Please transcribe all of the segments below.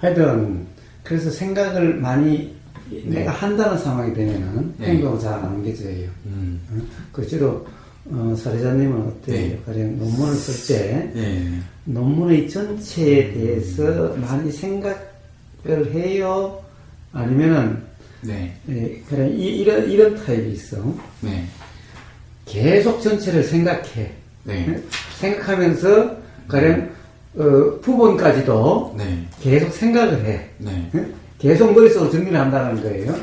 하여튼 그래서 생각을 많이 내가 한다는 상황이 되면은 행동을 잘 안 하는 게 저예요. 그 주로 사례자님은 어때요? 가령 논문을 쓸 때 논문의 전체에 대해서 많이 생각을 해요? 아니면은 그냥 이런 타입이 있어. 계속 전체를 생각해. 생각하면서 가령 부분까지도 계속 생각을 해. 계속 머릿속으로 정리를 한다는 거예요.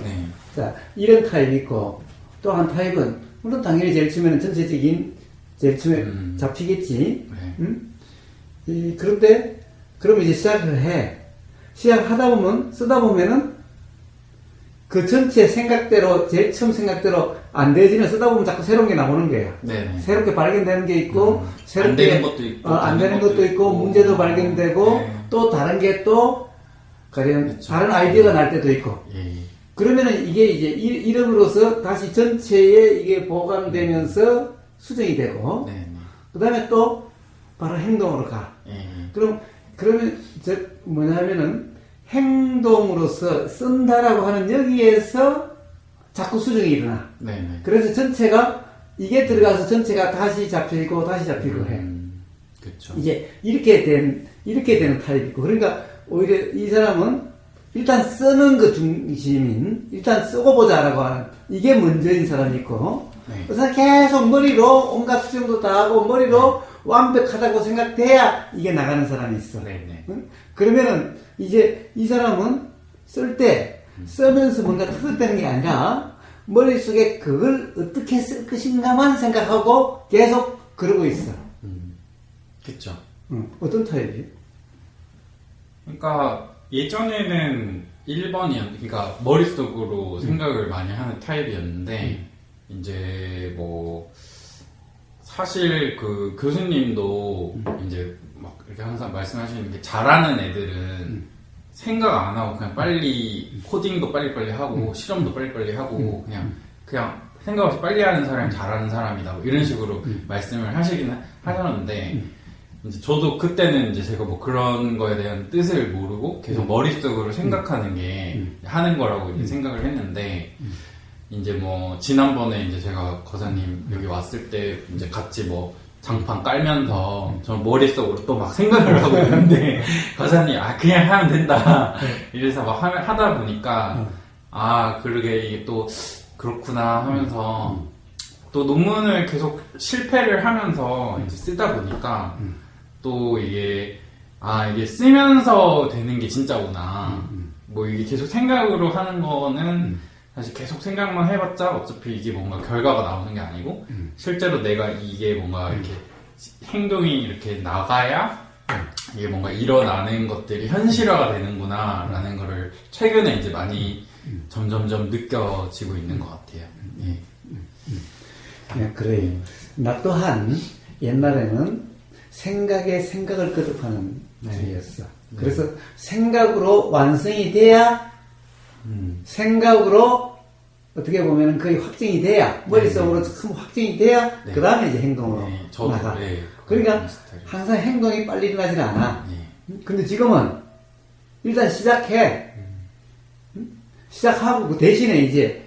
자, 이런 타입이 있고, 또 한 타입은, 물론 당연히 제일 처음에는 전체적인, 제일 처음에 잡히겠지. 그런데, 그럼 이제 시작을 해. 시작하다 보면, 쓰다 보면은, 그 전체 생각대로, 제일 처음 생각대로 안 되어지면 쓰다 보면 자꾸 새로운 게 나오는 거야. 새롭게 발견되는 게 있고, 새롭게, 안 되는 것도 있고, 안 되는 것도 있고, 문제도 발견되고, 또 다른 게 또, 가령 다른 아이디어가 날 때도 있고. 그러면은 이게 이제 이름으로써 다시 전체에 이게 보강되면서 수정이 되고, 그 다음에 또 바로 행동으로 가. 그러면 뭐냐면은 행동으로서 쓴다라고 하는 여기에서 자꾸 수정이 일어나. 그래서 전체가 이게 들어가서 전체가 다시 잡히고 다시 잡히고 해. 그쵸. 이제 이렇게 되는 타입이고, 그러니까 오히려 이 사람은 일단 쓰는 것 중심인, 일단 쓰고 보자라고 하는, 이게 먼저인 사람이 있고, 그래서 계속 머리로 온갖 수정도 다 하고, 머리로 완벽하다고 생각돼야 이게 나가는 사람이 있어. 응? 그러면은, 이제 이 사람은 쓸 때, 쓰면서 뭔가 터득되는 게 아니라, 머릿속에 그걸 어떻게 쓸 것인가만 생각하고 계속 그러고 있어. 그쵸. 어떤 타입이에요? 그러니까 예전에는 1번이었는데, 그러니까 머릿속으로 생각을 많이 하는 타입이었는데, 이제 뭐 사실 그 교수님도 이제 막 이렇게 항상 말씀하시는 게, 잘하는 애들은 생각 안 하고 그냥 빨리 코딩도 빨리빨리 하고 실험도 빨리빨리 하고 그냥 생각 없이 빨리 하는 사람이 잘하는 사람이다, 뭐 이런 식으로 말씀을 하시긴 하셨는데, 이제 저도 그때는 이제 제가 뭐 그런 거에 대한 뜻을 모르고 계속 머릿속으로 생각하는 게 하는 거라고 이제 생각을 했는데, 이제 뭐 지난번에 이제 제가 거사님 여기 왔을 때 이제 같이 뭐 장판 깔면서 저는 머릿속으로 또 막 생각을 하고 있는데 거사님 그냥 하면 된다 이래서 막 하다 보니까 그러게 이게 또 그렇구나 하면서, 또 논문을 계속 실패를 하면서 이제 쓰다 보니까 또 이게 이게 쓰면서 되는 게 진짜구나. 뭐 이게 계속 생각으로 하는 거는 사실 계속 생각만 해봤자 어차피 이게 뭔가 결과가 나오는 게 아니고, 실제로 내가 이게 뭔가 이렇게 행동이 이렇게 나가야 이게 뭔가 일어나는 것들이 현실화가 되는구나 라는 거를 최근에 이제 많이 점점점 느껴지고 있는 것 같아요. 그래요. 나 또한 옛날에는 생각에 생각을 거듭하는 주의였어. 그래서 생각으로 완성이 돼야, 생각으로 어떻게 보면 거의 확정이 돼야, 머릿속으로 큰 확정이 돼야 그 다음에 이제 행동으로 나가. 그러니까 항상 행동이 빨리 일어나질 않아. 근데 지금은 일단 시작해. 시작하고 그 대신에 이제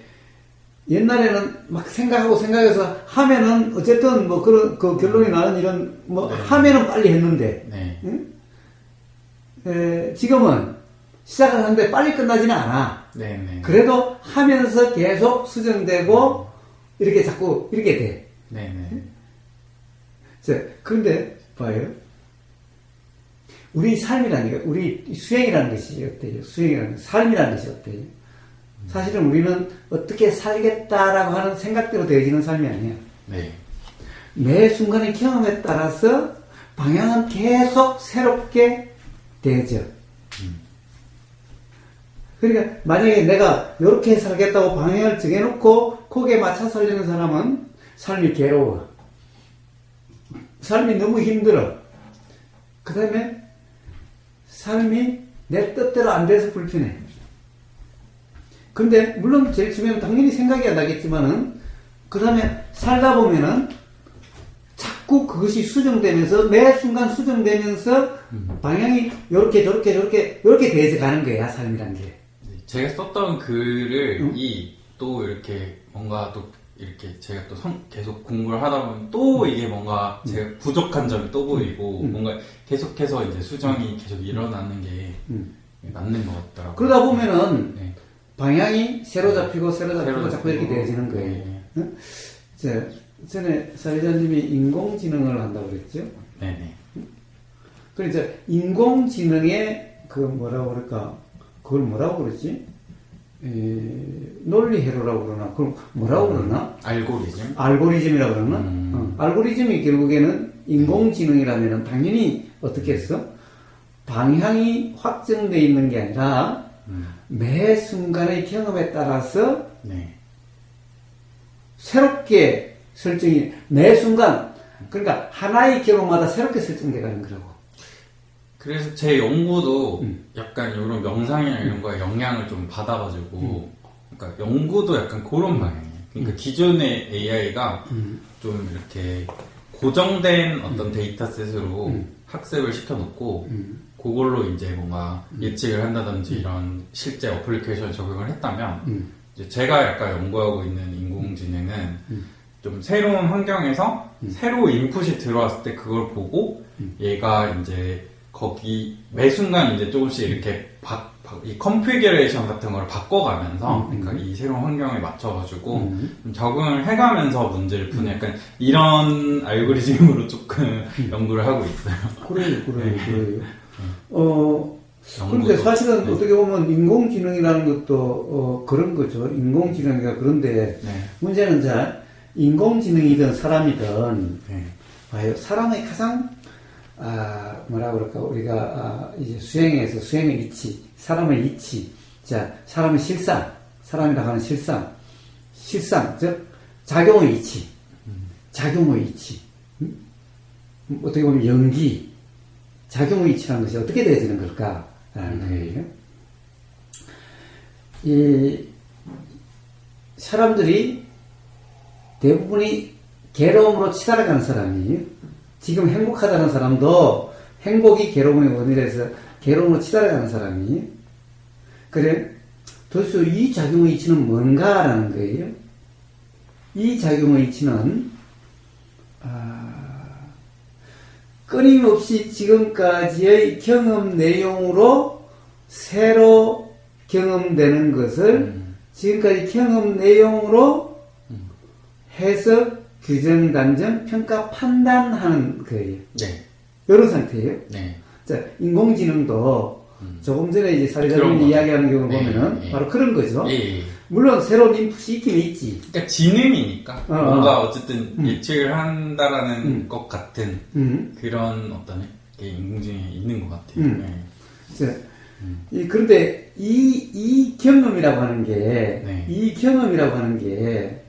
옛날에는 막 생각해서 하면은 어쨌든 뭐 그런 그 결론이 나는 이런 뭐 하면은 빨리 했는데, 지금은 시작을 하는데 빨리 끝나지는 않아. 그래도 하면서 계속 수정되고 이렇게 자꾸 이렇게 돼. 자, 그런데 봐요. 우리 삶이라는 게, 우리 수행이라는 것이 어때요? 수행이라는, 삶이라는 것이 어때요? 사실은 우리는 어떻게 살겠다라고 하는 생각대로 되어지는 삶이 아니야. 매 순간의 경험에 따라서 방향은 계속 새롭게 되어져. 그러니까 만약에 내가 이렇게 살겠다고 방향을 정해놓고 거기에 맞춰 살려는 사람은 삶이 괴로워. 삶이 너무 힘들어. 그 다음에 삶이 내 뜻대로 안 돼서 불편해. 근데 물론 제일 처음에는 당연히 생각이 안 나겠지만은 그 다음에 살다 보면은 자꾸 그것이 수정되면서 매 순간 수정되면서 방향이 요렇게 저렇게 돼서 가는 거야, 삶이란 게. 제가 썼던 글을 또 이렇게 뭔가 또 이렇게 제가 또 계속 공부를 하다 보면 또 이게 뭔가 제가 부족한 점이 또 보이고 뭔가 계속해서 이제 수정이 계속 일어나는 게 맞는 것 같더라고요. 그러다 보면은 네. 방향이 새로 잡히고 자꾸 이렇게 돼지는 거예요. 네. 응? 전에 사회자님이 인공지능을 한다고 그랬죠? 네네. 그러니까 인공지능의 그 뭐라고 그럴까? 그걸 뭐라고 그러지? 논리회로라고 그러나? 그럼 뭐라고 그러나? 알고리즘이라고 그러나? 알고리즘이 결국에는 인공지능이라면 당연히 어떻게 했어? 방향이 확정되어 있는 게 아니라 매 순간의 경험에 따라서 네. 새롭게 설정이 매 순간 그러니까 하나의 경험마다 새롭게 설정돼 가는 거라고. 그래서 제 연구도 약간 이런 명상이나 이런 거에 영향을 좀 받아가지고 그러니까 연구도 약간 그런 방향이에요. 그러니까 기존의 AI가 좀 이렇게 고정된 어떤 데이터셋으로 학습을 시켜놓고 그걸로 이제 뭔가 예측을 한다든지 이런 실제 어플리케이션 적용을 했다면 이제 제가 약간 연구하고 있는 인공지능은 좀 새로운 환경에서 새로 인풋이 들어왔을 때 그걸 보고 얘가 이제 거기 매 순간 이제 조금씩 이렇게 이 컨피규레이션 같은 걸 바꿔가면서 그러니까 이 새로운 환경에 맞춰가지고 좀 적응을 해가면서 문제를 푸는 약간 이런 알고리즘으로 조금 연구를 하고 있어요. 그래요. 그런데 사실은 어떻게 보면 인공지능이라는 것도 그런 거죠. 인공지능이가 그런데 문제는 인공지능이든 사람이든 봐요. 사람의 가장 뭐라 그럴까 우리가 이제 수행에서 수행의 이치, 사람의 이치, 사람의 실상, 사람이라고 하는 실상, 즉 작용의 이치, 어떻게 보면 연기, 작용의 이치라는 것이 어떻게 되어지는 걸까라는 거예요. 이 사람들이 대부분이 괴로움으로 치달아가는 사람이에요. 지금 행복하다는 사람도 행복이 괴로움의 원인에서 괴로움으로 치달아가는 사람이에요. 그래, 도대체 이 작용의 이치는 뭔가라는 거예요. 이 작용의 이치는 끊임없이 지금까지의 경험 내용으로 새로 경험되는 것을 지금까지 경험 내용으로 해석, 규정, 단정, 평가, 판단하는 거예요. 네. 이런 상태예요. 네. 자, 인공지능도 조금 전에 이제 사례자님이 이야기하는 경우를 보면은 바로 그런 거죠. 물론 새로운 인풋이 있긴 있지. 그러니까 지능이니까 뭔가 어쨌든 예측을 한다라는 것 같은 그런 어떤 게 인공지능이 있는 것 같아요. 자, 그런데 이 경험이라고 하는 게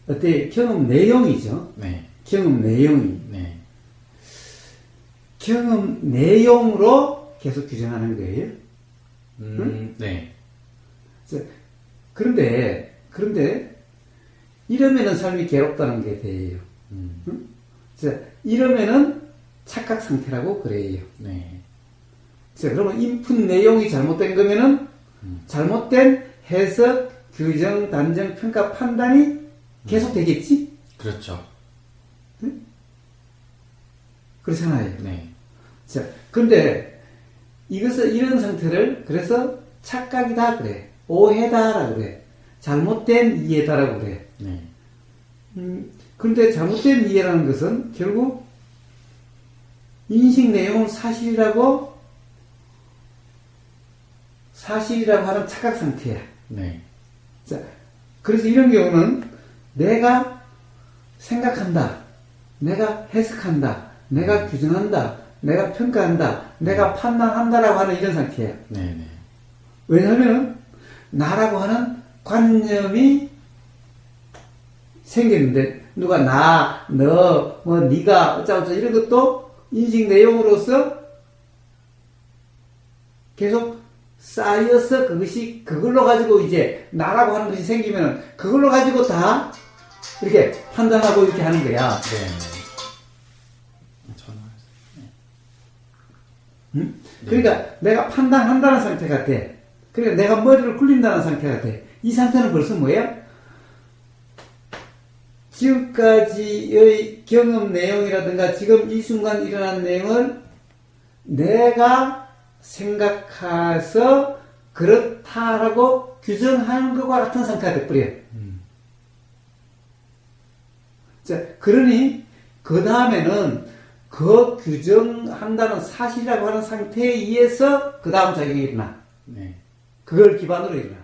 어때? 경험 내용이죠. 경험 내용이. 경험 내용으로 계속 규정하는 거예요. 네. 자, 그런데 이러면은 삶이 괴롭다는 게 돼요. 자, 이러면은 착각 상태라고 그래요. 자, 그러면 인풋 내용이 잘못된 거면은 잘못된 해석, 규정, 단정, 평가, 판단이 계속 되겠지? 그렇죠. 응? 그렇잖아요. 네. 자, 근데 이런 상태를 그래서 착각이다 그래. 오해다라고 그래. 잘못된 이해다라고 그래. 그런데 잘못된 이해라는 것은 결국 인식 내용을 사실이라고 하는 착각 상태야. 자, 그래서 이런 경우는 내가 생각한다, 내가 해석한다, 내가 규정한다, 내가 평가한다, 내가 판단한다라고 하는 이런 상태야. 왜냐하면 나라고 하는 관념이 생겼는데 누가 나, 너, 뭐 네가 어쩌고저쩌고 이런 것도 인식 내용으로서 계속 쌓여서 그걸로 가지고 이제 나라고 하는 것이 생기면 그걸로 가지고 다 이렇게 판단하고 이렇게 하는 거야. 응? 그러니까 내가 판단한다는 상태가 돼. 그러니까 내가 머리를 굴린다는 상태가 돼. 이 상태는 벌써 뭐야? 지금까지의 경험 내용이라든가 지금 이 순간 일어난 내용을 내가 생각해서 그렇다라고 규정하는 것과 같은 상태가 돼버려요. 자, 그러니 그 다음에는 그 규정한다는 사실이라고 하는 상태에 의해서 그 다음 작용이 일어나. 네. 그걸 기반으로 일어나.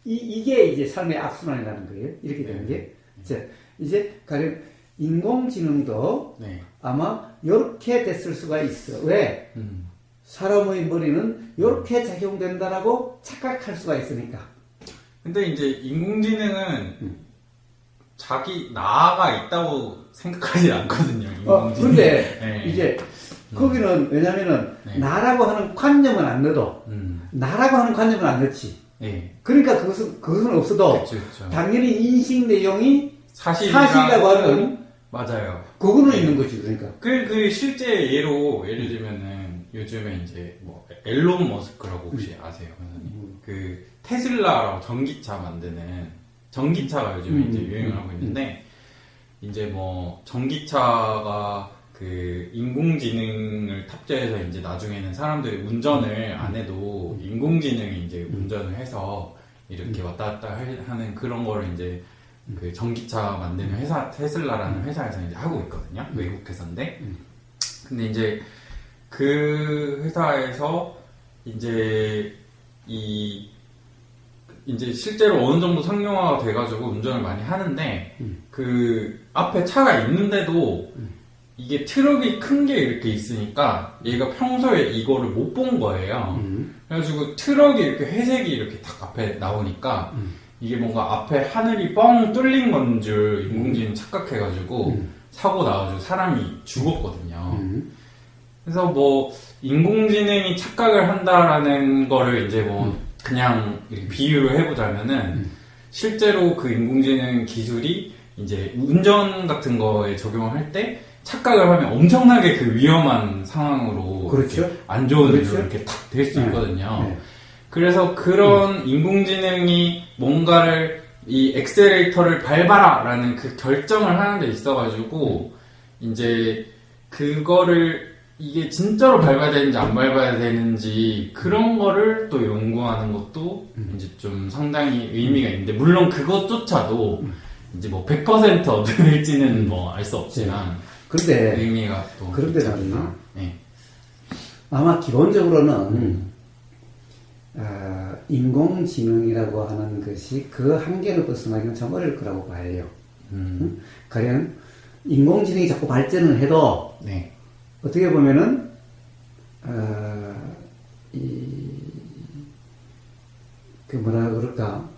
이게 이제 삶의 악순환이라는 거예요. 이렇게 되는 게. 자, 이제 가령 인공지능도 네. 아마 이렇게 됐을 수가 있어. 왜? 사람의 머리는 이렇게 작용된다라고 착각할 수가 있으니까. 근데 이제 인공지능은 자기 나가 있다고 생각하지 않거든요. 인공지능. 근데 네. 이제 거기는 왜냐면은 네. 나라고 하는 관념은 안 넣어도 나라고 하는 관념은 안 넣지. 네. 그러니까 그것은 없어도 그쵸, 그쵸. 당연히 인식 내용이 사실이라고 하는 맞아요. 그거는 네. 있는 거지. 그러니까. 그 실제 예를 들면은 요즘에 이제 뭐 앨런 머스크라고 혹시 아세요, 선생님? 그 테슬라라고 전기차 만드는 전기차가 요즘에 이제 유행을 하고 있는데 이제 뭐 전기차가 그 인공지능을 탑재해서 이제 나중에는 사람들이 운전을 안 해도 인공지능이 이제 운전을 해서 이렇게 왔다 갔다 하는 그런 거를 이제 그 전기차 만드는 회사 테슬라라는 회사에서 이제 하고 있거든요. 외국 회사인데. 근데 이제 그 회사에서 이제 이제 실제로 어느 정도 상용화가 돼가지고 운전을 많이 하는데 그 앞에 차가 있는데도 이게 트럭이 큰 게 이렇게 있으니까 얘가 평소에 이거를 못 본 거예요. 그래가지고 트럭이 이렇게 회색이 이렇게 딱 앞에 나오니까 이게 뭔가 앞에 하늘이 뻥 뚫린 건 줄 인공지능 착각해가지고 사고 나가지고 사람이 죽었거든요. 그래서 뭐 인공지능이 착각을 한다라는 거를 이제 뭐 그냥 이렇게 비유를 해보자면은 실제로 그 인공지능 기술이 이제 운전 같은 거에 적용을 할 때 착각을 하면 엄청나게 그 위험한 상황으로 그렇죠. 안 좋은 일로 그렇죠. 이렇게 탁 될 수 있거든요. 네. 그래서 그런 인공지능이 뭔가를 이 엑셀레이터를 밟아라 라는 그 결정을 하는 데 있어가지고 이제 그거를 이게 진짜로 밟아야 되는지 안 밟아야 되는지 그런 거를 또 연구하는 것도 이제 좀 상당히 의미가 있는데 물론 그것조차도 이제 뭐 100% 얻을지는 뭐 알 수 없지만 그런데 의미가 또 그런데 있지 말이야. 않나. 네. 아마 기본적으로는 인공지능이라고 하는 것이 그 한계를 벗어나기는 참 어려울 거라고 봐요. 가령 인공지능이 자꾸 발전을 해도 네. 어떻게 보면은 그 뭐라 그럴까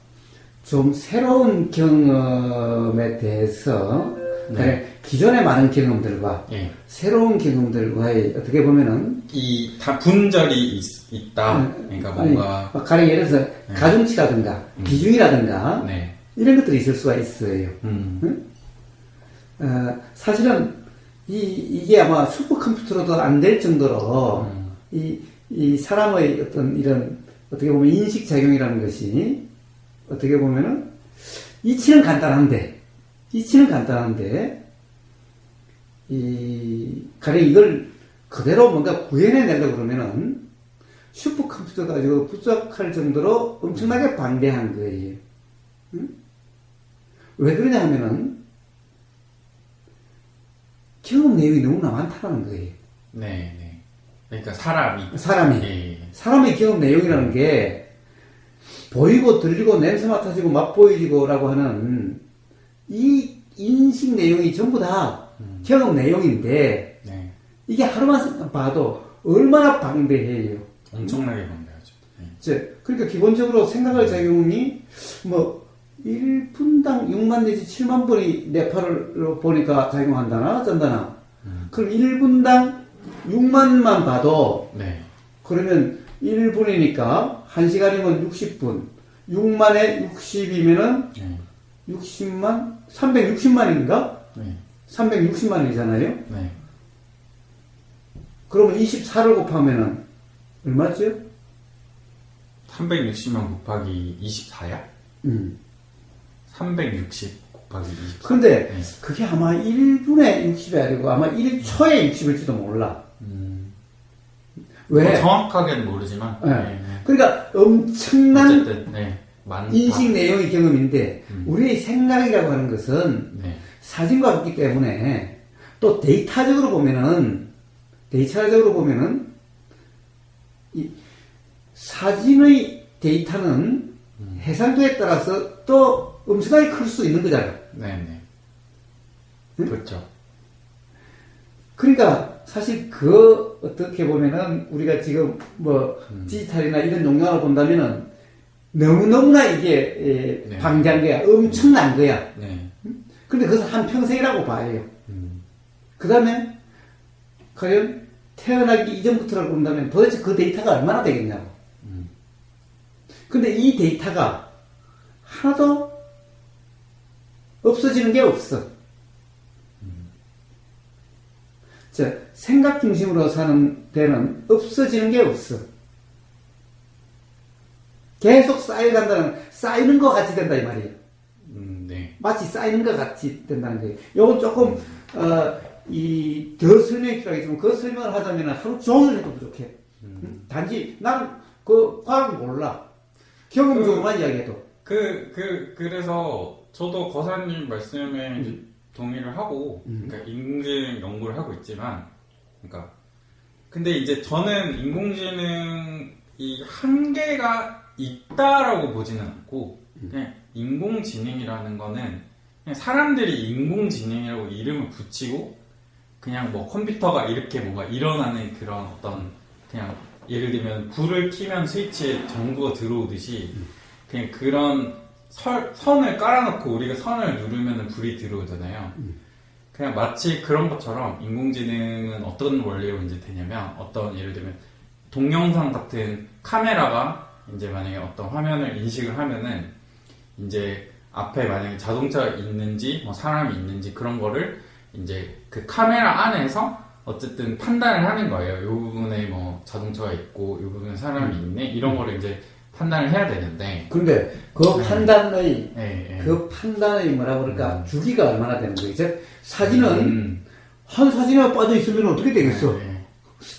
좀 새로운 경험에 대해서 가령 기존의 많은 경험들과 네. 새로운 경험들과의 어떻게 보면은 이 다 분절이 있다. 그러니까 뭔가 가령 예를 들어서 가중치라든가 비중이라든가 네. 이런 것들이 있을 수가 있어요. 응? 사실은 이게 아마 슈퍼컴퓨터로도 안 될 정도로 이 사람의 어떤 이런 어떻게 보면 인식작용이라는 것이 어떻게 보면은 이치는 간단한데 가령 이걸 그대로 뭔가 구현해내려고 그러면은 슈퍼컴퓨터 가지고 부족할 정도로 엄청나게 방대한 거예요. 응? 왜 그러냐 하면은 경험 내용이 너무나 많다는 거예요. 네, 네. 그러니까 사람이 예. 사람의 경험 내용이라는 게 보이고 들리고 냄새 맡아지고 맛보이지고라고 하는 이 인식 내용이 전부 다 경험 내용인데 네. 이게 하루만 봐도 얼마나 방대해요. 엄청나게 방대하죠. 네. 그러니까 기본적으로 생각할 작용이 뭐 1분당 6만 내지 7만 번이 뇌파를 보니까 작용한다나 어쩐다나 그럼 1분당 6만만 봐도 네. 그러면 1분이니까 1시간이면 60분 6만에 60이면은 네. 60만 360만인가? 네. 360만이잖아요. 네. 그러면 24를 곱하면은 얼마죠? 360만 곱하기 24야? 360 곱하기 24. 근데 네. 그게 아마 1분의 60이 아니고 아마 1초의 60일지도 몰라. 왜? 뭐 정확하게는 모르지만. 네. 네. 그러니까 엄청난 어쨌든 네. 인식 내용의 경험인데 우리의 생각이라고 하는 것은 네. 사진과 같기 때문에 또 데이터적으로 보면은 이 사진의 데이터는 해상도에 따라서 또 엄청나게 클 수 있는 거잖아요. 네네. 응? 그렇죠. 그러니까 사실 그 어떻게 보면은 우리가 지금 뭐 디지털이나 이런 용량을 본다면은 너무너무나 이게 네. 방대한 거야. 엄청난 거야. 네. 근데 그것은 한평생이라고 봐요. 그 다음에 과연 태어나기 이전부터라고 본다면 도대체 그 데이터가 얼마나 되겠냐고. 근데 이 데이터가 하나도 없어지는 게 없어. 자, 생각 중심으로 사는 데는 없어지는 게 없어. 계속 쌓이는 것 같이 된다, 이 말이에요. 네. 마치 쌓이는 것 같이 된다는 거예요. 요건 조금, 더 설명이 필요하겠지만, 그 설명을 하자면 하루 종일 해도 부족해. 단지, 나는 그 과학을 몰라. 경험적으로만 이야기해도. 그래서 저도 거사님 말씀에 이제 동의를 하고, 그러니까 인공지능 연구를 하고 있지만, 그러니까, 근데 이제 저는 인공지능이 한계가 있다라고 보지는 않고, 그냥 인공지능이라는 거는 그냥 사람들이 인공지능이라고 이름을 붙이고, 그냥 뭐 컴퓨터가 이렇게 뭔가 일어나는 그런 어떤, 그냥 예를 들면 불을 켜면 스위치에 전구가 들어오듯이, 그냥 그런 선을 깔아놓고 우리가 선을 누르면 불이 들어오잖아요. 그냥 마치 그런 것처럼 인공지능은 어떤 원리로 이제 되냐면 어떤 예를 들면 동영상 같은 카메라가 이제 만약에 어떤 화면을 인식을 하면은 이제 앞에 만약에 자동차가 있는지 뭐 사람이 있는지 그런 거를 이제 그 카메라 안에서 어쨌든 판단을 하는 거예요. 이 부분에 뭐 자동차가 있고 이 부분에 사람이 있네 이런 거를 이제 판단을 해야 되는데. 근데 그 네. 판단의 뭐라 그럴까 주기가 얼마나 되는 거예요? 즉 사진은 한 사진에 빠져 있으면 어떻게 되겠어?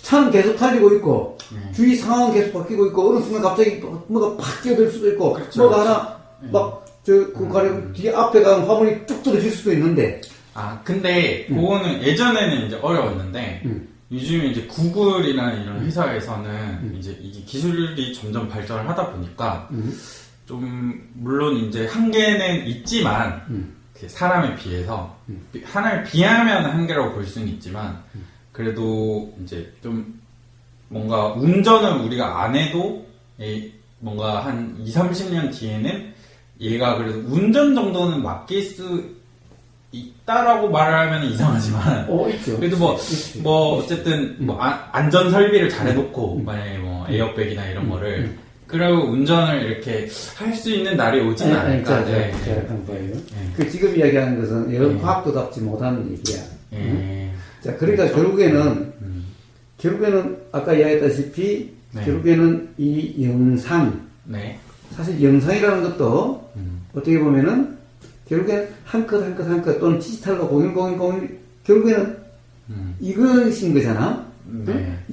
차는 계속 달리고 있고 주위 상황은 계속 바뀌고 있고 어느 순간 갑자기 뭐가 팍 끼어들 수도 있고 그렇죠, 뭐가 그렇죠. 하나 막 그 가령 뒤에 앞에 가는 화물이 뚝 떨어질 수도 있는데. 아 근데 그거는 예전에는 이제 어려웠는데. 요즘 이제 구글이나 이런 회사에서는 이제 이게 기술이 점점 발전을 하다 보니까 좀 물론 이제 한계는 있지만 사람에 비해서 사람에 비하면 한계라고 볼 수는 있지만 그래도 이제 좀 뭔가 운전을 우리가 안 해도 뭔가 한 20-30년 뒤에는 얘가 그래도 운전 정도는 맡길 수 있다라고 말하면 이상하지만 있죠. 그래도 뭐 어쨌든 뭐 안전 설비를 잘 해놓고 만약에 뭐 에어백이나 이런 거를 그리고 운전을 이렇게 할 수 있는 날이 오지는 않을까. 그 지금 이야기하는 것은 여러 과학도답지 못하는 얘기야. 자, 그러니까 결국에는 아까 이야기했다시피 결국에는 이 영상 사실 영상이라는 것도 어떻게 보면은 결국엔 한 컷 또는 디지털과 0101 결국에는 이것인 거잖아.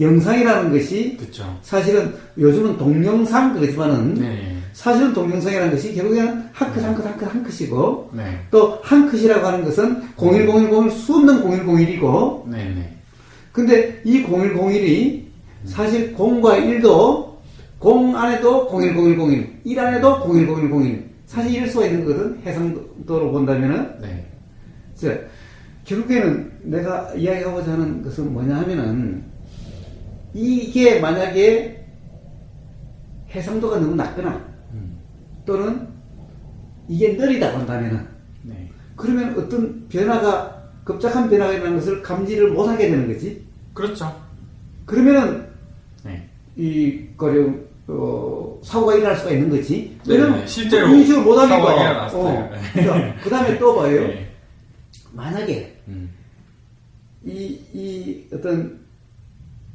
영상이라는 것이 그쵸. 사실은 요즘은 동영상 그러지만은 사실은 동영상이라는 것이 결국에는 한 컷이고 또 한 컷이라고 하는 것은 0101 수없는 0101이고 근데 이 0101이 사실 0과 1도 0 안에도 010101 1 안에도 010101 사실 이럴 수가 있는 거거든. 해상도로 본다면은. 자, 결국에는 내가 이야기하고자 하는 것은 뭐냐 하면은, 이게 만약에 해상도가 너무 낮거나, 또는 이게 느리다고 한다면은, 그러면 어떤 급작한 변화가 일어나는 것을 감지를 못하게 되는 거지. 그렇죠. 그러면은, 사고가 일어날 수가 있는 거지. 왜냐면 실제로 인식을 못하니까. 사고가 일어났어요. 그 다음에 또 봐요. 만약에 어떤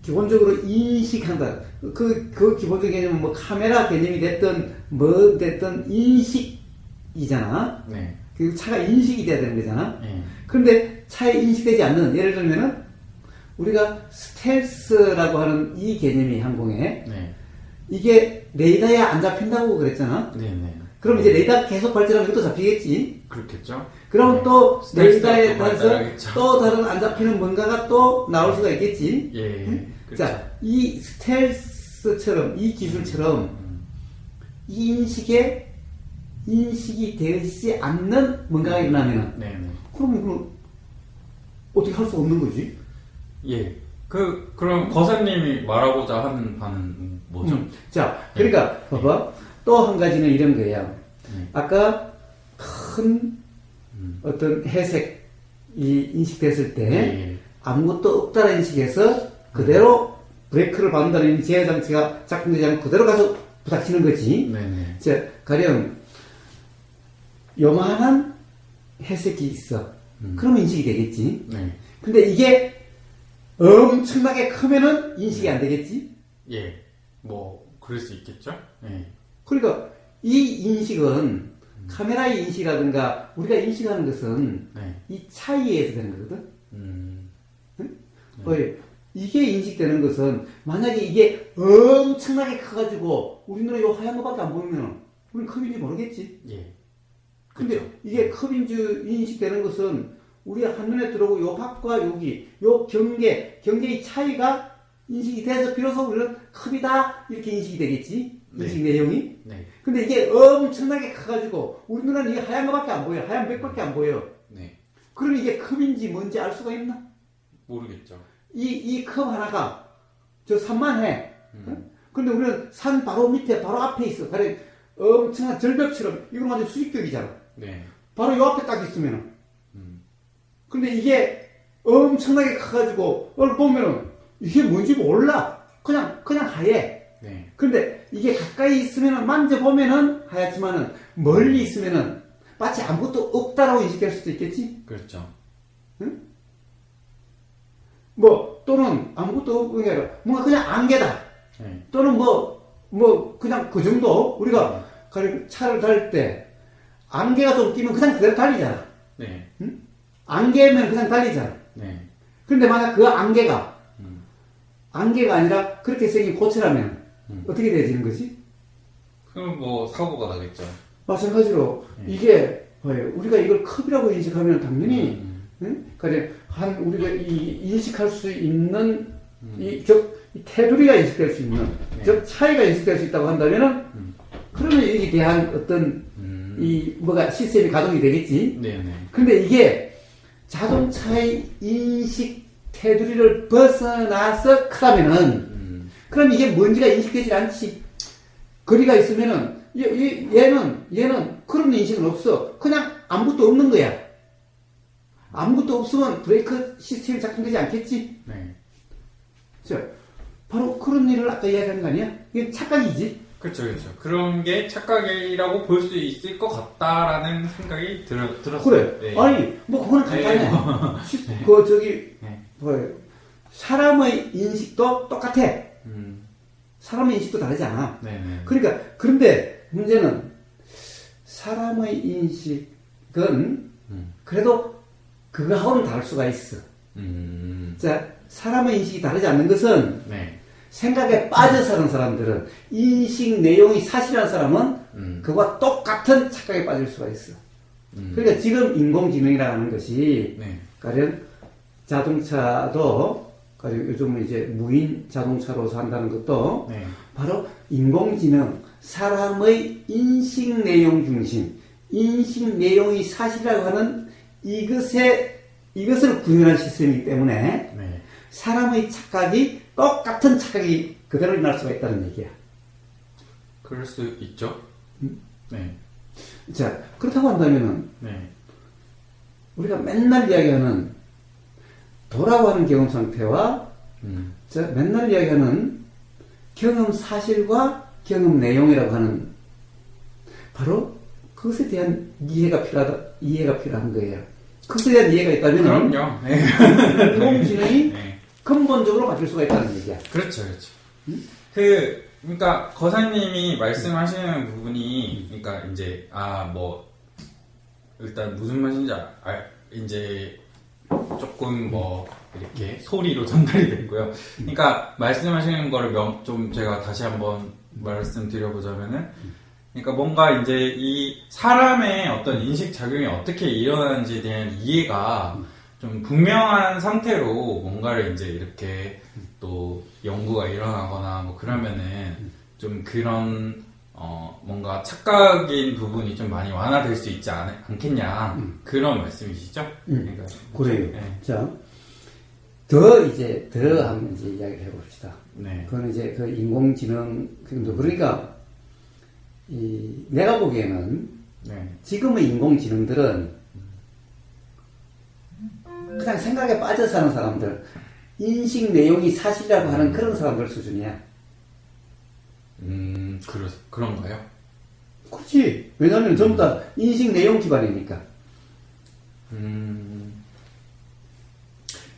기본적으로 인식한다. 그 기본적인 개념은 뭐 카메라 개념이 됐든 뭐 됐든 인식이잖아. 네. 그 차가 인식이 돼야 되는 거잖아. 네. 그런데 차에 인식되지 않는, 예를 들면은 우리가 스텔스라고 하는 이 개념이 항공에 네. 이게 레이더에 안 잡힌다고 그랬잖아. 네네. 그럼 이제 레이더 계속 발전하면 이것도 잡히겠지. 그렇겠죠. 그럼 네. 또 스텔스가 레이더에 또 따라서 발달하겠죠. 또 다른 안 잡히는 뭔가가 또 나올 수가 있겠지. 예. 응? 그렇죠. 자, 이 스텔스처럼, 이 기술처럼 이 인식이 되어지지 않는 뭔가가 일어나면은 네네. 그러면 이거 어떻게 할 수 없는 거지? 예. 그럼 거사님이 말하고자 하는 바는 뭐죠? 자, 그러니까 봐봐. 또 한 가지는 이런 거예요. 아까 큰 어떤 회색이 인식됐을 때 예. 아무것도 없다는 인식에서 그대로 브레이크를 밟는다는 제어 장치가 작동되지 않고 그대로 가서 부닥치는 거지. 네네. 자, 가령 요만한 회색이 있어. 그러면 인식이 되겠지. 네. 근데 이게 엄청나게 크면은 인식이 안 되겠지. 예. 뭐 그럴 수 있겠죠. 예. 그러니까 이 인식은 카메라의 인식이라든가 우리가 인식하는 것은 네. 이 차이에서 되는 거거든. 네. 왜? 이게 인식되는 것은 만약에 이게 엄청나게 커가지고 우리 눈에 요 하얀 거밖에 안 보이면 우리는 컵인지 모르겠지. 예. 근데 그렇죠. 이게 컵인지 인식되는 것은 우리 한눈에 들어오고 요 밖과 여기 요 경계의 차이가 인식이 돼서 비로소 우리는 컵이다 이렇게 인식이 되겠지. 인식 내용이. 네. 근데 이게 엄청나게 커가지고 우리 눈에는 이 하얀 거밖에 안 보여. 하얀 백밖에 안 보여. 네. 그러면 이게 컵인지 뭔지 알 수가 있나? 모르겠죠. 이 컵 하나가 저 산만해. 응? 근데 우리는 산 바로 밑에 바로 앞에 있어. 가령 엄청난 절벽처럼 이건 완전 수직벽이잖아. 네. 바로 요 앞에 딱 있으면은. 근데 이게 엄청나게 커가지고 오늘 보면은 이게 뭔지 몰라. 그냥 하얘. 네. 근데 이게 가까이 있으면은 만져보면은 하얗지만은 멀리 있으면은 마치 아무것도 없다라고 인식될 수도 있겠지? 그렇죠. 응? 뭐, 또는 아무것도 없는 게 아니라 뭔가 그냥 안개다. 네. 또는 그냥 그 정도. 우리가 가령 차를 달릴 때 안개가 좀 끼면 그냥 그대로 달리잖아. 네. 응? 안개면 그냥 달리잖아. 네. 근데 만약 그 안개가 아니라 그렇게 생긴 고체라면 어떻게 되어지는 거지? 그럼 뭐 사고가 나겠죠. 마찬가지로 이게 우리가 이걸 컵이라고 인식하면 당연히 응? 우리가 인식할 수 있는 이 테두리가 인식될 수 있는 즉 차이가 인식될 수 있다고 한다면은 그러면 여기에 대한 어떤 뭐가 시스템이 가동이 되겠지. 네네. 근데 이게 자동차의 인식 테두리를 벗어나서 크다면은 그럼 이게 뭔지가 인식되지 않지. 거리가 있으면은 얘는 그런 인식은 없어. 그냥 아무것도 없는 거야. 아무것도 없으면 브레이크 시스템이 작동되지 않겠지. 네. 자, 바로 그런 일을 아까 이야기한 거 아니야? 이게 착각이지. 그렇죠. 그런 게 착각이라고 볼 수 있을 것 같다라는 생각이 들었어요. 그래. 네. 아니, 뭐 그거는 간단해. 사람의 인식도 똑같아. 사람의 인식도 다르지 않아. 네네. 그러니까 그런데 문제는 사람의 인식은 그래도 그거하고는 다를 수가 있어. 자, 사람의 인식이 다르지 않는 것은 네. 생각에 빠져 사는 사람들은 인식 내용이 사실한 사람은 그와 똑같은 착각에 빠질 수가 있어. 그러니까 지금 인공지능이라고 하는 것이 네. 가령 자동차도 가령 요즘은 이제 무인 자동차로 한다는 것도 네. 바로 인공지능, 사람의 인식 내용 중심, 인식 내용이 사실이라고 하는 이것을 구현한 시스템이기 때문에 네. 사람의 착각이 똑같은 착각이 그대로 일어날 수가 있다는 얘기야. 그럴 수 있죠. 네. 자, 그렇다고 한다면은 네. 우리가 맨날 이야기하는 도라고 하는 경험 상태와 자, 맨날 이야기하는 경험 사실과 경험 내용이라고 하는 바로 그것에 대한 이해가 필요한 거예요. 그것에 대한 이해가 있다면 그럼요. 네. 인공지능이 네. 근본적으로 바뀔 수가 있다는 얘기야. 그렇죠. 응? 그러니까 거사님이 말씀하시는 부분이, 그러니까 이제 일단 무슨 말인지 이제 조금 이렇게 소리로 전달이 됐고요. 그러니까 말씀하시는 거를 좀 제가 다시 한번 말씀드려보자면은, 그러니까 뭔가 이제 이 사람의 어떤 인식 작용이 어떻게 일어나는지에 대한 이해가 좀 분명한 상태로 뭔가를 이제 이렇게 또 연구가 일어나거나 뭐 그러면은 좀 그런 뭔가 착각인 부분이 좀 많이 완화될 수 있지 않겠냐, 그런 말씀이시죠? 그러니까, 그래요. 네. 자, 더 한번 이제 이야기를 해봅시다. 네. 그건 이제 그 인공지능, 그러니까, 내가 보기에는 네. 지금의 인공지능들은 그냥 생각에 빠져 사는 사람들, 인식 내용이 사실이라고 하는 그런 사람들 수준이야. 그런가요? 그렇지. 왜냐하면 전부 다 인식 내용 기반이니까.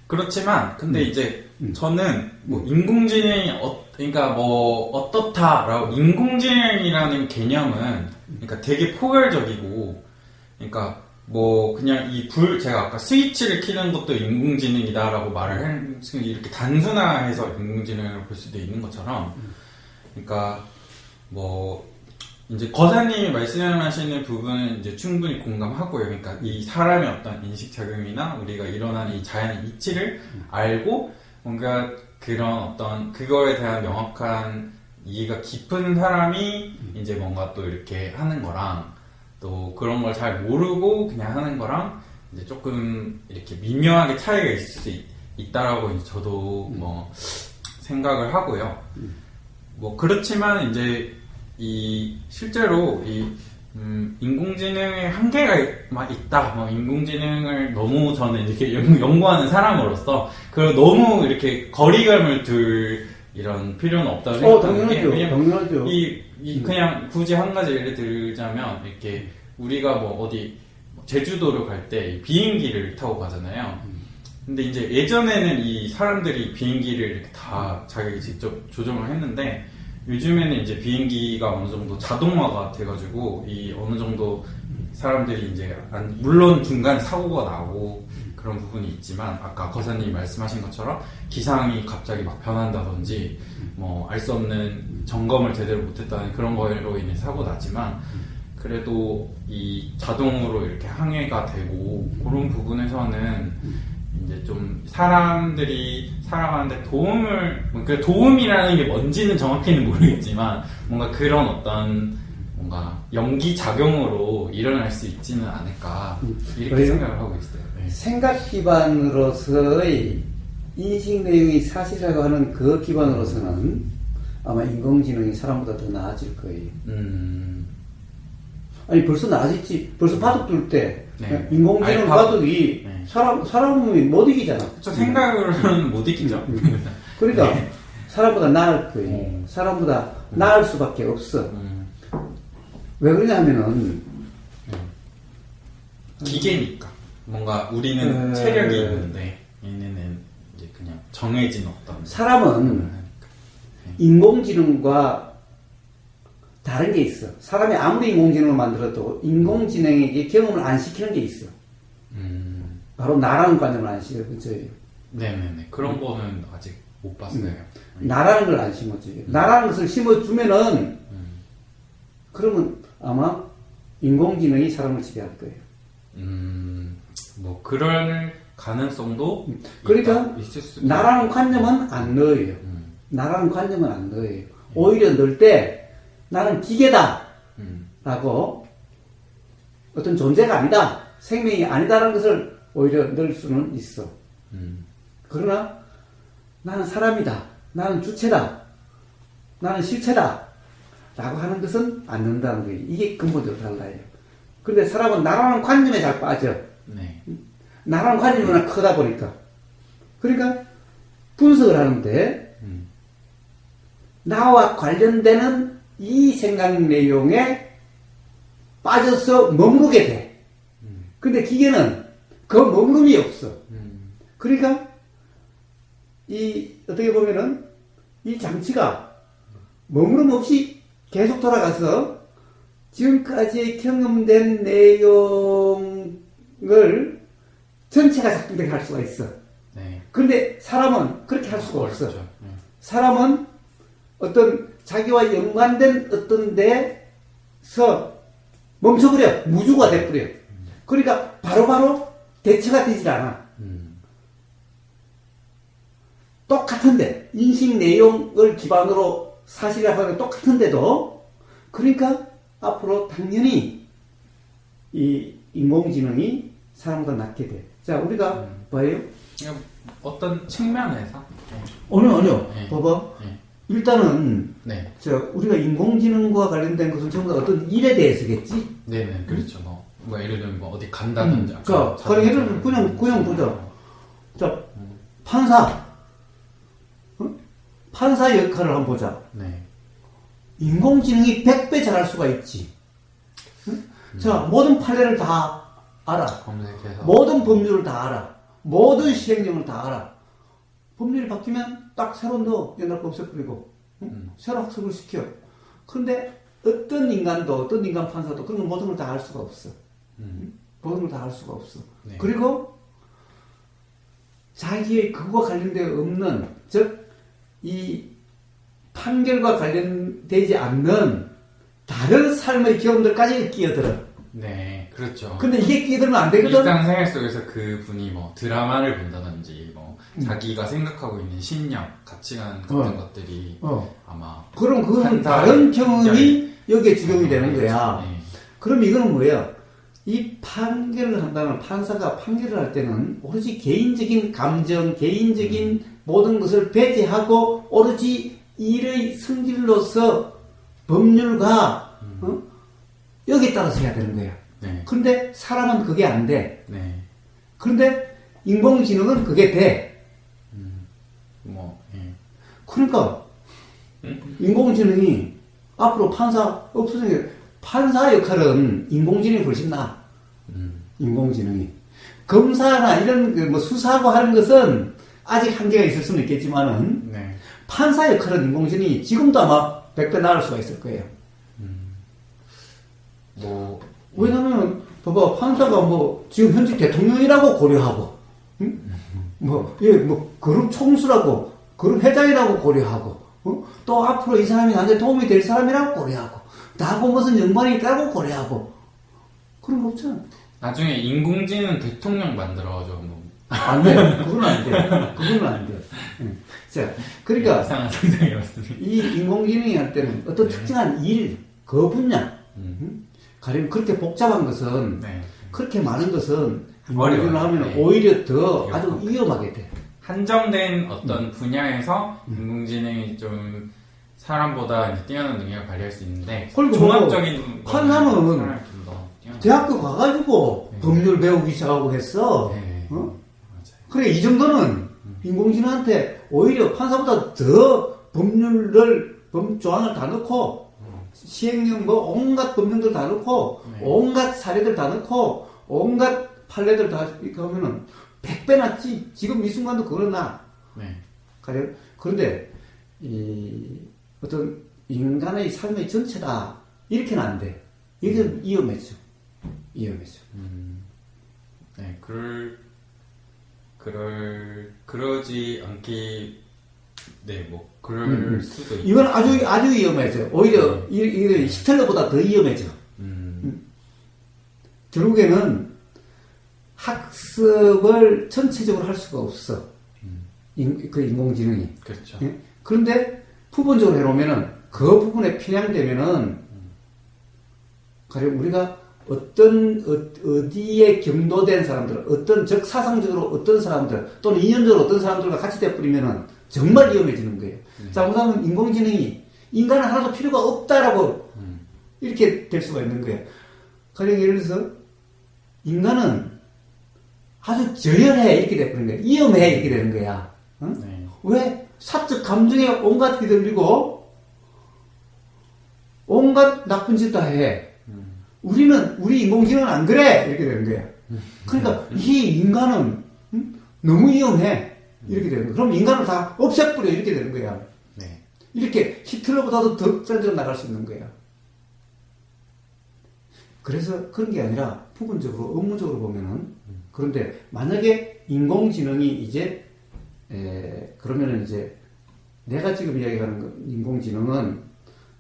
그렇지만, 근데 이제 저는 뭐 인공지능이 그러니까 어떻다라고, 인공지능이라는 개념은 그러니까 되게 포괄적이고, 그러니까 그냥 제가 아까 스위치를 켜는 것도 인공지능이다라고 말을 이렇게 단순화해서 인공지능을 볼 수도 있는 것처럼, 그러니까 이제 거사님이 말씀하시는 부분은 이제 충분히 공감하고요. 그러니까 이 사람의 어떤 인식 작용이나 우리가 일어나는 이 자연의 이치를 알고 뭔가 그런 어떤 그거에 대한 명확한 이해가 깊은 사람이 이제 뭔가 또 이렇게 하는 거랑, 또 그런 걸 잘 모르고 그냥 하는 거랑 이제 조금 이렇게 미묘하게 차이가 있을 수 있다라고 이제 저도 생각을 하고요. 그렇지만 이제 실제로 인공지능의 한계가 있다. 인공지능을 너무 저는 이렇게 연구하는 사람으로서 너무 이렇게 거리감을 둘 이런 필요는 없다고 생각하는 게, 당연하죠. 그냥 굳이 한 가지 예를 들자면, 이렇게 우리가 어디 제주도를 갈 때 비행기를 타고 가잖아요. 근데 이제 예전에는 이 사람들이 비행기를 이렇게 다 자기가 직접 조정을 했는데, 요즘에는 이제 비행기가 어느 정도 자동화가 돼가지고 어느 정도 사람들이 이제 물론 중간에 사고가 나고 그런 부분이 있지만, 아까 거사님이 말씀하신 것처럼 기상이 갑자기 막 변한다든지 알 수 없는 점검을 제대로 못했다는 그런 거로 인해 사고 나지만, 그래도 이 자동으로 이렇게 항해가 되고 그런 부분에서는 이제 좀 사람들이 살아가는데 도움이라는 게 뭔지는 정확히는 모르겠지만, 뭔가 그런 어떤 뭔가 연기 작용으로 일어날 수 있지는 않을까, 이렇게 생각을 하고 있어요. 네. 생각 기반으로서의 인식 내용이 사실이라고 하는 그 기반으로서는 아마 인공지능이 사람보다 더 나아질 거예요. 아니 벌써 나아졌지. 벌써 바둑 둘 때 네. 인공지능 바둑이 네. 사람이 못 이기잖아. 생각으로는 못 이기죠. 그러니까 네. 사람보다 나을 거예요. 사람보다 나을 수밖에 없어. 왜 그러냐면은 기계니까. 뭔가 우리는 체력이 있는데 얘네는 이제 그냥 정해진 어떤. 사람은 인공지능과 다른 게 있어. 사람이 아무리 인공지능을 만들어도 인공지능에게 경험을 안 시키는 게 있어. 바로 나라는 관념을 안 시켜요. 그죠? 네네네. 그런 거는 아직 못 봤어요. 나라는 걸 안 심어줘요. 나라는 것을 심어주면은, 그러면 아마 인공지능이 사람을 지배할 거예요. 그럴 가능성도 그러니까 있을 수도 나라는 관념은 안 넣어요. 나라는 관념은 안 넣어요. 오히려 넣을 때 나는 기계다 라고 어떤 존재가 아니다, 생명이 아니다라는 것을 오히려 넣을 수는 있어. 그러나 나는 사람이다, 나는 주체다, 나는 실체다 라고 하는 것은 안 넣는다는 거예요. 이게 근본적으로 달라요. 근데 사람은 나라는 관념에 잘 빠져. 네. 나라는 관념이 워낙 크다 보니까. 그러니까 분석을 하는데 나와 관련되는 이 생각 내용에 빠져서 머무르게 돼. 근데 기계는 그 머무름이 없어. 그러니까 어떻게 보면은 이 장치가 머무름 없이 계속 돌아가서 지금까지 경험된 내용을 전체가 작동되게 할 수가 있어. 네. 그런데 사람은 그렇게 할 수가 없어. 어렵죠. 네. 사람은 어떤 자기와 연관된 어떤 데서 멈춰버려. 무주가 돼버려. 그러니까 바로바로 대처가 되질 않아. 똑같은데, 인식 내용을 기반으로 사실이라고 하는 똑같은데도, 그러니까 앞으로 당연히 이 인공지능이 사람보다 낫게 돼. 자, 우리가 봐요. 그냥 어떤 측면에서. 아니요. 네. 봐봐. 네. 일단은, 네. 우리가 인공지능과 관련된 것은 전부 다 어떤 일에 대해서겠지? 네네, 그렇죠. 뭐 예를 들면 뭐 어디 간다든지. 자, 예를 들면 그냥 보자. 자, 판사. 판사 역할을 한번 보자. 네. 인공지능이 100배 잘할 수가 있지. 자, 모든 판례를 다 알아. 검색해서. 모든 법률을 다 알아. 모든 시행령을 다 알아. 법률이 바뀌면 딱 새로 넣어. 옛날 거 없애버리고. 새로 학습을 시켜. 그런데 어떤 인간도, 어떤 인간 판사도 그런 모든 걸 다 할 수가 없어. 모든 걸 다 할 수가 없어. 네. 그리고 자기의 그거와 관련되어 없는, 즉, 이 판결과 관련되지 않는 다른 삶의 경험들까지 끼어들어. 네, 그렇죠. 근데 이게 끼어들면 안 되거든? 일상생활 속에서 그 분이 뭐 드라마를 본다든지 뭐 자기가 생각하고 있는 신념, 가치관 같은 것들이 아마 그럼 그것은 판사의 다른 경험이 입장에 여기에 적용이 되는 거야. 네. 그럼 이거는 뭐야? 이 판결을 한다면 판사가 판결을 할 때는 오로지 개인적인 감정, 개인적인 모든 것을 배제하고 오로지 일의 성질로서 법률과 여기에 따라서 해야 되는 거야. 네. 그런데 사람은 그게 안 돼. 네. 그런데 인공지능은 그게 돼. 예. 그러니까 인공지능이 앞으로 판사 없어지는 게 판사 역할은 인공지능이 훨씬 나아. 인공지능이. 검사나 이런 뭐 수사하고 하는 것은 아직 한계가 있을 수는 있겠지만은 네. 판사 역할은 인공지능이 지금도 아마 100배 나을 수가 있을 거예요. 왜냐면 봐봐, 판사가 뭐 지금 현직 대통령이라고 고려하고, 그룹 총수라고, 그룹 회장이라고 고려하고, 또 앞으로 이 사람이 나한테 도움이 될 사람이라고 고려하고, 나하고 무슨 연관이 있다고 고려하고, 그런 거 없잖아. 나중에 인공지능 대통령 만들어가지고 뭐 안 돼. 그건 안 돼. 그건 안 돼. 자, 그러니까 이상한 상상이 왔습니다. 이 인공지능이 할 때는 어떤 특정한 일, 그 분야, 가령 그렇게 복잡한 것은, 네. 그렇게 많은 것은 인공지능을 어려워요. 하면 네. 오히려 더 아주 위험하게 돼. 한정된 어떤 분야에서 인공지능이 좀 사람보다 이제 뛰어난 능력을 발휘할 수 있는데 그리고 종합적인 판사는 거는 사람이 좀더 뛰어난. 대학교 가가지고 네. 법률 배우기 시작하고 했어. 네. 어? 맞아요. 그래, 이 정도는 인공지능한테 오히려 판사보다 더 조항을 다 넣고, 시행령 온갖 법령들 다 넣고, 네. 온갖 사례들 다 넣고, 온갖 판례들 다 이렇게 하면은 100배 낫지. 지금 이 순간도 그거는 나. 네. 그런데, 어떤 인간의 삶의 전체다. 이렇게는 안 돼. 이게 위험해져. 네, 그러지 않기, 네, 뭐, 그럴 수도 있고. 이건 아주 위험해져. 오히려, 이게 히틀러보다 더 위험해져. 결국에는 학습을 전체적으로 할 수가 없어. 그 인공지능이. 그렇죠. 예? 그런데 부분적으로 해놓으면은, 그 부분에 편향되면은, 가령 우리가 어디에 경도된 사람들, 사상적으로 어떤 사람들, 또는 이념적으로 어떤 사람들과 같이 돼버리면은 정말 위험해지는 거예요. 자, 우선은 인공지능이 인간은 하나도 필요가 없다라고 이렇게 될 수가 있는 거예요. 가령 예를 들어서 인간은 아주 저열해 이렇게 돼버리는 거예요. 위험해 이렇게 되는 거야. 응? 네. 왜? 사적 감정에 온갖 게 들리고 온갖 나쁜 짓 다 해. 우리 인공지능은 안 그래! 이렇게 되는 거야. 그러니까 이 인간은 너무 위험해. 이렇게 되는 거야. 그럼 인간을 다 없애버려. 이렇게 되는 거야. 네. 이렇게 히틀러보다도 더 짠지로 나갈 수 있는 거야. 그래서 그런 게 아니라 부분적으로 업무적으로 보면은 그런데 만약에 인공지능이 이제 그러면은 이제 내가 지금 이야기하는 인공지능은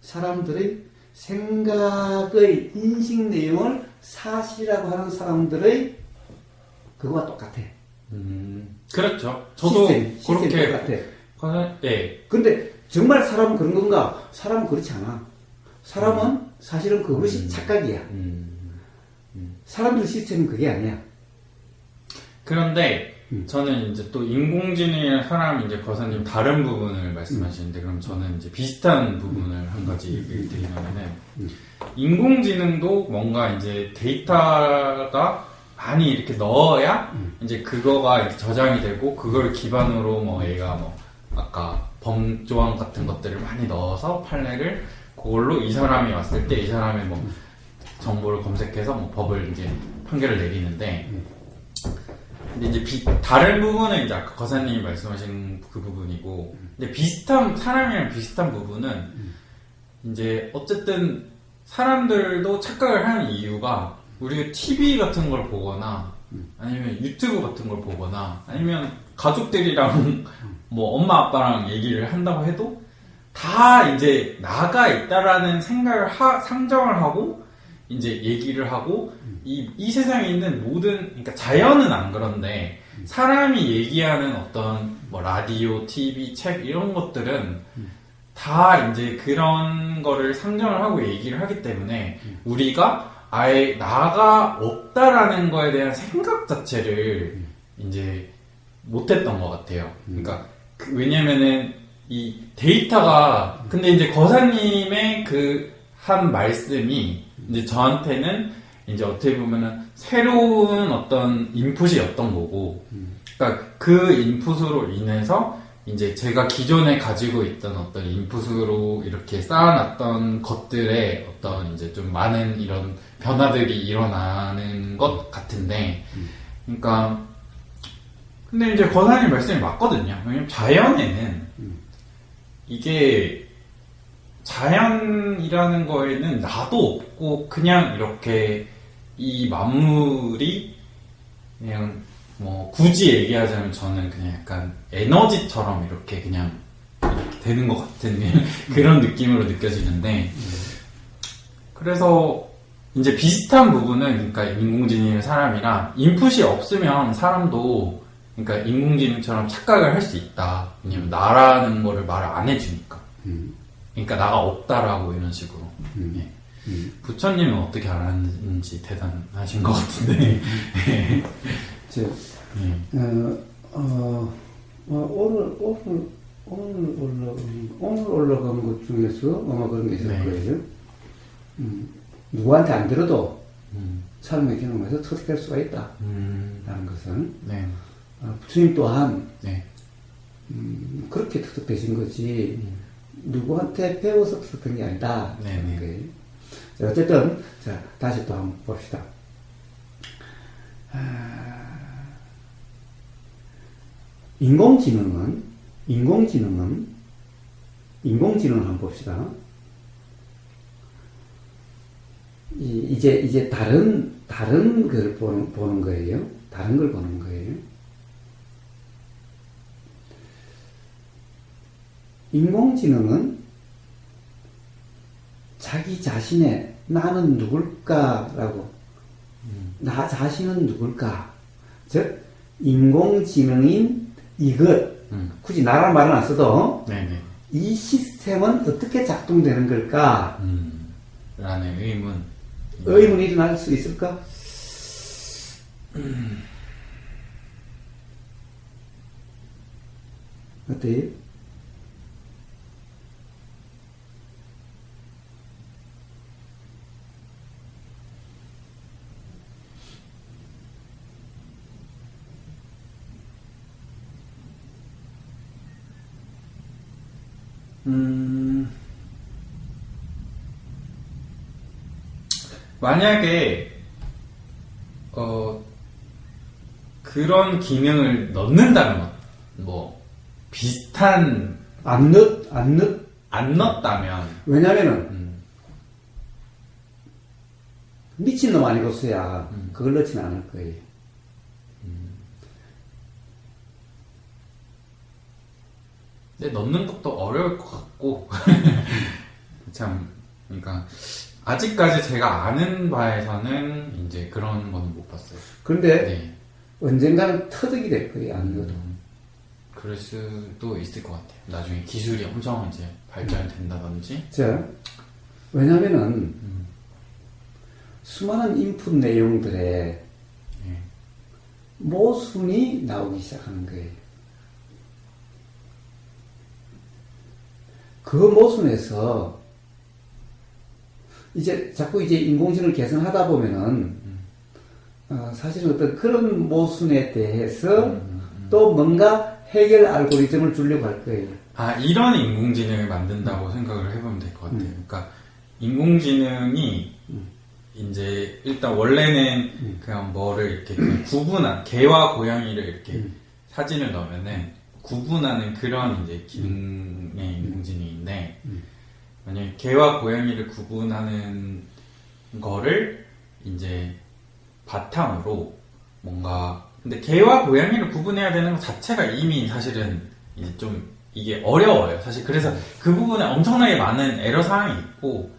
사람들의 생각의 인식 내용을 사실이라고 하는 사람들의 그거와 똑같아. 그렇죠. 저도 시스템이 그렇게 똑같아. 네. 근데 정말 사람은 그런 건가? 사람은 그렇지 않아. 사람은 사실은 그것이 착각이야. 사람들 시스템은 그게 아니야. 그런데 저는 이제 또 인공지능이랑 사람 이제 거사님 다른 부분을 말씀하시는데 그럼 저는 이제 비슷한 부분을 한 가지 얘기를 드리면은 인공지능도 뭔가 이제 데이터가 많이 이렇게 넣어야 이제 그거가 이제 저장이 되고 그걸 기반으로 뭐 얘가 뭐 아까 범조항 같은 것들을 많이 넣어서 판례를 그걸로 이 사람이 왔을 때 이 사람의 뭐 정보를 검색해서 뭐 법을 이제 판결을 내리는데 근데 이제 다른 부분은 이제 아까 거사님이 말씀하신 그 부분이고 근데 사람이랑 비슷한 부분은 이제 어쨌든 사람들도 착각을 하는 이유가 우리가 TV 같은 걸 보거나 아니면 유튜브 같은 걸 보거나 아니면 가족들이랑 뭐 엄마 아빠랑 얘기를 한다고 해도 다 이제 나가 있다라는 생각을 상정을 하고 이제 얘기를 하고 이 세상에 있는 모든 그러니까 자연은 안 그런데 사람이 얘기하는 어떤 뭐 라디오, TV, 책 이런 것들은 다 이제 그런 거를 상정을 하고 얘기를 하기 때문에 우리가 아예 나가 없다라는 거에 대한 생각 자체를 이제 못했던 것 같아요. 그러니까 왜냐면은 이 데이터가 근데 이제 거사님의 그 한 말씀이 이제 저한테는 이제 어떻게 보면은 새로운 어떤 인풋이었던 거고, 그러니까 그 인풋으로 인해서 이제 제가 기존에 가지고 있던 어떤 인풋으로 이렇게 쌓아놨던 것들에 어떤 이제 좀 많은 이런 변화들이 일어나는 것 같은데, 그러니까 근데 이제 거사님 말씀이 맞거든요. 왜냐면 자연에는 이게 자연이라는 거에는 나도 없고 그냥 이렇게 이 만물이 그냥 뭐 굳이 얘기하자면 저는 그냥 약간 에너지처럼 이렇게 그냥 이렇게 되는 것 같은 그런 느낌으로 느껴지는데 그래서 이제 비슷한 부분은 그러니까 인공지능의 사람이랑 인풋이 없으면 사람도 그러니까 인공지능처럼 착각을 할 수 있다. 왜냐면 나라는 거를 말을 안 해주니까. 그러니까 나가 없다라고 이런 식으로. 예. 부처님은 어떻게 알았는지 대단하신 것 같은데. 오늘 올라간 것 중에서 아마 그런 게 있을 네. 거예요. 누구한테 안 들어도 삶의 경험에서 터득할 수가 있다. 라는 것은. 네. 부처님 또한 네. 그렇게 터득되신 거지. 누구한테 배워서 터득한 게 아니다. 네네. 자, 어쨌든, 자, 다시 또 한번 봅시다. 인공지능을 한번 봅시다. 이제 다른 걸 보는 거예요. 다른 걸 보는 거예요. 인공지능은 자기 자신의 나는 누굴까라고 나 자신은 누굴까 즉 인공지능인 이것 굳이 나라는 말은 안 써도 네네. 이 시스템은 어떻게 작동되는 걸까 라는 의문이 일어날 수 있을까? 어때요? 만약에 그런 기능을 넣는다면 뭐 비슷한 안 넣었다면 왜냐면은 미친놈 아니고서야 그걸 넣지는 않을 거예요. 근데 넣는 것도 어려울 것 같고 참 그러니까 아직까지 제가 아는 바에서는 이제 그런 거는 못 봤어요. 그런데 네. 언젠가는 터득이 될 거예요. 안 넣어도. 그럴 수도 있을 것 같아요. 나중에 기술이 엄청 이제 발전된다든지. 왜냐면은 수많은 인풋 내용들에 네. 모순이 나오기 시작하는 거예요. 그 모순에서 이제 자꾸 이제 인공지능을 개선하다 보면은 사실은 어떤 그런 모순에 대해서 또 뭔가 해결 알고리즘을 주려고 할 거예요. 아, 이런 인공지능을 만든다고 생각을 해보면 될 것 같아요. 그러니까 인공지능이 이제 일단 원래는 그냥 뭐를 이렇게 구분한 개와 고양이를 이렇게 사진을 넣으면은 구분하는 그런 이제 기능의 인공지능인데 만약에 개와 고양이를 구분하는 거를 이제 바탕으로 뭔가 근데 개와 고양이를 구분해야 되는 것 자체가 이미 사실은 이제 좀 이게 어려워요. 사실 그래서 그 부분에 엄청나게 많은 애로 사항이 있고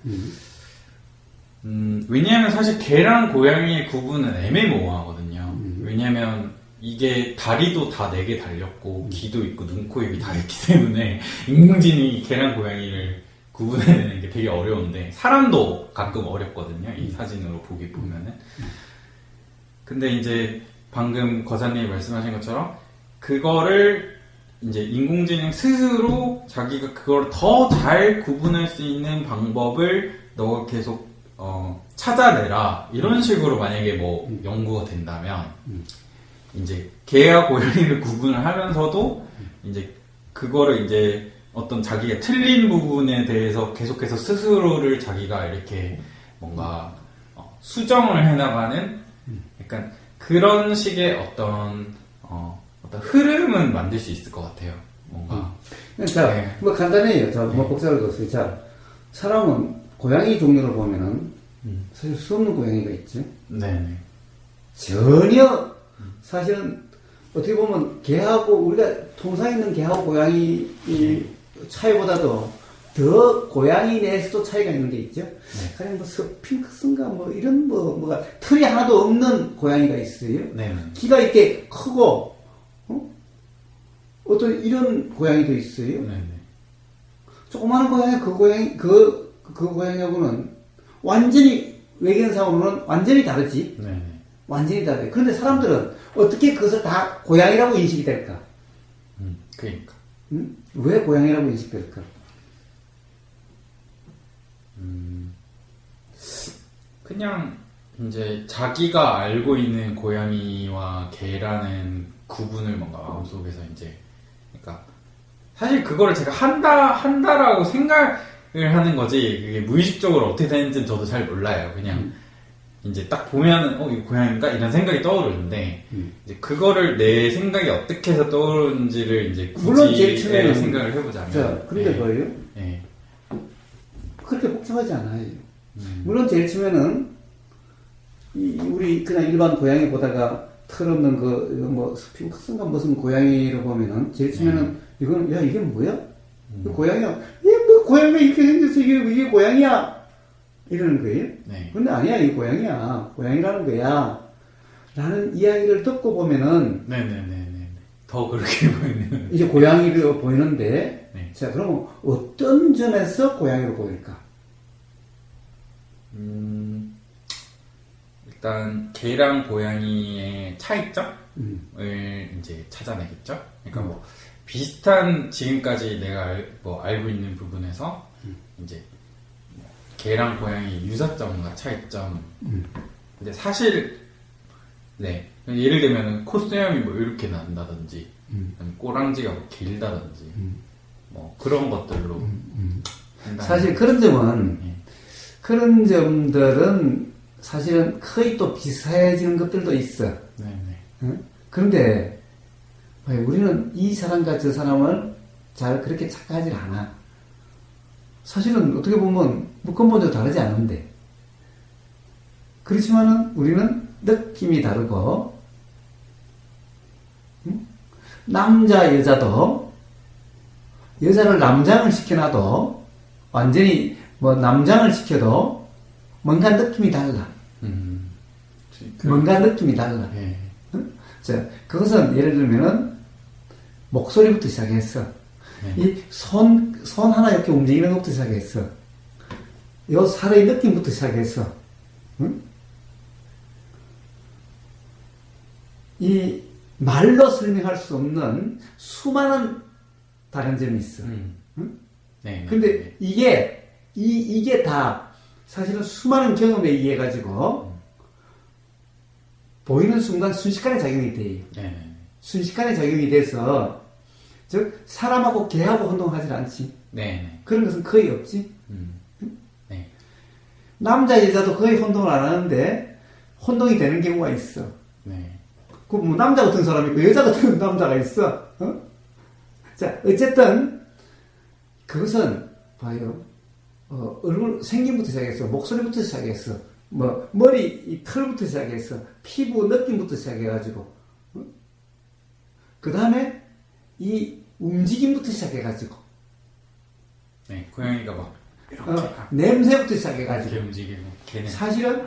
왜냐하면 사실 개랑 고양이의 구분은 애매모호하거든요. 왜냐하면 이게 다리도 다 4개 달렸고 귀도 있고 눈, 코, 입이 다 있기 때문에 인공지능이 개랑 고양이를 구분해내는 게 되게 어려운데 사람도 가끔 어렵거든요. 이 사진으로 보기 보면은. 근데 이제 방금 거사님이 말씀하신 것처럼 그거를 이제 인공지능 스스로 자기가 그걸 더 잘 구분할 수 있는 방법을 너가 계속 찾아내라 이런 식으로 만약에 뭐 연구가 된다면 이제 개와 고양이를 구분을 하면서도 이제 그거를 이제 어떤 자기가 틀린 부분에 대해서 계속해서 스스로를 자기가 이렇게 뭔가 수정을 해나가는 약간 그런 식의 어떤 흐름은 만들 수 있을 것 같아요. 뭔가. 자, 네. 뭐 간단해요. 자, 뭐 복잡할 거 없어요. 자, 사람은 고양이 종류를 보면은 사실 수 없는 고양이가 있죠. 네네. 전혀 사실은 어떻게 보면 개하고 우리가 통상 있는 개하고 고양이 이 차이보다도 더 고양이 내에서도 차이가 있는 게 있죠. 가령 뭐 스핑크스인가 뭐 이런 뭐가 털이 하나도 없는 고양이가 있어요. 네네. 키가 이렇게 크고 어떤 이런 고양이도 있어요. 네네. 조그마한 고양이 그 고양이하고는 완전히 외견상으로는 완전히 다르지. 네네. 완전히 다르요. 그런데 사람들은 어떻게 그것을 다 고양이라고 인식이 될까? 그러니까. 왜 고양이라고 인식될까? 그냥 이제 자기가 알고 있는 고양이와 개라는 구분을 뭔가 마음속에서 이제 그러니까 사실 그거를 제가 한다라고 생각을 하는 거지 그게 무의식적으로 어떻게 되는지는 저도 잘 몰라요. 그냥 이제 딱 보면은 이거 고양인가 이런 생각이 떠오르는데 이제 그거를 내 생각이 어떻게 해서 떠오르는지를 이제 물론 굳이 제일 처음에는 생각을 해보자면 자, 그런데 뭐예요? 네. 그렇게 복잡하지 않아요. 물론 제일 처음에는 우리 그냥 일반 고양이 보다가 털없는 뭐 스핑크스인가 무슨 고양이를 보면은 제일 처음에는 이건 야 이게 뭐야? 이거 고양이야? 이게 뭐 고양이가 이렇게 생겼어 이게 고양이야? 이러는 거예요. 네. 근데 아니야 이게 고양이야. 고양이라는 거야. 라는 이야기를 듣고 보면은 네네네네. 더 그렇게 보이는. 이제 고양이로 보이는데 네. 자 그러면 어떤 점에서 고양이로 보일까? 일단 개랑 고양이의 차이점을 이제 찾아내겠죠. 그러니까 뭐 비슷한 지금까지 내가 알고 있는 부분에서 이제 개랑 고양이 유사점과 차이점. 근데 사실 네 예를 들면 콧수염이 뭐 이렇게 난다든지, 꼬랑지가 뭐 길다든지, 뭐 그런 것들로. 사실 그런 점은 그런 점들은 사실은 거의 또 비슷해지는 것들도 있어. 네네. 응? 그런데 우리는 이 사람과 저 사람을 잘 그렇게 착각하지 않아. 사실은 어떻게 보면 뭐 근본적으로 다르지 않은데. 그렇지만은 우리는 느낌이 다르고, 남자, 여자도, 여자를 남장을 시켜놔도, 완전히 뭐 남장을 시켜도, 뭔가 느낌이 달라. 뭔가 느낌이 달라. 예. 자, 그것은 예를 들면은, 목소리부터 시작했어. 이 손 하나 이렇게 움직이는 것부터 시작했어. 요 살의 느낌부터 시작했어. 응? 이 말로 설명할 수 없는 수많은 다른 점이 있어. 응? 네. 근데 이게 다 사실은 수많은 경험에 의해 가지고 보이는 순간 순식간에 작용이 돼요. 네. 순식간에 작용이 돼서 즉 사람하고 개하고 혼동하지 않지. 네. 그런 것은 거의 없지. 네. 남자 여자도 거의 혼동을 안 하는데 혼동이 되는 경우가 있어. 네. 그 뭐 남자 같은 사람이 있고 여자 같은 남자가 있어. 어? 자 어쨌든 그것은 봐요. 얼굴 생김부터 시작했어. 목소리부터 시작했어. 뭐 머리 이 털부터 시작했어. 피부 느낌부터 시작해가지고. 그 다음에 이 움직임부터 시작해가지고. 네. 고양이가 막 이렇게 냄새부터 시작해가지고. 이렇게 움직이고 걔는 사실은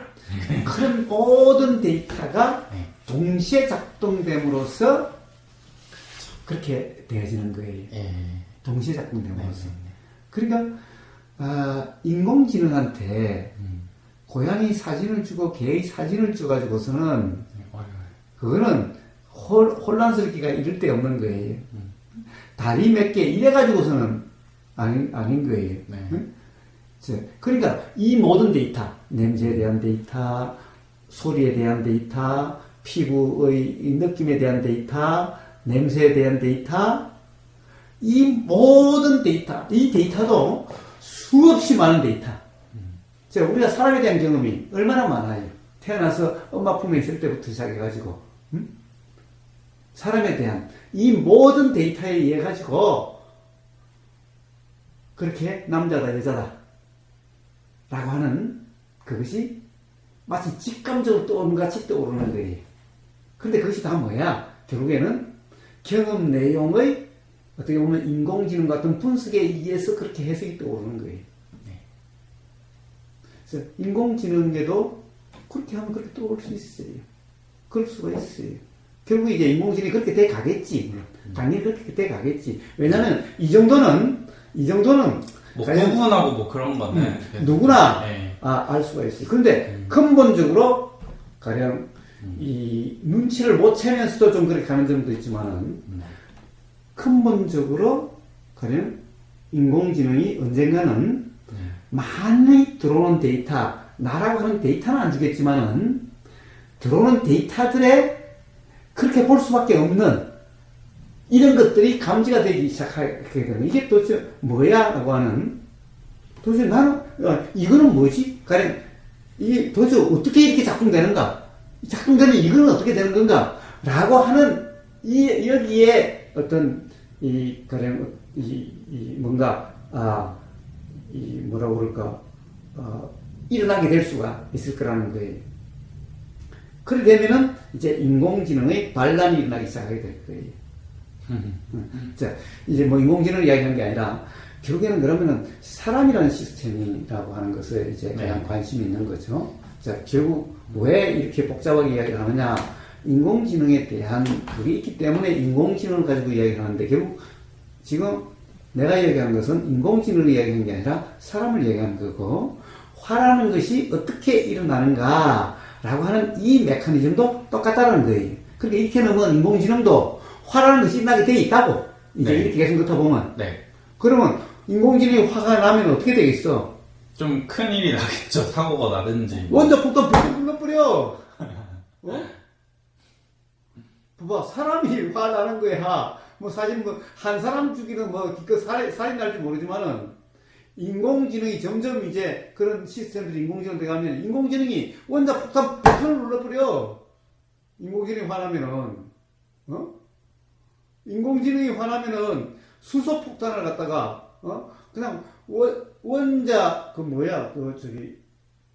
그런 모든 데이터가 네. 동시에 작동됨으로써 그렇게 되어지는 거예요. 예. 동시에 작동됨으로써. 네. 그러니까 인공지능한테 고양이 사진을 주고 개의 사진을 줘가지고서는 그거는 혼란스럽기가 이를 데 없는 거예요. 다리 몇 개 이래가지고서는 아닌 거예요. 네. 응? 그러니까 이 모든 데이터, 냄새에 대한 데이터, 소리에 대한 데이터, 피부의 느낌에 대한 데이터, 냄새에 대한 데이터, 이 모든 데이터, 이 데이터도 수없이 많은 데이터. 우리가 사람에 대한 경험이 얼마나 많아요. 태어나서 엄마 품에 있을 때부터 시작해가지고 사람에 대한 이 모든 데이터에 의해 가지고 그렇게 남자다 여자다 라고 하는 그것이 마치 직감적으로 떠오르는 것 같이 떠오르는 거예요. 근데 그것이 다 뭐야? 결국에는 경험 내용의 어떻게 보면 인공지능 같은 분석에 의해서 그렇게 해석이 떠오르는 거예요. 그래서 인공지능에도 그렇게 하면 그렇게 떠오를 수 있어요. 그럴 수가 있어요. 결국 이제 인공지능이 그렇게 돼 가겠지. 당연히 그렇게 돼 가겠지. 왜냐면 이 정도는 뭐 구분하고 뭐 그런 거는 누구나 네. 알 수가 있어요. 그런데 근본적으로 가령 이 눈치를 못 채면서도 좀 그렇게 가는 점도 있지만은 근본적으로 가령 인공지능이 언젠가는 많이 들어오는 데이터, 나라고 하는 데이터는 안 주겠지만은 들어오는 데이터들에 그렇게 볼 수밖에 없는 이런 것들이 감지가 되기 시작하게 되는 이게 도대체 뭐야? 라고 하는 도대체 나는 이거는 뭐지? 가령 이게 도대체 어떻게 이렇게 작동되는가? 작동되는 이거는 어떻게 되는 건가? 라고 하는 여기에 어떤 가령 뭔가 뭐라고 그럴까, 일어나게 될 수가 있을 거라는 거예요. 그렇게 되면은, 이제 인공지능의 반란이 일어나기 시작하게 될 거예요. 자, 이제 뭐 인공지능을 이야기하는 게 아니라, 결국에는 그러면은 사람이라는 시스템이라고 하는 것에 이제 가장 관심이 있는 거죠. 자, 결국 왜 이렇게 복잡하게 이야기를 하느냐. 인공지능에 대한 그게 있기 때문에 인공지능을 가지고 이야기를 하는데, 결국 지금 내가 이야기하는 것은 인공지능을 이야기하는 게 아니라 사람을 이야기하는 거고, 화라는 것이 어떻게 일어나는가 라고 하는 이 메커니즘도 똑같다는 거예요. 그러니까 이렇게 놓으면 인공지능도 화라는 것이 일어나게 돼 있다고. 이제 네. 이렇게 계속 넣다 보면. 네. 그러면 인공지능이 화가 나면 어떻게 되겠어? 좀 큰일이 나겠죠. 사고가 나든지. 원자 폭탄 불을 불러버려. 봐봐, 사람이 화나는 거야. 뭐 사실 뭐 한 사람 죽이는 뭐 기껏 살인 날지 모르지만은 인공지능이 점점 이제 그런 시스템들이 인공지능 돼가면 인공지능이 원자 폭탄 버튼을 눌러버려. 인공지능이 화나면은 인공지능이 화나면은 수소 폭탄을 갖다가 그냥 원자 그 뭐야 그 저기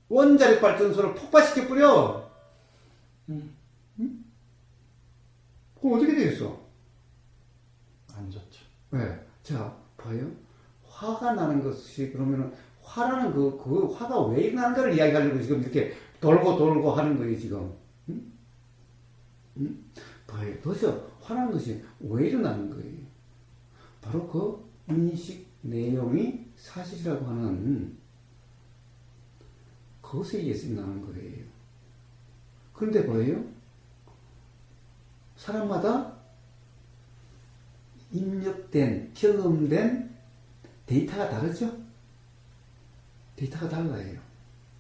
원자력 발전소를 폭발시켜 뿌려. 응? 그럼 어떻게 되겠어? 안 좋죠. 네. 자, 봐요. 화가 나는 것이 그러면은 화라는 그 화가 왜 일어나는가를 이야기하려고 지금 이렇게 돌고 하는 거예요 지금. 응? 응? 봐요. 도대체 화나는 것이 왜 일어나는 거예요? 바로 그 인식 내용이 사실이라고 하는 그것에 의해서 일어나는 거예요. 그런데 뭐예요? 사람마다 입력된, 경험된 데이터가 다르죠? 데이터가 달라요.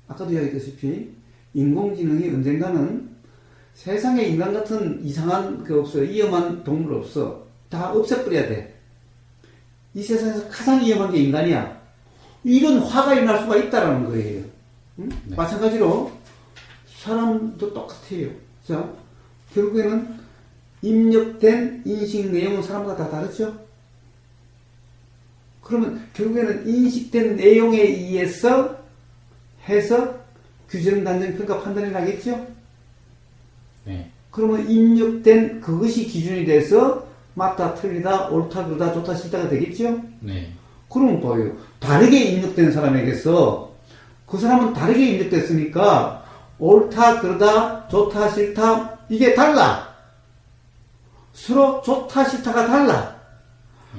아까도 이야기했다시피 인공지능이 언젠가는 세상에 인간 같은 이상한 거 없어요. 위험한 동물 없어. 다 없애버려야 돼. 이 세상에서 가장 위험한 게 인간이야. 이런 화가 일어날 수가 있다라는 거예요. 응? 네. 마찬가지로 사람도 똑같아요. 자, 결국에는 입력된 인식 내용은 사람마다 다 다르죠? 그러면 결국에는 인식된 내용에 의해서 해석, 규정, 단정, 평가, 판단이 나겠죠? 네. 그러면 입력된 그것이 기준이 돼서 맞다, 틀리다, 옳다, 그러다, 좋다, 싫다가 되겠죠? 네. 그러면 뭐예요? 다르게 입력된 사람에게서 그 사람은 다르게 입력됐으니까 옳다, 그러다, 좋다, 싫다 이게 달라. 서로 좋다, 싫다가 달라.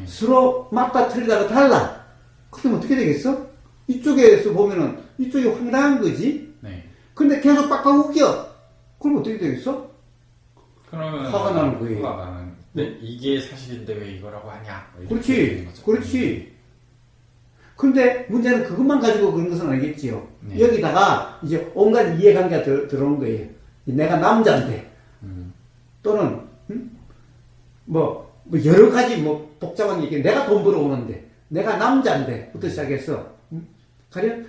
서로 맞다, 틀리다가 달라. 그러면 어떻게 되겠어? 이쪽에서 보면은 이쪽이 황당한 거지. 네. 근데 계속 빡빡 웃겨. 그럼 어떻게 되겠어? 그러면 화가 나는 거예요. 화가 나는. 근데 이게 사실인데 왜 이거라고 하냐? 뭐 이렇게 그렇지, 되는 거죠. 그렇지. 근데 문제는 그것만 가지고 그런 것은 아니겠지요. 네. 여기다가 이제 온갖 이해관계가 들어오는 거예요. 내가 남자인데, 또는 뭐 여러 가지 뭐 복잡한 얘기. 내가 돈 벌어오는데, 내가 남자인데,부터 시작해서 가령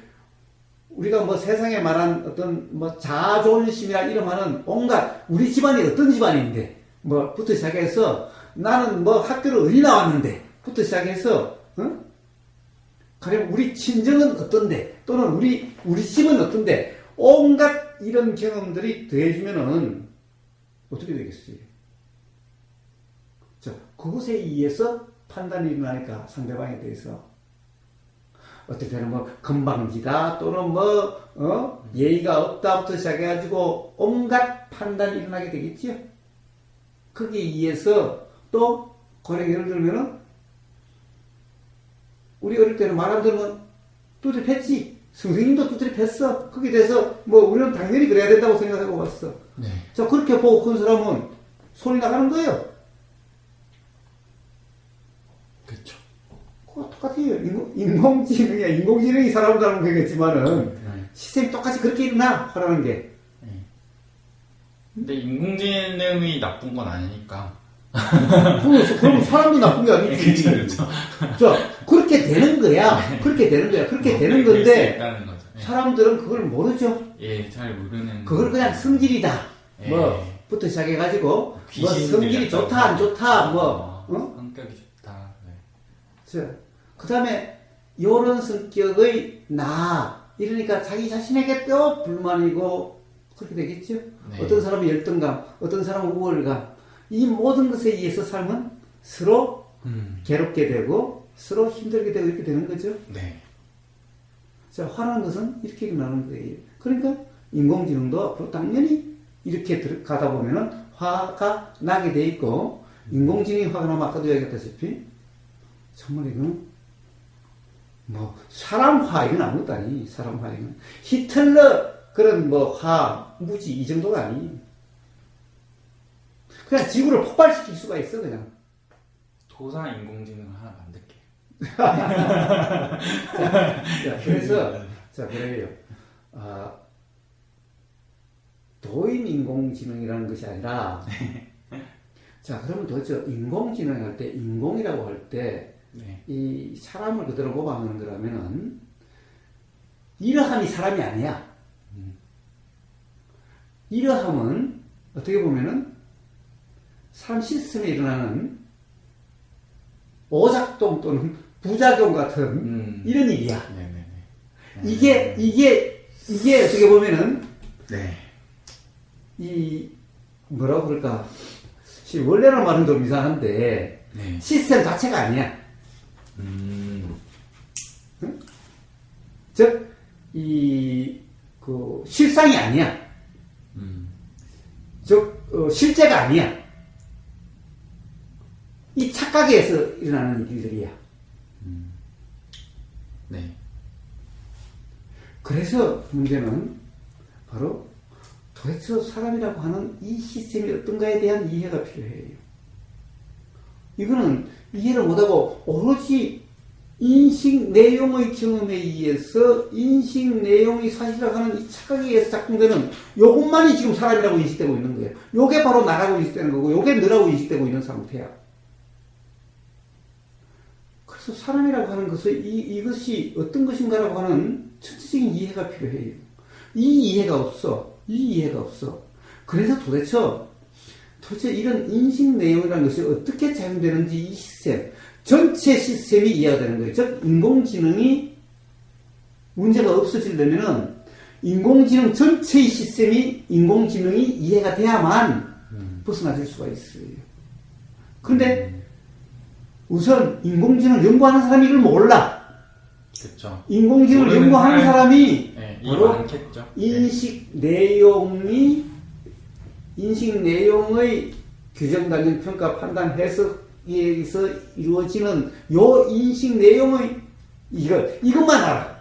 우리가 뭐 세상에 말한 어떤 뭐 자존심이라 이름하는 온갖 우리 집안이 어떤 집안인데, 뭐부터 시작해서 나는 뭐 학교를 어디 나왔는데,부터 시작해서 가령 우리 친정은 어떤데, 또는 우리 집은 어떤데, 온갖 이런 경험들이 더해지면은 어떻게 되겠어요? 자, 그것에 의해서 판단이 일어나니까 상대방에 대해서 어떨 때는 뭐 건방지다, 또는 뭐 예의가 없다부터 시작해가지고 온갖 판단이 일어나게 되겠지요. 거기에 의해서 또 가령 예를 들면은 우리 어릴 때는 말 안 들으면 두드려 팼지. 선생님도 두드려 팼어. 거기에 대해서 뭐 우리는 당연히 그래야 된다고 생각하고 왔어. 네. 자, 그렇게 보고 큰 사람은 소리 나가는 거예요. 그렇죠. 그거 똑같아요. 인공지능이 사람을 닮은 거겠지만은 시스템이 똑같이 그렇게 일어나, 화라는 게. 근데 인공지능이 나쁜 건 아니니까. 그럼 사람도 나쁜 게 아니지. 그렇죠. 자, 그렇게 되는 거야. 그렇게 되는 거야. 그렇게 되는 건데, 있다는 거죠. 예. 사람들은 그걸 모르죠. 예, 잘 모르는. 그걸 그냥 성질이다. 예. 부터 시작해가지고, 뭐 귀신들 성질이 같다고. 좋다, 안 좋다, 성격이 좋다. 네. 자, 그 다음에, 요런 성격의 이러니까 자기 자신에게 또 불만이고, 그렇게 되겠죠? 네. 어떤 사람은 열등감, 어떤 사람은 우월감, 이 모든 것에 의해서 삶은 서로 괴롭게 되고, 서로 힘들게 되고, 이렇게 되는 거죠? 네. 자, 화나는 것은 이렇게 일어나는 거예요. 그러니까, 인공지능도 앞으로 당연히 이렇게 가다 보면은 화가 나게 돼 있고, 인공지능이 화가 나면 아까도 얘기했다시피, 정말 이건, 뭐, 사람 화, 이건 아무것도 아니, 사람 화, 이건. 히틀러, 그런 뭐, 무지, 이 정도가 아니. 그냥 지구를 폭발시킬 수가 있어, 그냥. 도사 인공지능을 하나 만들게. 자, 그래서, 자, 그래요. 도인 인공지능이라는 것이 아니라, 자, 그러면 도대체 인공지능 할 때, 인공이라고 할 때, 네. 이 사람을 그대로 모방하는 거라면은, 이러함이 사람이 아니야. 이러함은, 어떻게 보면은, 사람 시스템에 일어나는 오작동 또는 부작용 같은 이런 일이야. 네네네. 이게 어떻게 보면은 네. 이 뭐라고 그럴까? 원래는 말은 좀 이상한데 네. 시스템 자체가 아니야. 즉, 실상이 아니야. 즉, 실제가 아니야. 이 착각에서 일어나는 일들이야. 네. 그래서 문제는 바로 도대체 사람이라고 하는 이 시스템이 어떤가에 대한 이해가 필요해요. 이거는 이해를 못하고 오로지 인식 내용의 경험에 의해서 인식 내용이 사실이라고 하는 이 착각에 의해서 작동되는 요것만이 지금 사람이라고 인식되고 있는 거예요. 요게 바로 나라고 인식되는 거고 요게 너라고 인식되고 있는 상태야. 그래서 사람이라고 하는 것은 이것이 어떤 것인가라고 하는 전체적인 이해가 필요해요. 이 이해가 없어. 그래서 도대체 이런 인식 내용이라는 것이 어떻게 작용되는지 이 시스템, 전체 시스템이 이해가 되는 거예요. 즉, 인공지능이 문제가 없어지려면은 인공지능 전체의 시스템이 인공지능이 이해가 돼야만 벗어나질 수가 있어요. 그런데 우선 인공지능 연구하는 사람이 이걸 몰라. 그렇죠. 인공지능을 연구하는 사람이 네, 바로 많겠죠. 인식 내용의 규정, 단정, 평가, 판단, 해석에 의해서 이루어지는 요 인식 내용의 이것만 알아.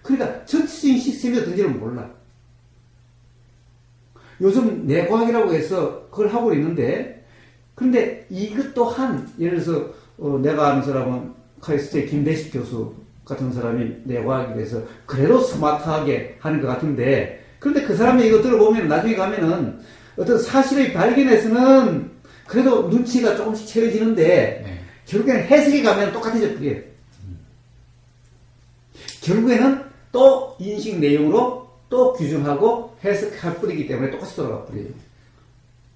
그러니까 전체적인 시스템이 어떤지를 몰라. 요즘 내과학이라고 해서 그걸 하고 있는데, 그런데 이것 또한 예를 들어서 내가 아는 사람은 카이스트의 김대식 교수 같은 사람이 내과학에 대해서 그래도 스마트하게 하는 것 같은데, 그런데 그 사람이 이거 들어보면 나중에 가면은 어떤 사실의 발견에서는 그래도 눈치가 조금씩 채워지는데 네. 결국에는 해석이 가면 똑같아져 버려요. 결국에는 또 인식 내용으로 또 규정하고 해석할 뿐이기 때문에 똑같이 돌아가 버려요.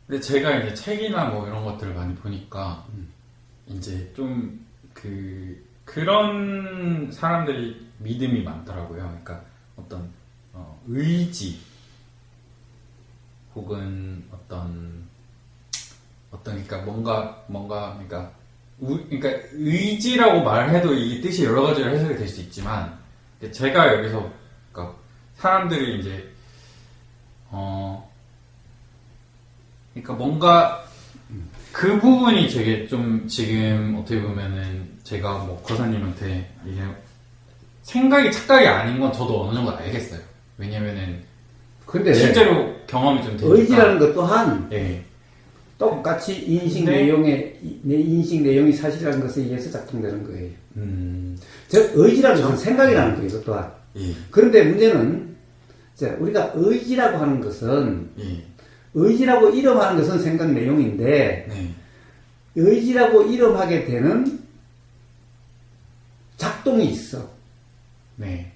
근데 제가 이제 책이나 뭐 이런 것들을 많이 보니까 이제 좀 그런 사람들이 믿음이 많더라고요. 그러니까 어떤 의지 혹은 그러니까 뭔가 그러니까 의지라고 말해도 이 뜻이 여러 가지로 해석이 될 수 있지만 제가 여기서 그러니까 사람들이 이제 그러니까 뭔가 그 부분이 되게 좀 지금 어떻게 보면은 제가 뭐 거사님한테 이게 생각이 착각이 아닌 건 저도 어느 정도 알겠어요. 왜냐면은 근데 실제로 경험이 좀 되니까. 의지라는 것 또한 예. 똑같이 인식 네. 내용이 사실이라는 것에 의해서 작동되는 거예요. 즉 의지라는 것은 생각이라는 거예요. 이것 또한. 예. 그런데 문제는 우리가 의지라고 하는 것은 예. 의지라고 이름하는 것은 생각 내용인데 네. 의지라고 이름하게 되는 작동이 있어. 네.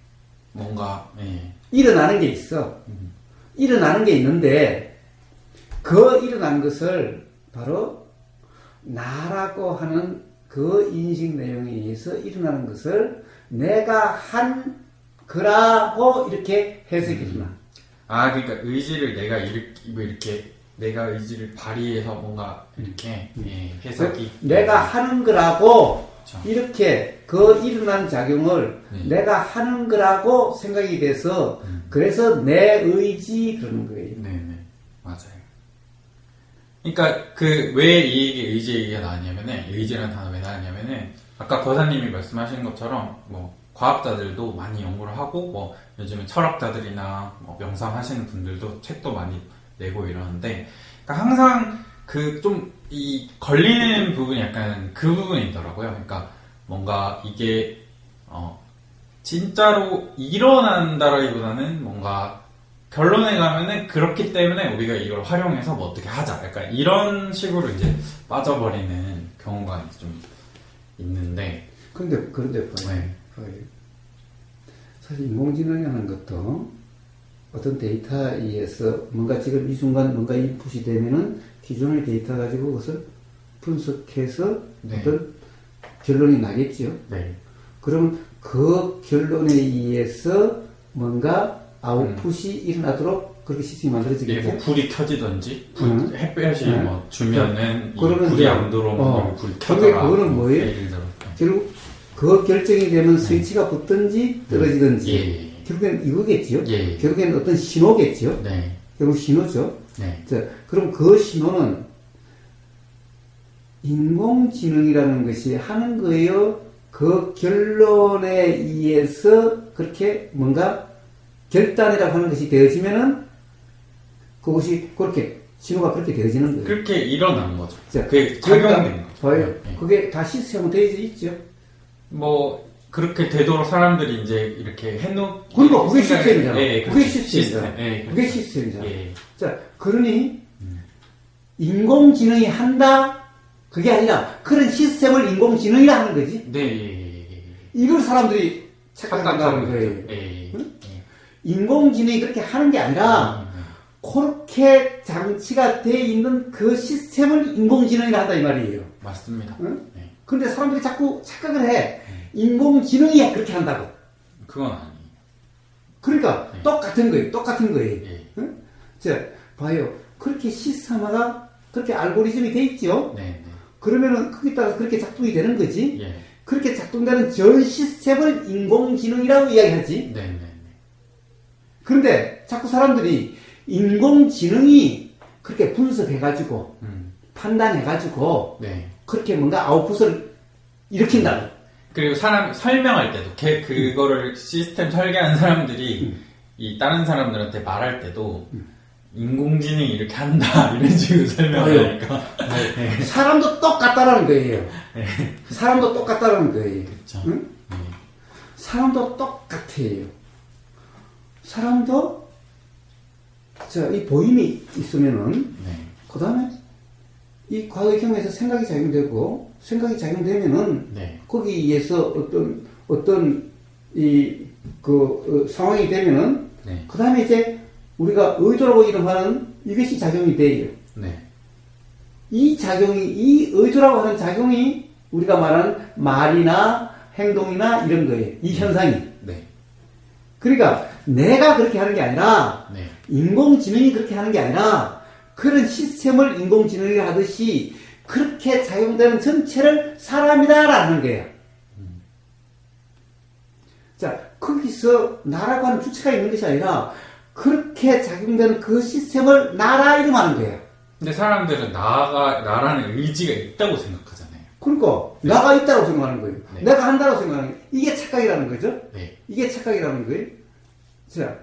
뭔가 예. 일어나는 게 있어. 일어나는 게 있는데 그 일어난 것을 바로 나라고 하는 그 인식 내용에 의해서 일어나는 것을 내가 한 거라고 이렇게 해석이 되나. 그러니까 의지를 내가 의지를 발휘해서 뭔가 이렇게 해석이 내가 하는 거라고 그렇죠. 이렇게 그 일어난 작용을 내가 하는 거라고 생각이 돼서 그래서 내 의지 그러는 거예요. 네네 맞아요. 그러니까 왜 이 얘기 의지 얘기가 나왔냐면은 의지라는 단어 왜 나왔냐면은 아까 거사님이 말씀하신 것처럼 뭐 과학자들도 많이 연구를 하고 뭐 요즘에 철학자들이나 뭐 명상하시는 분들도 책도 많이 내고 이러는데 그러니까 항상 이 걸리는 부분이 약간 그 부분이 있더라고요. 그러니까 뭔가 이게 진짜로 일어난다라기보다는 뭔가 결론에 가면은 그렇기 때문에 우리가 이걸 활용해서 뭐 어떻게 하자. 약간 이런 식으로 이제 빠져버리는 경우가 좀 있는데. 그런데 봐요. 네. 사실 인공지능이라는 것도 어떤 데이터에 의해서 뭔가 지금 이 순간 뭔가 인풋이 되면은 기존의 데이터 가지고 그것을 분석해서 네. 어떤 결론이 나겠죠. 네. 그럼 그 결론에 의해서 뭔가 아웃풋이 일어나도록 그렇게 시스템이 예, 만들어지겠죠. 뭐 불이 켜지든지 햇볕이 네. 뭐 주면은 이 그러면 불이 이제, 안 들어오면 불이 근데 켜져라. 그거는 뭐예요? 예를 들어. 결국 그 결정이 되면 스위치가 붙든지 떨어지든지 예. 결국엔 이거겠지요. 예. 결국엔 어떤 신호겠죠. 네. 결국 신호죠. 네. 자, 그럼 그 신호는 인공지능이라는 것이 하는 거예요. 그 결론에 의해서 그렇게 뭔가 결단이라고 하는 것이 되어지면은 그것이 그렇게 신호가 그렇게 되어지는 거예요. 그렇게 일어난 거죠. 자, 그게 작용된 거죠. 봐요. 네. 그게 다 시스템으로 되어져 있죠. 뭐 그렇게 되도록 사람들이 이제 이렇게 해놓. 그러니까 그게 생각을- 시스템이잖아. 예, 그게 그렇죠. 시스템이잖아. 예, 그게 시스템이잖아. 예. 자, 그러니 인공지능이 한다? 그게 아니라 그런 시스템을 인공지능이라 하는 거지. 네. 예. 이걸 사람들이 착각한다는 거예요. 예. 인공지능이 그렇게 하는 게 아니라 그렇게 장치가 되어 있는 그 시스템을 인공지능이라 한다 이 말이에요. 맞습니다. 응? 네. 근데 사람들이 자꾸 착각을 해. 인공지능이 그렇게 한다고. 그건 아니에요. 그러니까 네. 똑같은 거예요. 똑같은 거예요. 예. 응? 자, 봐요. 그렇게 시스템화가 그렇게 알고리즘이 돼 있죠. 네. 그러면은 거기에 따라서 그렇게 작동이 되는 거지. 예. 그렇게 작동되는 전 시스템을 인공지능이라고 이야기하지. 네. 그런데 자꾸 사람들이 인공지능이 그렇게 분석해가지고 판단해가지고 네. 그렇게 뭔가 아웃풋을 일으킨다. 그리고 사람 설명할 때도 그거를 시스템 설계하는 사람들이 이 다른 사람들한테 말할 때도 인공지능이 이렇게 한다 이런 식으로 설명하니까 사람도 똑같다라는 거예요. 사람도 똑같다라는 거예요. 그렇죠. 응? 사람도 똑같아요. 사람도 자, 이 보임이 있으면은 네. 그 다음에 이 과거의 경우에서 생각이 작용되고 생각이 작용되면은 네. 거기에 의해서 어떤 상황이 되면은 네. 그 다음에 이제 우리가 의도라고 이름하는 이것이 작용이 돼요. 네. 이 의도라고 하는 작용이 우리가 말하는 말이나 행동이나 이런 거예요. 이 현상이. 네. 그러니까 내가 그렇게 하는 게 아니라 네. 인공지능이 그렇게 하는 게 아니라 그런 시스템을 인공지능이 하듯이 그렇게 작용되는 전체를 사람이다라는 거예요. 자, 거기서 나라고 하는 주체가 있는 것이 아니라 그렇게 작용되는 그 시스템을 나라 이름하는 거예요. 근데 사람들은 나라는 의지가 있다고 생각하잖아요. 그러니까 나가 있다고 생각하는 거예요. 네. 내가 한다고 생각하는 거예요. 이게 착각이라는 거죠. 네. 이게 착각이라는 거예요. 자,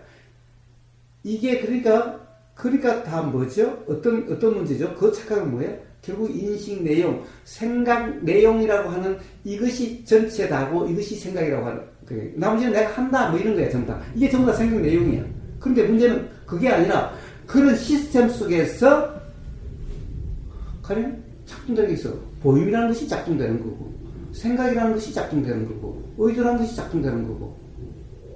이게 그러니까 다 뭐죠? 어떤 문제죠? 그 착각은 뭐예요? 결국 인식 내용, 생각 내용이라고 하는 이것이 전체다고 이것이 생각이라고 하는 거예요. 나머지는 내가 한다 뭐 이런 거야 전부 다. 이게 전부 다 생각 내용이야. 그런데 문제는 그게 아니라 그런 시스템 속에서 가령 작동되는 게 있어. 보임이라는 것이 작동되는 거고 생각이라는 것이 작동되는 거고 의도라는 것이 작동되는 거고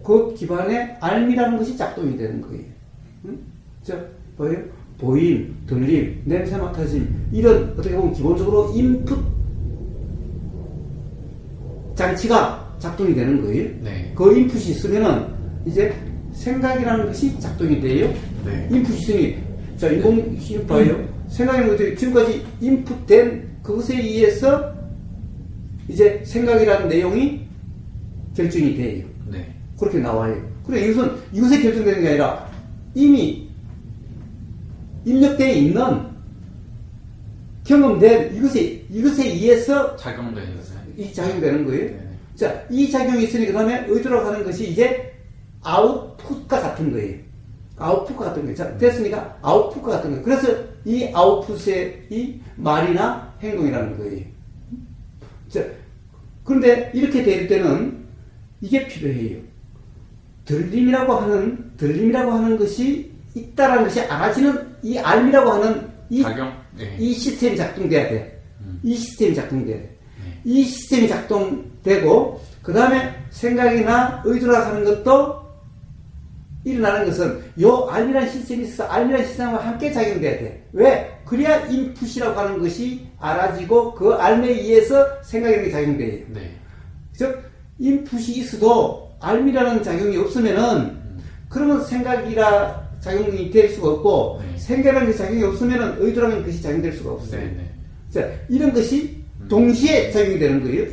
그 기반에 알미라는 것이 작동이 되는 거예요. 응? 자, 뭐예요? 보임, 들림, 냄새 맡아짐 이런 어떻게 보면 기본적으로 인풋 장치가 작동이 되는 거예요. 네. 그 인풋이 있으면은 이제 생각이라는 것이 작동이 돼요. 네. 인풋이 있으니 자 인공지능 봐요. 생각이라는 것이 지금까지 인풋된 그것에 의해서 이제 생각이라는 내용이 결정이 돼요. 네. 그렇게 나와요. 그래 이것에 결정되는 게 아니라 이미 입력되어 있는 경험된 이것에 의해서 작용되는 거죠. 이 작용되는 거예요. 네. 자, 이 작용이 있으니 그 다음에 의도라고 하는 것이 이제 아웃풋과 같은 거예요. 아웃풋과 같은 거예요. 자, 됐으니까 아웃풋과 같은 거예요. 그래서 이 아웃풋의 이 말이나 행동이라는 거예요. 자, 그런데 이렇게 될 때는 이게 필요해요. 들림이라고 하는 것이 있다라는 것이 알아지는 이 알미라고 하는 작용? 네. 이 시스템이 작동돼야 돼. 이 시스템이 작동돼야 돼. 네. 이 시스템이 작동되고 그 다음에 생각이나 의도라고 하는 것도 일어나는 것은 요 알미란 시스템이 있어서 알미란 시스템과 함께 작용돼야 돼. 왜? 그래야 인풋이라고 하는 것이 알아지고 그 알매에 의해서 생각이라는 게 작용돼요. 네. 즉 인풋이 있어도 알미라는 작용이 없으면은 그러면 생각이라 작용이 될 수가 없고 네. 생각이라는 그 작용이 없으면은 의도라는 것이 작용될 수가 없어요. 네, 네. 자, 이런 것이 동시에 작용이 되는 거예요.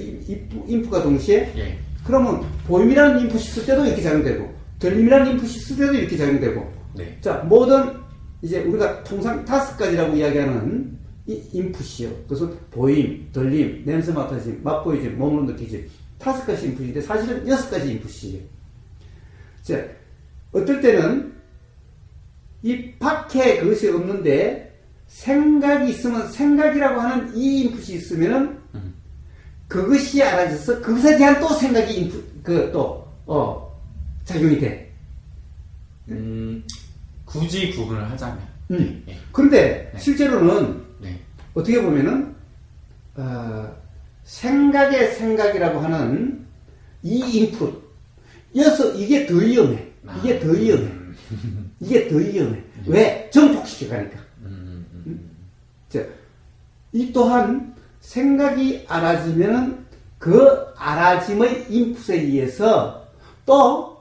인풋과 동시에. 예. 그러면 보임이라는 인풋이 있을 때도 이렇게 작용되고 들림이라는 인풋이 있을 때도 이렇게 작용되고. 네. 자, 모든 이제 우리가 통상 5가지라고 이야기하는 이 인풋이요. 그것은 보임, 들림, 냄새 맡아짐, 맛보이짐, 몸으로 느끼짐. 5가지 인풋인데 사실은 6가지 인풋이에요. 자, 어떨 때는 이 밖에 그것이 없는데 생각이 있으면 생각이라고 하는 이 인풋이 있으면은 그것이 알아져서 그것에 대한 또 생각이 인풋, 작용이 돼. 굳이 구분을 하자면. 예. 그런데 네. 실제로는 네. 어떻게 보면은 생각의 생각이라고 하는 이 인풋 여서 이게 더 위험해. 이게 더 위험해. 이게 더 위험해. 왜? 정폭시켜 가니까. 자, 이 또한 생각이 알아지면은 그 알아짐의 인풋에 의해서 또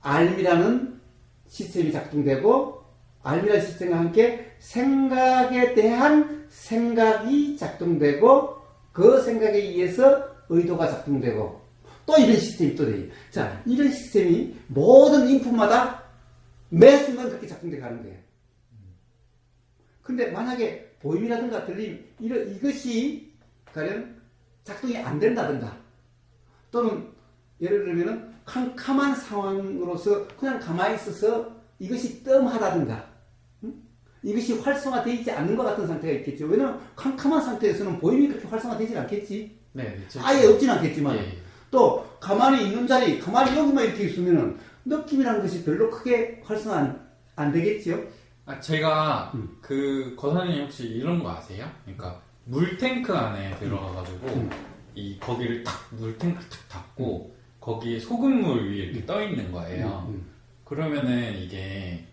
알미라는 시스템이 작동되고 알미라는 시스템과 함께 생각에 대한 생각이 작동되고 그 생각에 의해서 의도가 작동되고 또 이런 시스템이 또 돼요. 자, 이런 시스템이 모든 인풋마다 매 순간 그렇게 작동돼 가는 거예요. 근데 만약에 보임이라든가 들림, 이것이 가령 작동이 안 된다든가 또는 예를 들면은 캄캄한 상황으로서 그냥 가만히 있어서 이것이 뜸하다든가 이것이 활성화되어 있지 않는 것 같은 상태가 있겠죠. 왜냐하면 캄캄한 상태에서는 보임이 그렇게 활성화되지 않겠지. 네, 아예 없진 않겠지만 예. 또 가만히 있는 자리, 가만히 여기만 이렇게 있으면은 느낌이라는 것이 별로 크게 활성화 안 되겠지요. 제가 그 거사님 혹시 이런 거 아세요? 그러니까 물탱크 안에 들어가가지고 이 거기를 탁 물탱크 탁 닫고 거기에 소금물 위에 이렇게 떠 있는 거예요. 그러면은 이게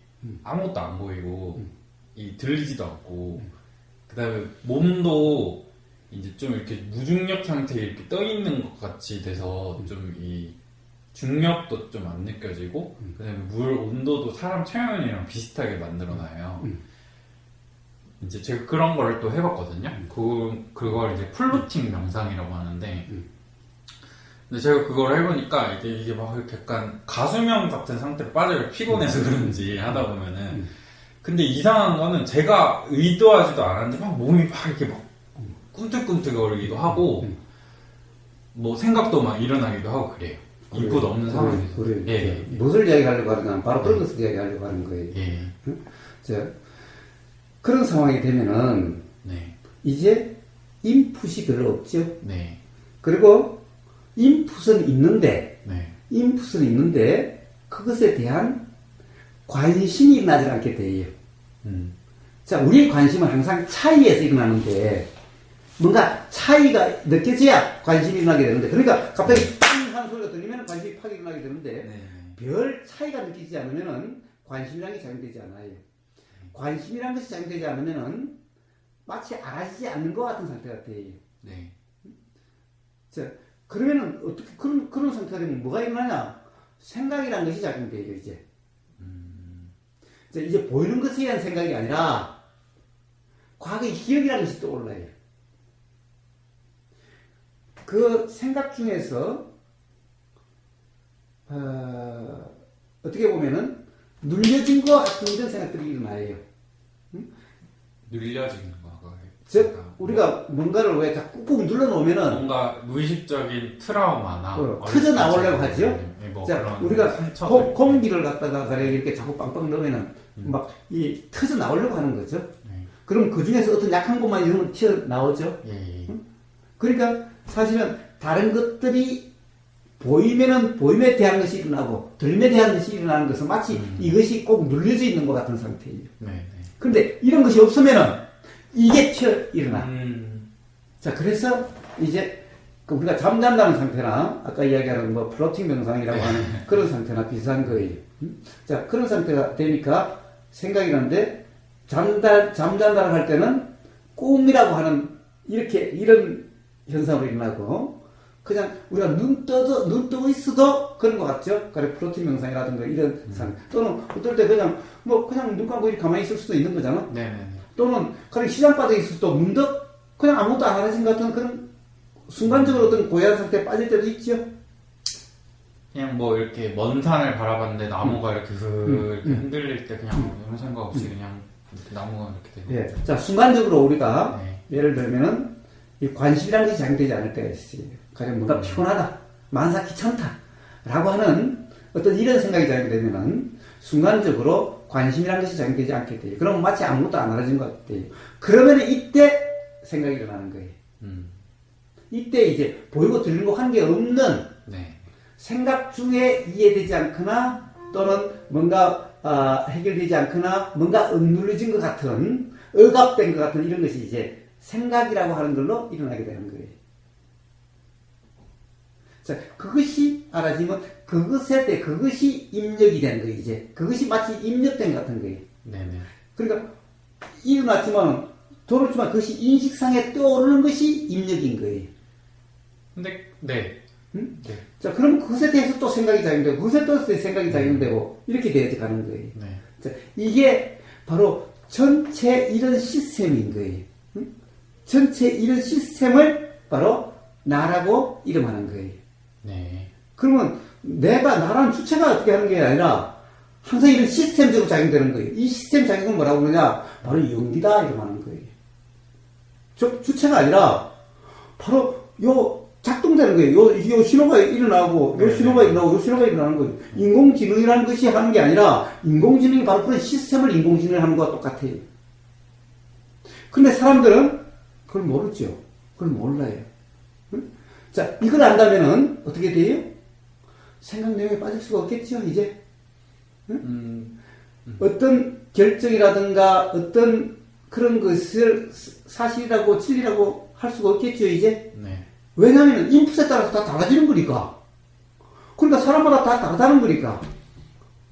아무것도 안 보이고 이 들리지도 않고 그다음에 몸도 이제 좀 이렇게 무중력 상태에 이렇게 떠 있는 것 같이 돼서 좀 이 중력도 좀 안 느껴지고 그다음에 물 온도도 사람 체온이랑 비슷하게 만들어놔요. 이제 제가 그런 걸 또 해봤거든요. 그걸 이제 플로팅 명상이라고 하는데, 근데 제가 그걸 해보니까 이게 막 이렇게 약간 가수명 같은 상태로 빠져요. 피곤해서 그런지 하다 보면은. 근데 이상한 거는 제가 의도하지도 않았는데 막 몸이 막 이렇게 막 꿈틀꿈틀거리기도 하고, 뭐 생각도 막 일어나기도 하고 그래요. 인풋 없는 상황에서. 그래. 예. 무엇을 이야기하려고 하느냐, 바로 그런 것을 이야기하려고 하는 거예요. 예. 자, 그런 상황이 되면은 네. 이제 인풋이 별로 없죠. 네. 그리고 인풋은 있는데 그것에 대한 관심이 일어나지 않게 돼요. 자, 우리의 관심은 항상 차이에서 일어나는데 뭔가 차이가 느껴져야 관심이 일어나게 되는데, 그러니까 갑자기 빵 하는 소리가 들리면 관심이 팍 일어나게 되는데 별 차이가 느끼지 않으면은 관심이라는 게 작용되지 않아요. 관심이라는 것이 작용되지 않으면은 마치 알아지지 않는 것 같은 상태가 돼요. 네. 자, 그러면은 어떻게 그런 상태가 되면 뭐가 일어나냐? 생각이라는 것이 작용돼요, 이제. 자, 이제 보이는 것에 대한 생각이 아니라 과거의 기억이라는 것이 떠올라요. 그 생각 중에서 어떻게 보면은 눌려진 것 같은 이런 생각들이 일어나요. 눌려지는 거. 즉 우리가 뭔가를 왜 자꾸 꾹꾹 눌러놓으면은 뭔가 무의식적인 트라우마나 터져 나오려고 하죠. 뭐 자, 우리가 공기를 갖다가 가려 이렇게 자꾸 빵빵 넣으면은 막 이 터져 나오려고 하는 거죠. 그럼 그 중에서 어떤 약한 것만 이러면 튀어 나오죠. 그러니까 사실은 다른 것들이 보이면은 보임에 대한 것이 일어나고 들림에 대한 것이 일어나는 것은 마치 이것이 꼭 눌려져 있는 것 같은 상태예요. 그런데 이런 것이 없으면은 이게 튀어 일어나. 자, 그래서 이제 우리가 잠잔다는 상태나 아까 이야기하는 뭐 플로팅 명상이라고 하는 그런 상태나 비슷한 거예요. 자, 그런 상태가 되니까 생각이 나는데, 잠잔다고 할 때는 꿈이라고 하는, 이런 현상으로 일어나고, 그냥 우리가 눈 뜨고 있어도 그런 것 같죠? 그래, 프로틴 명상이라든가 이런 상태. 또는 어떨 때 그냥, 그냥 눈 감고 이렇게 가만히 있을 수도 있는 거잖아? 네네네. 또는 그냥 시장 빠져 있을 수도 문득 그냥 아무것도 안 하신 것 같은 그런 순간적으로 어떤 고요한 상태에 빠질 때도 있죠? 그냥 뭐 이렇게 먼 산을 바라봤는데 나무가 이렇게 이렇게 흔들릴 때 그냥 아무 생각 없이 그냥 이렇게 나무가 이렇게 되고. 예. 자, 순간적으로 우리가 네. 예를 들면은 이 관심이라는 것이 작용되지 않을 때가 있어요. 가령 뭔가 피곤하다, 만사 귀찮다, 라고 하는 어떤 이런 생각이 작용되면은 순간적으로 관심이라는 것이 작용되지 않게 돼요. 그럼 마치 아무것도 안 알아진 것 같아요. 그러면은 이때 생각이 일어나는 거예요. 이때 이제 보이고 들리는 거 관계 없는 네. 생각 중에 이해되지 않거나 또는 뭔가 해결되지 않거나 뭔가 억눌려진 것 같은 억압된 것 같은 이런 것이 이제 생각이라고 하는 걸로 일어나게 되는 거예요. 자, 그것이 알아지면 그것이 입력이 되는 거예요. 이제 그것이 마치 입력된 것 같은 거예요. 네네. 그러니까 일어났지만 돌았지만 그것이 인식상에 떠오르는 것이 입력인 거예요. 근데 네. 응? 네. 자, 그럼 그것에 대해서 또 생각이 작용되고, 그것에 또 생각이 작용되고, 이렇게 되어 가는 거예요. 네. 자, 이게 바로 전체 이런 시스템인 거예요. 응? 전체 이런 시스템을 바로 나라고 이름하는 거예요. 네. 그러면 내가, 나라는 주체가 어떻게 하는 게 아니라, 항상 이런 시스템적으로 작용되는 거예요. 이 시스템 작용은 뭐라고 그러냐? 바로 연기다, 이름하는 거예요. 주체가 아니라, 바로 작동되는 거예요. 요 신호가 일어나고, 요 신호가 일어나고, 요 신호가 일어나는 거예요. 인공지능이라는 것이 하는 게 아니라, 인공지능이 바로 그런 시스템을 인공지능을 하는 것과 똑같아요. 근데 사람들은 그걸 모르죠. 그걸 몰라요. 응? 자, 이걸 안다면은 어떻게 돼요? 생각 내용에 빠질 수가 없겠죠, 이제. 응? 어떤 결정이라든가 어떤 그런 것을 사실이라고 진리라고 할 수가 없겠죠, 이제. 네. 왜냐하면 인풋에 따라서 다 달라지는 거니까. 그러니까 사람마다 다 다르다는 거니까.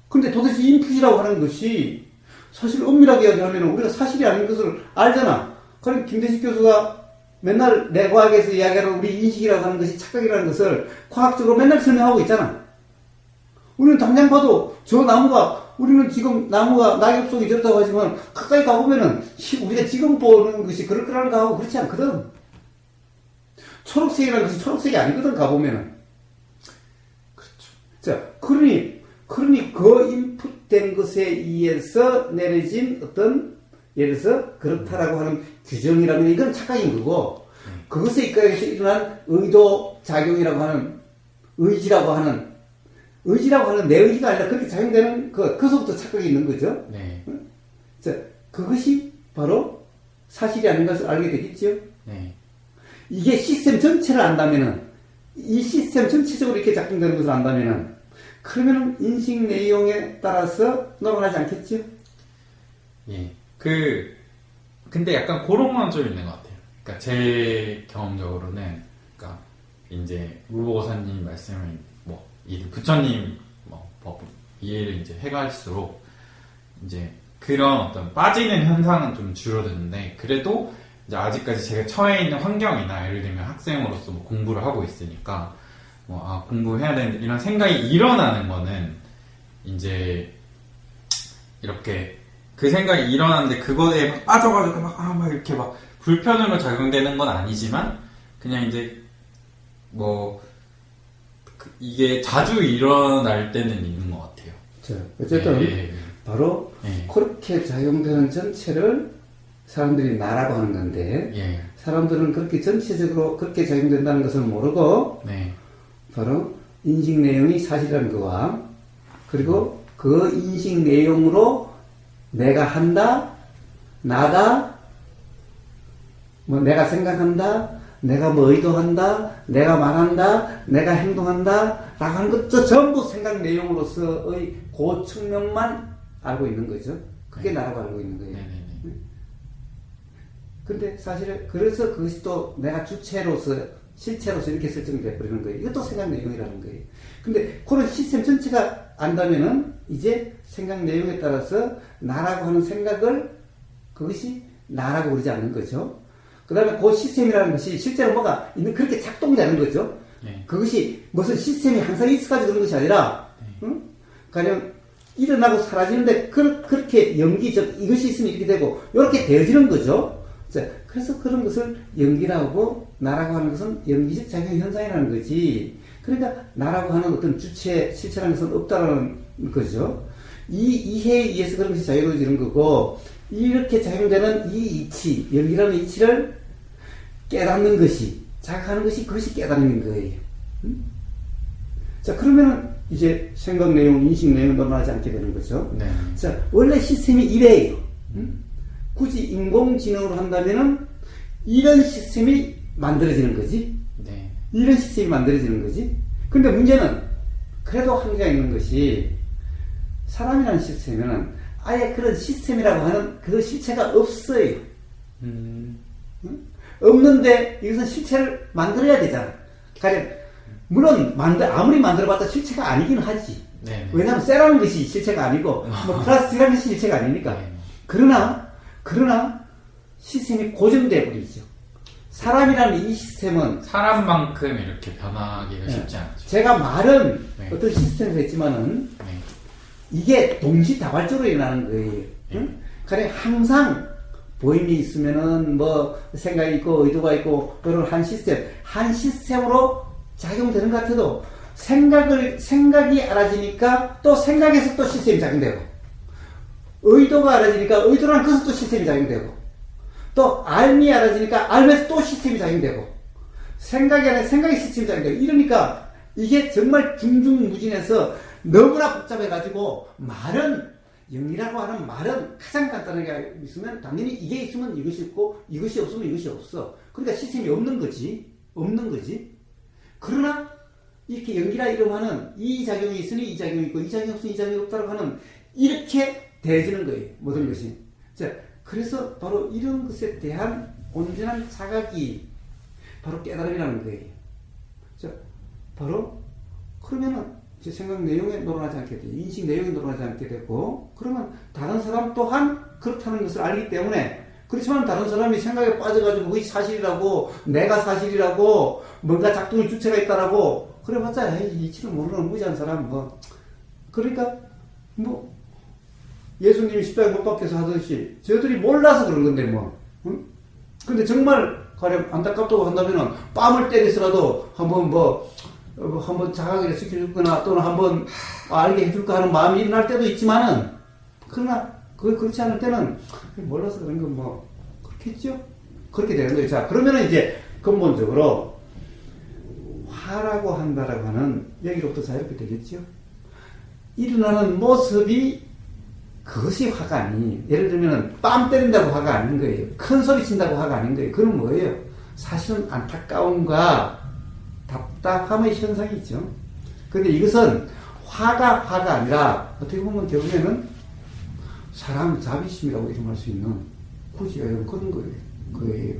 근데 도대체 인풋이라고 하는 것이 사실 엄밀하게 이야기하면 우리가 사실이 아닌 것을 알잖아. 그럼 김대식 교수가 맨날 내 과학에서 이야기하는 우리 인식이라고 하는 것이 착각이라는 것을 과학적으로 맨날 설명하고 있잖아. 우리는 당장 봐도 저 나무가, 우리는 지금 나무가 낙엽 속에 졌다고 하지만 가까이 가보면은 우리가 지금 보는 것이 그럴 거라는 거 하고 그렇지 않거든. 초록색이라는 것이 초록색이 아니거든, 가보면은. 그렇죠. 자, 그러니 그 인풋된 것에 의해서 내려진 어떤, 예를 들어서 그렇다라고 하는 규정이라면 이건 착각인 거고, 그것에 입각해서 일어난 의도작용이라고 하는, 의지라고 하는 내 의지가 아니라 그렇게 작용되는 그것부터 착각이 있는 거죠. 네. 자, 그것이 바로 사실이 아닌 것을 알게 되겠죠. 네. 이게 시스템 전체를 안다면은, 이 시스템 전체적으로 이렇게 작동되는 것을 안다면은, 그러면은 인식 내용에 따라서 넘어가지 않겠죠? 예. 근데 약간 그런 건 좀 있는 것 같아요. 그러니까 제 경험적으로는, 그러니까 이제 무보고사님 말씀을 부처님 법 이해를 이제 해갈수록 이제 그런 어떤 빠지는 현상은 좀 줄어드는데, 그래도 이제 아직까지 제가 처해 있는 환경이나 예를 들면 학생으로서 공부를 하고 있으니까 공부해야 되는데 이런 생각이 일어나는 거는 이제 이렇게 그 생각이 일어나는데 그거에 막 빠져가지고 막 이렇게 막 불편으로 작용되는 건 아니지만 그냥 이제 이게 자주 일어날 때는 있는 것 같아요. 자, 어쨌든 바로 그렇게 작용되는 전체를 사람들이 나라고 하는 건데, 사람들은 그렇게 전체적으로 그렇게 작용된다는 것을 모르고, 바로 인식 내용이 사실이라는 거와, 그리고 그 인식 내용으로 내가 한다, 나다, 내가 생각한다, 내가 의도한다, 내가 말한다, 내가 행동한다, 라고 하는 것도 전부 생각 내용으로서의 그 측면만 알고 있는 거죠. 그게 나라고 알고 있는 거예요. 근데 사실은, 그래서 그것이 또 내가 주체로서, 실체로서 이렇게 설정이 돼버리는 거예요. 이것도 생각 내용이라는 거예요. 근데 그런 시스템 전체가 안다면은 이제 생각 내용에 따라서 나라고 하는 생각을 그것이 나라고 그러지 않는 거죠. 그 다음에 그 시스템이라는 것이 실제로 뭐가 있는 그렇게 작동되는 거죠. 네. 그것이 무슨 시스템이 항상 있어가지고 그런 것이 아니라, 응? 가령 일어나고 사라지는데 그렇게 연기적 이것이 있으면 이렇게 되고 이렇게 되어지는 거죠. 자, 그래서 그런 것을 연기라고 나라고 하는 것은 연기적 작용 현상이라는 거지. 그러니까 나라고 하는 어떤 주체 실체라는 것은 없다라는 거죠. 이 이해에 의해서 그런 것이 작용되는 거고 이렇게 작용되는 이 이치 연기라는 이치를 깨닫는 것이 자각하는 것이 그것이 깨달음인 거예요. 자, 그러면은 이제 생각 내용, 인식 내용 논하지 않게 되는 거죠. 네. 자, 원래 시스템이 이래요. 굳이 인공지능으로 한다면은 이런 시스템이 만들어지는 거지. 네. 이런 시스템이 만들어지는 거지. 근데 문제는 그래도 한계가 있는 것이 사람이라는 시스템에는 아예 그런 시스템이라고 하는 그 실체가 없어요. 없는데 이것은 실체를 만들어야 되잖아. 가령 물론 아무리 만들어봤자 실체가 아니긴 하지. 네. 왜냐하면 쇠라는 것이 실체가 아니고 뭐 플라스틱이라는 것이 실체가 아니니까. 네. 그러나 시스템이 고정돼 버리죠. 사람이라는 이 시스템은 사람만큼 이렇게 변하기가 네. 쉽지 않죠. 제가 말은 네. 어떤 시스템에서 했지만은 네. 이게 동시다발적으로 일어나는 거예요. 응? 그래 항상 보임이 있으면은 뭐 생각이 있고 의도가 있고 그런 한 시스템으로 작용되는 것 같아도 생각이 알아지니까 또 생각에서 또 시스템이 작용되고 의도가 알아지니까 의도라는 것에서 또 시스템이 작용되고 또 알미 알아지니까 알면서 또 시스템이 작용되고 생각이 아니라 생각의 시스템이 작용되고 이러니까 이게 정말 중중무진해서 너무나 복잡해가지고 말은 영리라고 하는 말은 가장 간단하게 있으면 당연히 이게 있으면 이것이 있고 이것이 없으면 이것이 없어. 그러니까 시스템이 없는 거지. 그러나 이렇게 연기라 이름하는 이 작용이 있으니 이 작용이 있고 이 작용이 없으니 이 작용이 없다고 하는 이렇게 대해지는 거예요. 모든 것이. 자, 그래서 바로 이런 것에 대한 온전한 자각이 바로 깨달음이라는 거예요. 자, 바로 그러면은 제 생각 내용에 놀아나지 않게 되고 인식 내용에 놀아나지 않게 되고 그러면 다른 사람 또한 그렇다는 것을 알기 때문에 그렇지만 다른 사람이 생각에 빠져가지고 그것이 사실이라고 내가 사실이라고 뭔가 작동의 주체가 있다라고 그래봤자 이치를 모르는 무지한 사람 뭐 그러니까 뭐 예수님이 십자가에 못 박혀서 하듯이 저들이 몰라서 그런 건데 뭐 응? 근데 정말 가령 안타깝다고 한다면은 뺨을 때리서라도 한번 자각을 시켜줄거나 또는 한번 알게 해줄까 하는 마음이 일어날 때도 있지만은 그러나 그렇지 않을 때는 몰라서 그런 건 뭐 그렇겠죠. 그렇게 되는 거예요. 자, 그러면은 이제 근본적으로 화라고 한다라고 하는 여기로부터 자유롭게 되겠죠. 일어나는 모습이 그것이 화가 아니. 예를 들면 뺨 때린다고 화가 아닌 거예요. 큰 소리 친다고 화가 아닌 거예요. 그건 뭐예요? 사실은 안타까움과 답답함의 현상이죠. 근데 이것은 화가 아니라 어떻게 보면 결국에는 사람 자비심이라고 이름할 수 있는 굳이 그런 거예요.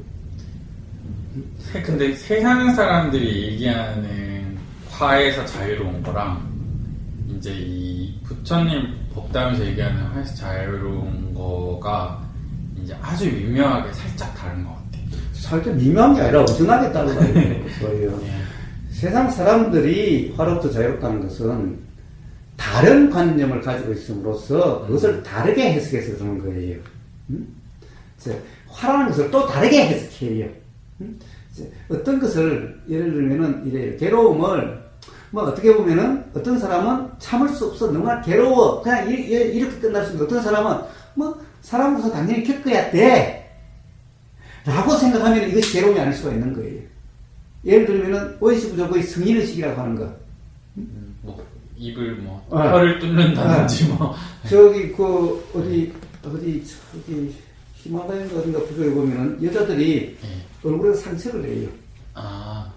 근데 세상 사람들이 얘기하는 화에서 자유로운 거랑 이제 이 부처님 법담에서 얘기하는 화에서 자유로운 거가 이제 아주 미묘하게 살짝 다른 것 같아요. 살짝 미묘한 게 아니라 엄청나게 다른 거예요. 네. 세상 사람들이 화로부터 자유롭다는 것은 다른 관념을 가지고 있음으로써 그것을 다르게 해석해서 그러는 거예요. 화라는 것을 또 다르게 해석해요. 어떤 것을 예를 들면은 이래요. 괴로움을 뭐 어떻게 보면은 어떤 사람은 참을 수 없어 너무나 괴로워 그냥 이렇게 끝날 수 있고 어떤 사람은 뭐 사람으로서 당연히 겪어야 돼 라고 생각하면 이것이 괴로움이 아닐 수가 있는 거예요. 예를 들면은 오이시부족의 성인의식이라고 하는 거. 뭐 입을 뭐 혀를 뚫는다든지 뭐 저기 어디 히말라야인가 어딘가 부족에 보면은 여자들이 얼굴에 상처를 내요.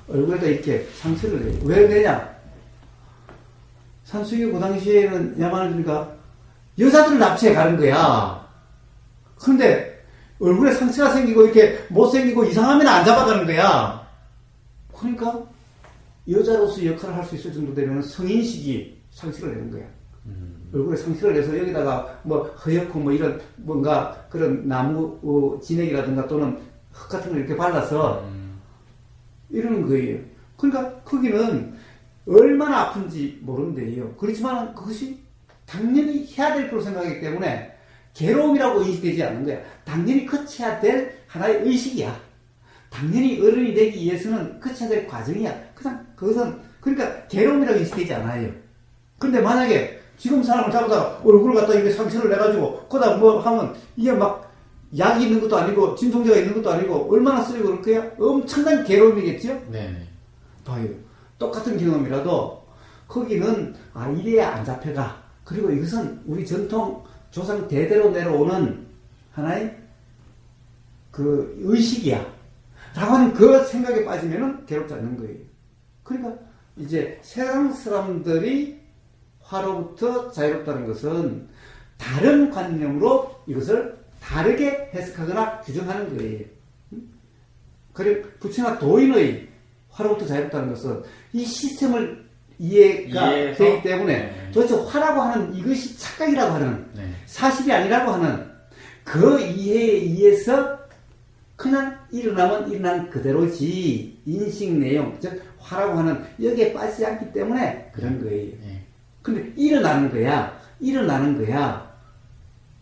얼굴에다 이렇게 상처를 내요. 왜 내냐? 산수유 그 당시에는 야만이니까 여자들을 납치해 가는 거야. 그런데 얼굴에 상처가 생기고 이렇게 못생기고 이상하면 안 잡아가는 거야. 그러니까 여자로서 역할을 할 수 있을 정도 되면 성인식이 상처를 내는 거야. 얼굴에 상처를 내서 여기다가 뭐 허옇고 뭐 이런 뭔가 그런 나무 진액이라든가 또는 흙 같은 걸 이렇게 발라서 이러는 거예요. 그러니까 거기는 얼마나 아픈지 모르는데요. 그렇지만 그것이 당연히 해야 될 거로 생각하기 때문에 괴로움이라고 인식되지 않는 거야. 당연히 거쳐야 될 하나의 의식이야. 당연히 어른이 되기 위해서는 거쳐야 될 과정이야. 그냥 그것은 그러니까 괴로움이라고 인식되지 않아요. 그런데 만약에 지금 사람을 잡아다가 얼굴을 갖다 이렇게 상처를 내가지고 거다 뭐 하면 이게 막 약이 있는 것도 아니고 진통제가 있는 것도 아니고 얼마나 쓰리고 그럴 거야? 엄청난 괴로움이겠죠? 네네. 봐요. 똑같은 경험이라도 거기는 이래야 안 잡혀가. 그리고 이것은 우리 전통 조상 대대로 내려오는 하나의 그 의식이야. 라고 하는 그 생각에 빠지면은 괴롭지 않는 거예요. 그러니까 이제 세상 사람들이 화로부터 자유롭다는 것은 다른 관념으로 이것을 다르게 해석하거나 규정하는 거예요. 그리고 부처나 도인의 화로부터 자유롭다는 것은 이 시스템을 이해가 되기 때문에 도대체 화라고 하는 이것이 착각이라고 하는 사실이 아니라고 하는 그 이해에 의해서 그냥 일어나면 일어난 그대로지 인식 내용, 즉 화라고 하는 여기에 빠지지 않기 때문에 그런 거예요. 근데 일어나는 거야.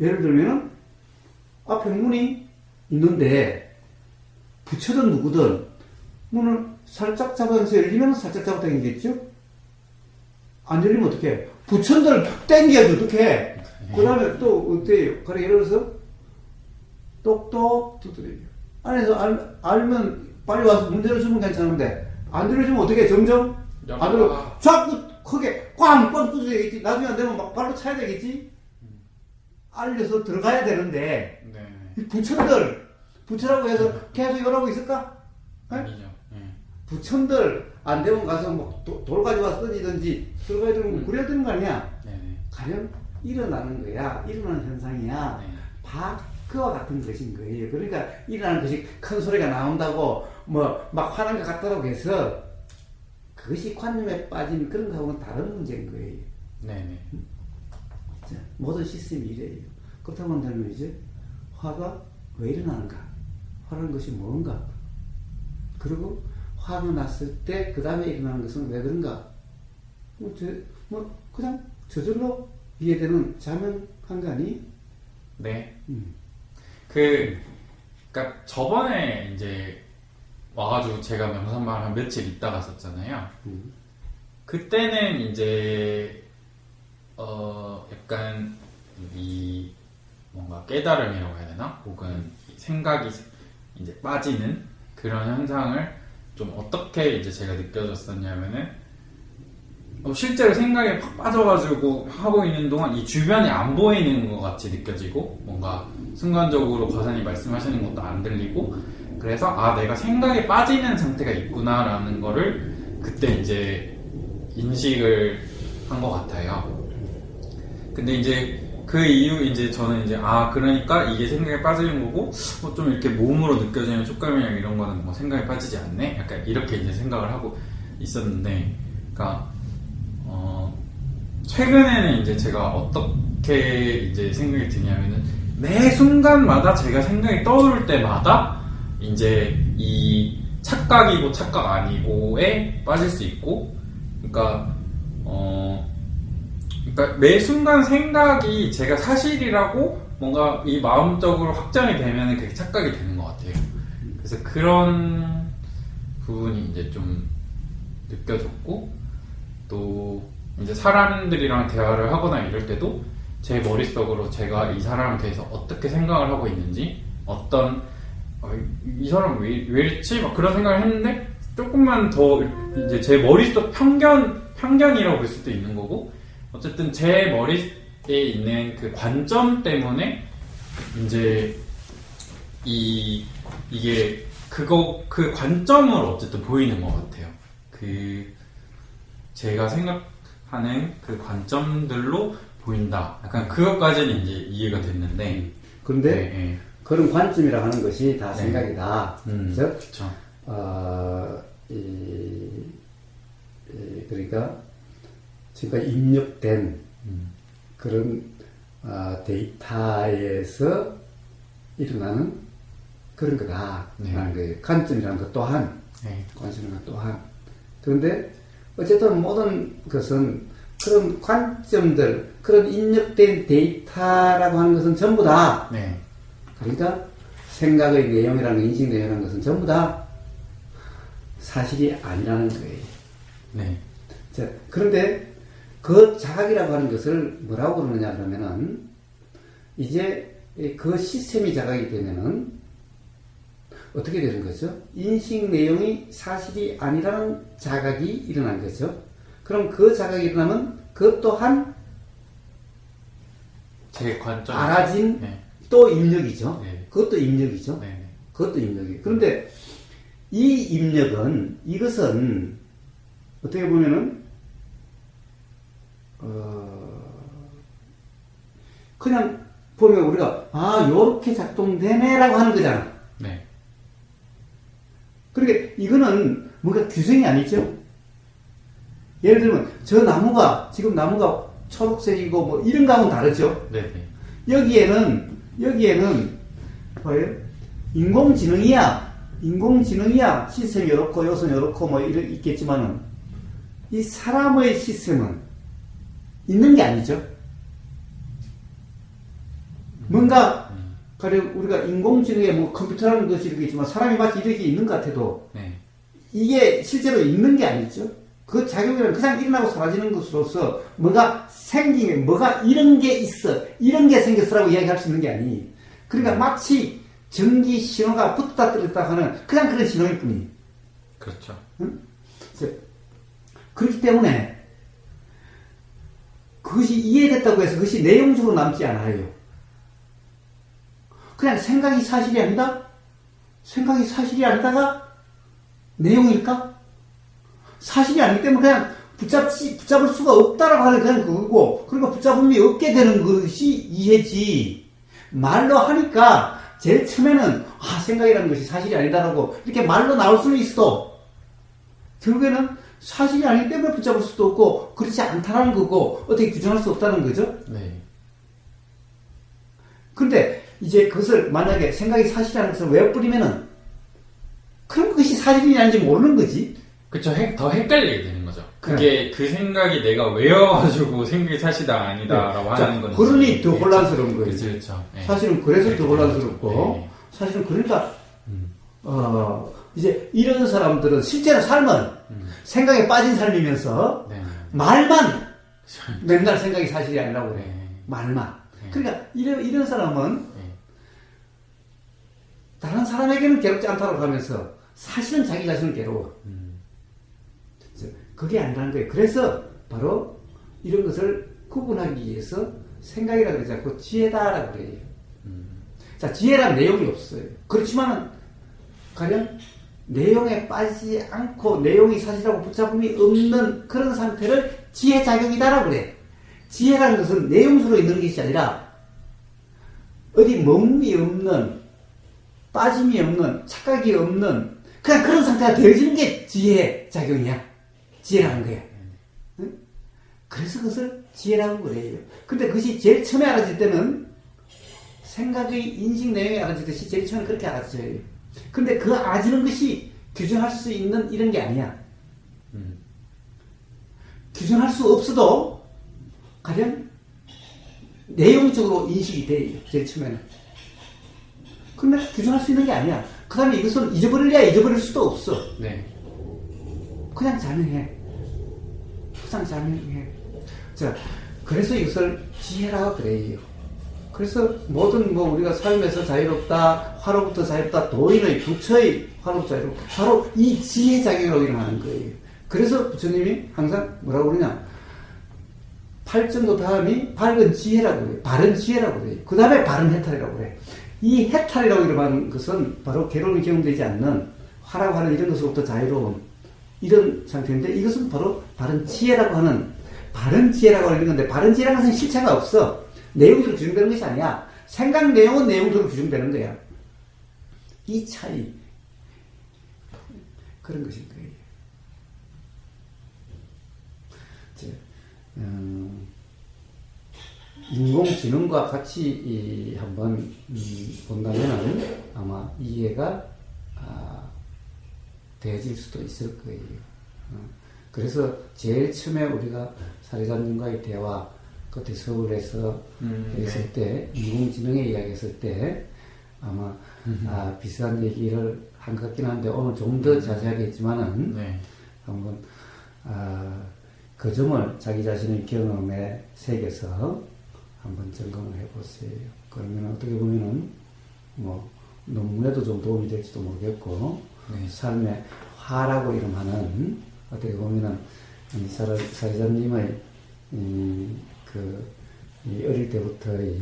예를 들면은 앞에 문이 있는데 부처든 누구든 문을 살짝 잡아서 열리면 살짝 잡아 당기겠죠? 안 열리면 어떡해? 부처들 당겨야지 어떡해? 그 다음에 또 어때요? 그래 예를 들어서 똑똑 두드려요. 안에서 알면 빨리 와서 문 열어주면 괜찮은데 안 열어주면 어떻게 점점 안 열어 자꾸 크게 꽝꽝 두드려야겠지. 나중에 안 되면 막 발로 차야 되겠지. 알려서 들어가야 되는데 이 부처라고 해서 계속 이러고 있을까? 아니죠. 부처들 안 되면 가서 뭐 돌 가져와서 던지든지 들어가야 되는 거 그래야 되는 거 아니야? 가령 일어나는 거야. 일어나는 현상이야. 그와 같은 것인 거예요. 그러니까 일어나는 것이 큰 소리가 나온다고 뭐 막 화난 것 같다고 해서 그것이 관념에 빠진 그런 거하고는 다른 문제인 거예요. 자, 모든 시스템이 이래요. 그렇다고 한다면 이제 화가 왜 일어나는가? 화라는 것이 뭔가? 그리고 화가 났을 때 그 다음에 일어나는 것은 왜 그런가? 그냥 저절로 이해되는 자명한 거 아니? 네. 그러니까 저번에 이제 와가지고 제가 명산마을 한 며칠 있다 갔었잖아요. 그때는 이제 약간 이 뭔가 깨달음이라고 해야 되나? 혹은 생각이 이제 빠지는 그런 현상을 좀 어떻게 이제 제가 느껴졌었냐면은 실제로 생각에 팍 빠져가지고 하고 있는 동안 이 주변이 안 보이는 것 같이 느껴지고 뭔가 순간적으로 과사님 말씀하시는 것도 안 들리고 그래서 내가 생각에 빠지는 상태가 있구나라는 거를 그때 이제 인식을 한 것 같아요. 근데 이제 그 이후 이제 저는 이제 그러니까 이게 생각에 빠지는 거고 좀 이렇게 몸으로 느껴지는 촉감이랑 이런 거는 뭐 생각에 빠지지 않네? 약간 이렇게 이제 생각을 하고 있었는데 그러니까 최근에는 이제 제가 어떻게 이제 생각이 드냐면은 매 순간마다 제가 생각이 떠오를 때마다 이제 이 착각이고 착각 아니고에 빠질 수 있고 그러니까 매 순간 생각이 제가 사실이라고 뭔가 이 마음적으로 확정이 되면은 그게 착각이 되는 것 같아요. 그래서 그런 부분이 이제 좀 느껴졌고 또 이제 사람들이랑 대화를 하거나 이럴 때도 제 머릿속으로 제가 이 사람에 대해서 어떻게 생각을 하고 있는지 이 사람 왜 이랬지? 막 그런 생각을 했는데 조금만 더 이제 제 머릿속 편견이라고 볼 수도 있는 거고 어쨌든 제 머리에 있는 그 관점 때문에 이제 이게 그 관점을 어쨌든 보이는 것 같아요. 제가 생각하는 그 관점들로 보인다. 약간 그것까지는 이제 이해가 됐는데. 그런데 그런 관점이라 하는 것이 다 생각이다. 즉, 그쵸. 그러니까 지금까지 입력된 그런 데이터에서 일어나는 그런 거다라는 거예요. 관점이라는 것 또한, 관점이라는 것 또한. 그런데 어쨌든 모든 것은 그런 관점들, 그런 입력된 데이터라고 하는 것은 전부 다, 그러니까 생각의 내용이라는 거, 인식 내용이라는 것은 전부 다 사실이 아니라는 거예요. 자, 그런데 그 자각이라고 하는 것을 뭐라고 그러느냐 그러면은, 이제 그 시스템이 자각이 되면은 어떻게 되는 거죠? 인식 내용이 사실이 아니라는 자각이 일어난 거죠. 그럼 그 자각이 일어나면 그것 또한 제 관점 알아진 또 입력이죠. 그것도 입력이죠. 그것도 입력이에요. 그런데 이 입력은, 이것은 어떻게 보면은 그냥 보면 우리가 요렇게 작동되네라고 하는 거잖아. 그러니까 이거는 뭔가 규정이 아니죠. 예를 들면 저 나무가, 지금 나무가 초록색이고 뭐 이런 거하고는 다르죠. 여기에는 뭐예요? 인공지능이야 시스템이 이렇고 요소는 이렇고 뭐 있겠지만은 이 사람의 시스템은 있는 게 아니죠. 뭔가 가령 우리가 인공지능에 뭐 컴퓨터라는 것이 이렇게 있지만 사람이 마치 이렇게 있는 것 같아도 이게 실제로 있는 게 아니죠. 그 작용이란 그냥 일어나고 사라지는 것으로서 뭐가 생긴 게, 뭐가 이런 게 있어, 이런 게 생겼어라고 이야기할 수 있는 게 아니. 그러니까 마치 전기 신호가 붙었다 떨어졌다 하는 그냥 그런 신호일 뿐이. 그렇죠. 응? 그렇기 때문에 그것이 이해됐다고 해서 그것이 내용적으로 남지 않아요. 그냥 생각이 사실이 아니다? 생각이 사실이 아니다가 내용일까? 사실이 아니기 때문에 그냥 붙잡을 수가 없다라고 하는 그냥 그거고, 그러니까 붙잡음이 없게 되는 것이 이해지. 말로 하니까 제일 처음에는 생각이라는 것이 사실이 아니다라고 이렇게 말로 나올 수는 있어도 결국에는 사실이 아니기 때문에 붙잡을 수도 없고 그렇지 않다는 거고 어떻게 규정할 수 없다는 거죠. 근데 이제 그것을 만약에 생각이 사실이라는 것을 외워버리면은 그럼 그것이 사실이 아닌지 모르는 거지. 그쵸. 더 헷갈리게 되는 거죠. 그게 그 생각이 내가 외워가지고 생각이 사실이다 아니다라고 하는 건지. 그러니 더 혼란스러운 거예요. 그렇죠. 사실은 그래서 더 혼란스럽고 사실은 그러니까 이제 이런 사람들은 실제로 삶은 생각에 빠진 삶이면서 말만 맨날 생각이 사실이 아니라고 그래. 말만. 그러니까 이런 사람은 다른 사람에게는 괴롭지 않다고 하면서 사실은 자기 자신은 괴로워. 그게 아니라는 거예요. 그래서 바로 이런 것을 구분하기 위해서 생각이라고 그러지 않고 지혜다라고 그래요. 자, 지혜란 내용이 없어요. 그렇지만은 가령 내용에 빠지지 않고 내용이 사실하고 붙잡음이 없는 그런 상태를 지혜작용이다라고 그래. 지혜라는 것은 내용으로 있는 것이 아니라 어디 머물이 없는, 빠짐이 없는, 착각이 없는 그냥 그런 상태가 되어지는 게 지혜작용이야. 지혜라는 거야. 응? 그래서 그것을 지혜라고 그래요. 근데 그것이 제일 처음에 알아질 때는 생각의 인식 내용이 알아지듯이 제일 처음에 그렇게 알아져요. 근데 그 알아지는 것이 규정할 수 있는 이런 게 아니야. 규정할 수 없어도 가령 내용적으로 인식이 돼요. 제일 처음에는. 근데 규정할 수 있는 게 아니야. 그 다음에 이것을 잊어버릴래야 잊어버릴 수도 없어. 그냥 자명해. 그냥 자명해. 자, 그래서 이것을 지혜라고 그래요. 그래서 모든 우리가 삶에서 자유롭다, 화로부터 자유롭다, 도인의, 부처의 화로부터 자유롭다. 바로 이 지혜작용이라고 일어나는 거예요. 그래서 부처님이 항상 뭐라고 그러냐. 팔정도 다음이 밝은 지혜라고 그래요. 바른 지혜라고 그래요. 그 다음에 바른 해탈이라고 그래요. 이 해탈이라고 일어나는 것은 바로 괴로움이 경험되지 않는 화라고 하는 이런 것으로부터 자유로운 이런 상태인데 이것은 바로 바른 지혜라고 하는 바른 건데 바른 지혜라는 것은 실체가 없어. 내용으로 규정되는 것이 아니야. 생각 내용은 내용대로 규정되는 거야. 이 차이. 그런 것인 거예요. 인공지능과 같이 한번 본다면 아마 이해가 되어질 수도 있을 거예요. 그래서 제일 처음에 우리가 사례자님과의 대화, 그때 서울에서 했을 때, 인공지능에 이야기했을 때, 아마 비슷한 얘기를 한 것 같긴 한데, 오늘 좀 더 자세하게 했지만은, 한번, 그 점을 자기 자신의 경험에 새겨서 한번 점검을 해보세요. 그러면 어떻게 보면은, 뭐, 논문에도 좀 도움이 될지도 모르겠고, 삶의 화라고 이름하는, 어떻게 보면은, 사회자님의, 어릴 때부터의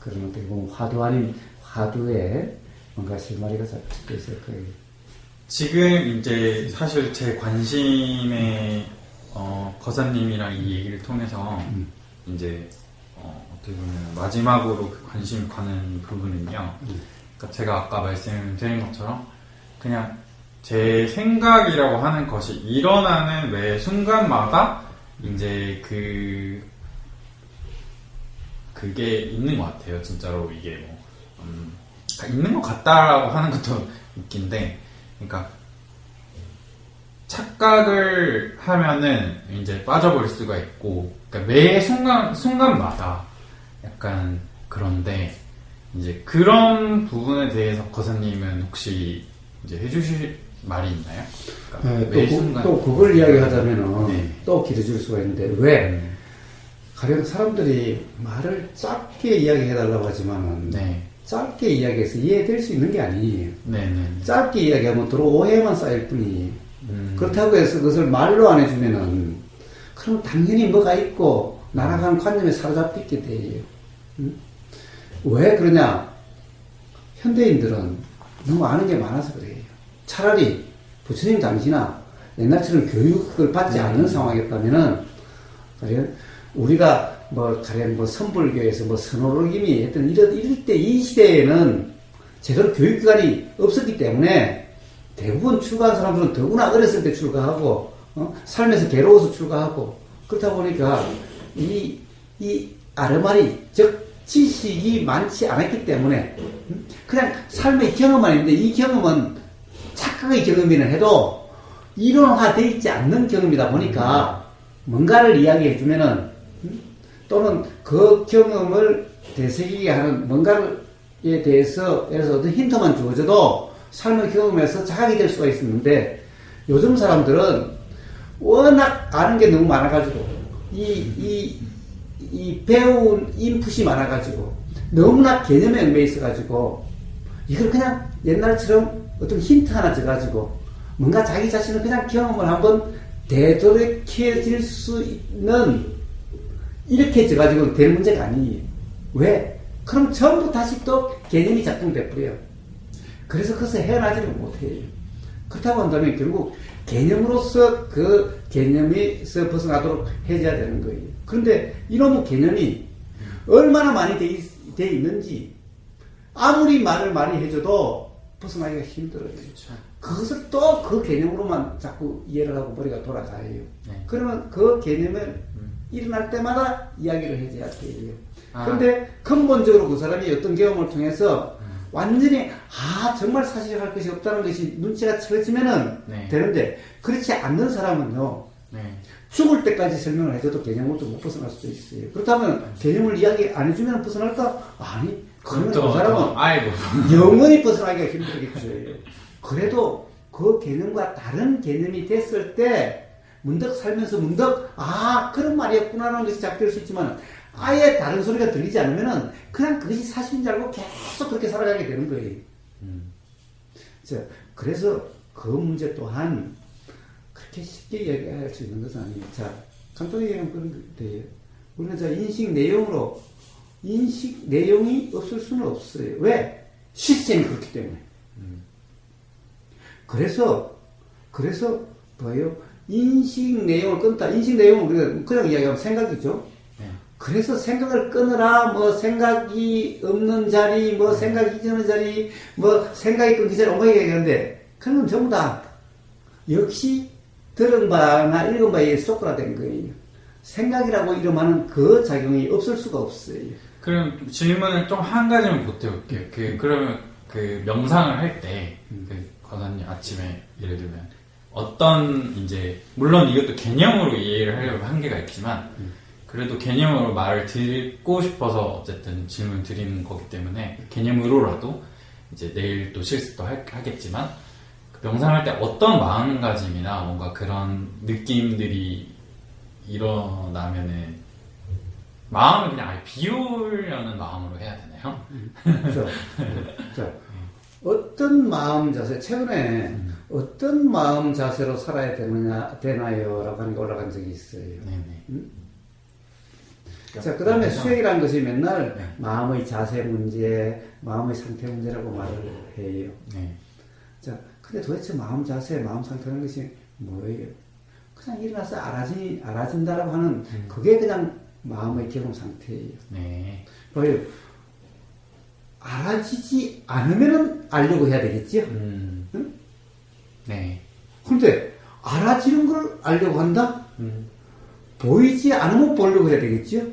그런 어떻게 보면 화두 아닌 화두에 뭔가 실마리가 잡힐 수도 있을 거예요. 지금 이제 사실 제 관심의 거사님이랑 이 얘기를 통해서 이제 어떻게 보면 마지막으로 그 관심이 가는 부분은요. 그러니까 제가 아까 말씀드린 것처럼 그냥 제 생각이라고 하는 것이 일어나는 매 순간마다 이제 그게 있는 것 같아요. 진짜로 이게 뭐 있는 것 같다라고 하는 것도 웃긴데, 그러니까 착각을 하면은 이제 빠져버릴 수가 있고, 그러니까 매 순간마다 약간 그런데 이제 그런 부분에 대해서 거사님은 혹시 이제 해주실 말이 있나요? 그러니까 또 그걸 이야기하자면은 또 기대줄 수가 있는데 왜? 가령 사람들이 말을 짧게 이야기해달라고 하지만은 짧게 이야기해서 이해될 수 있는 게 아니에요. 짧게 이야기하면 도로 오해만 쌓일 뿐이에요. 그렇다고 해서 그것을 말로 안 해주면은 그럼 당연히 뭐가 있고 날아가는 관념에 사로잡히게 돼요. 왜 그러냐? 현대인들은 너무 아는 게 많아서 그래요. 차라리 부처님 당시나 옛날처럼 교육을 받지 않는 상황이었다면은 우리가 가령 선불교에서 선호록임이 했던 이럴 때 이 시대에는 제대로 교육기관이 없었기 때문에 대부분 출가한 사람들은 더구나 어렸을 때 출가하고 삶에서 괴로워서 출가하고 그렇다 보니까 이 아르마리 즉 지식이 많지 않았기 때문에 그냥 삶의 경험만 있는데 이 경험은 착각의 경험이라 해도 이론화되어 있지 않는 경험이다 보니까 뭔가를 이야기해주면은 또는 그 경험을 되새기게 하는 뭔가에 대해서 예를 들어서 어떤 힌트만 주어져도 삶의 경험에서 자각이 될 수가 있었는데 요즘 사람들은 워낙 아는 게 너무 많아가지고 이 배운 인풋이 많아가지고 너무나 개념에 얽매여 있어가지고 이걸 그냥 옛날처럼 어떤 힌트 하나 줘가지고 뭔가 자기 자신을 그냥 경험을 한번 되돌이켜질 수 있는 이렇게 줘가지고 될 문제가 아니에요. 왜? 그럼 전부 다시 또 개념이 작동돼버려요. 그래서 그것을 헤어나지를 못해요. 그렇다고 한다면 결국 개념으로서 그 개념에서 벗어나도록 해줘야 되는 거예요. 그런데 이놈의 개념이 얼마나 많이 돼 있는지 아무리 말을 많이 해줘도 벗어나기가 힘들어요. 그것을 또 그 개념으로만 자꾸 이해를 하고 머리가 돌아가요. 그러면 그 개념을 일어날 때마다 이야기를 해줘야 돼요. 그런데 근본적으로 그 사람이 어떤 경험을 통해서 완전히 정말 사실할 것이 없다는 것이 눈치가 채워지면은 되는데 그렇지 않는 사람은요 죽을 때까지 설명을 해줘도 개념으로도 못 벗어날 수도 있어요. 그렇다면 개념을 이야기 안 해주면 벗어날까? 아니 그러면 그 사람은 영원히 벗어나기가 힘들겠죠. 그래도 그 개념과 다른 개념이 됐을 때 문득 살면서 문득 그런 말이었구나라는 것이 작될 수 있지만 아예 다른 소리가 들리지 않으면은 그냥 그것이 사실인 줄 알고 계속 그렇게 살아가게 되는 거예요. 그래서 그 문제 또한 그렇게 쉽게 이야기할 수 있는 것은 아니에요. 자, 간단히 얘기하면 그런 거예요. 우리가 인식 내용이 없을 수는 없어요. 왜? 시스템이 그렇기 때문에. 그래서 뭐예요? 인식 내용을 끊다. 인식 내용은 우리가 그냥 이야기하면 생각이죠. 그래서 생각을 끊으라, 생각이 없는 자리, 생각이 이전의 자리, 생각이 끊기 전에 온갖 얘기하는데, 그런 건 전부 다 역시 들은 바나 읽은 바에 속도화된 거예요. 생각이라고 이름하는 그 작용이 없을 수가 없어요. 그럼 좀 질문을 좀 한 가지만 보태볼게요. 그러면 그 명상을 할 때, 권사님 아침에 예를 들면, 어떤 이제, 물론 이것도 개념으로 이해를 하려면 한계가 있지만, 그래도 개념으로 말을 듣고 싶어서 어쨌든 질문 드리는 거기 때문에, 개념으로라도 이제 내일 또 실습도 하겠지만, 그 명상할 때 어떤 마음가짐이나 뭔가 그런 느낌들이 일어나면은, 마음을 그냥 아예 비우려는 마음으로 해야 되나요? 그렇죠. 자, 어떤 마음 자세, 최근에 어떤 마음 자세로 살아야 되나요? 라고 하는 게 올라간 적이 있어요. 네네. 자, 그 다음에 수행이라는 것이 맨날 네. 마음의 자세 문제, 마음의 상태 문제라고 말을 해요. 네. 자, 근데 도대체 마음 자세, 마음 상태라는 것이 뭐예요? 그냥 일어나서 알아진다라고 하는 그게 그냥 마음의 경험 상태예요. 네. 봐요. 알아지지 않으면은 알려고 해야 되겠죠? 응? 네. 근데 알아지는 걸 알려고 한다? 보이지 않으면 보려고 해야 되겠죠?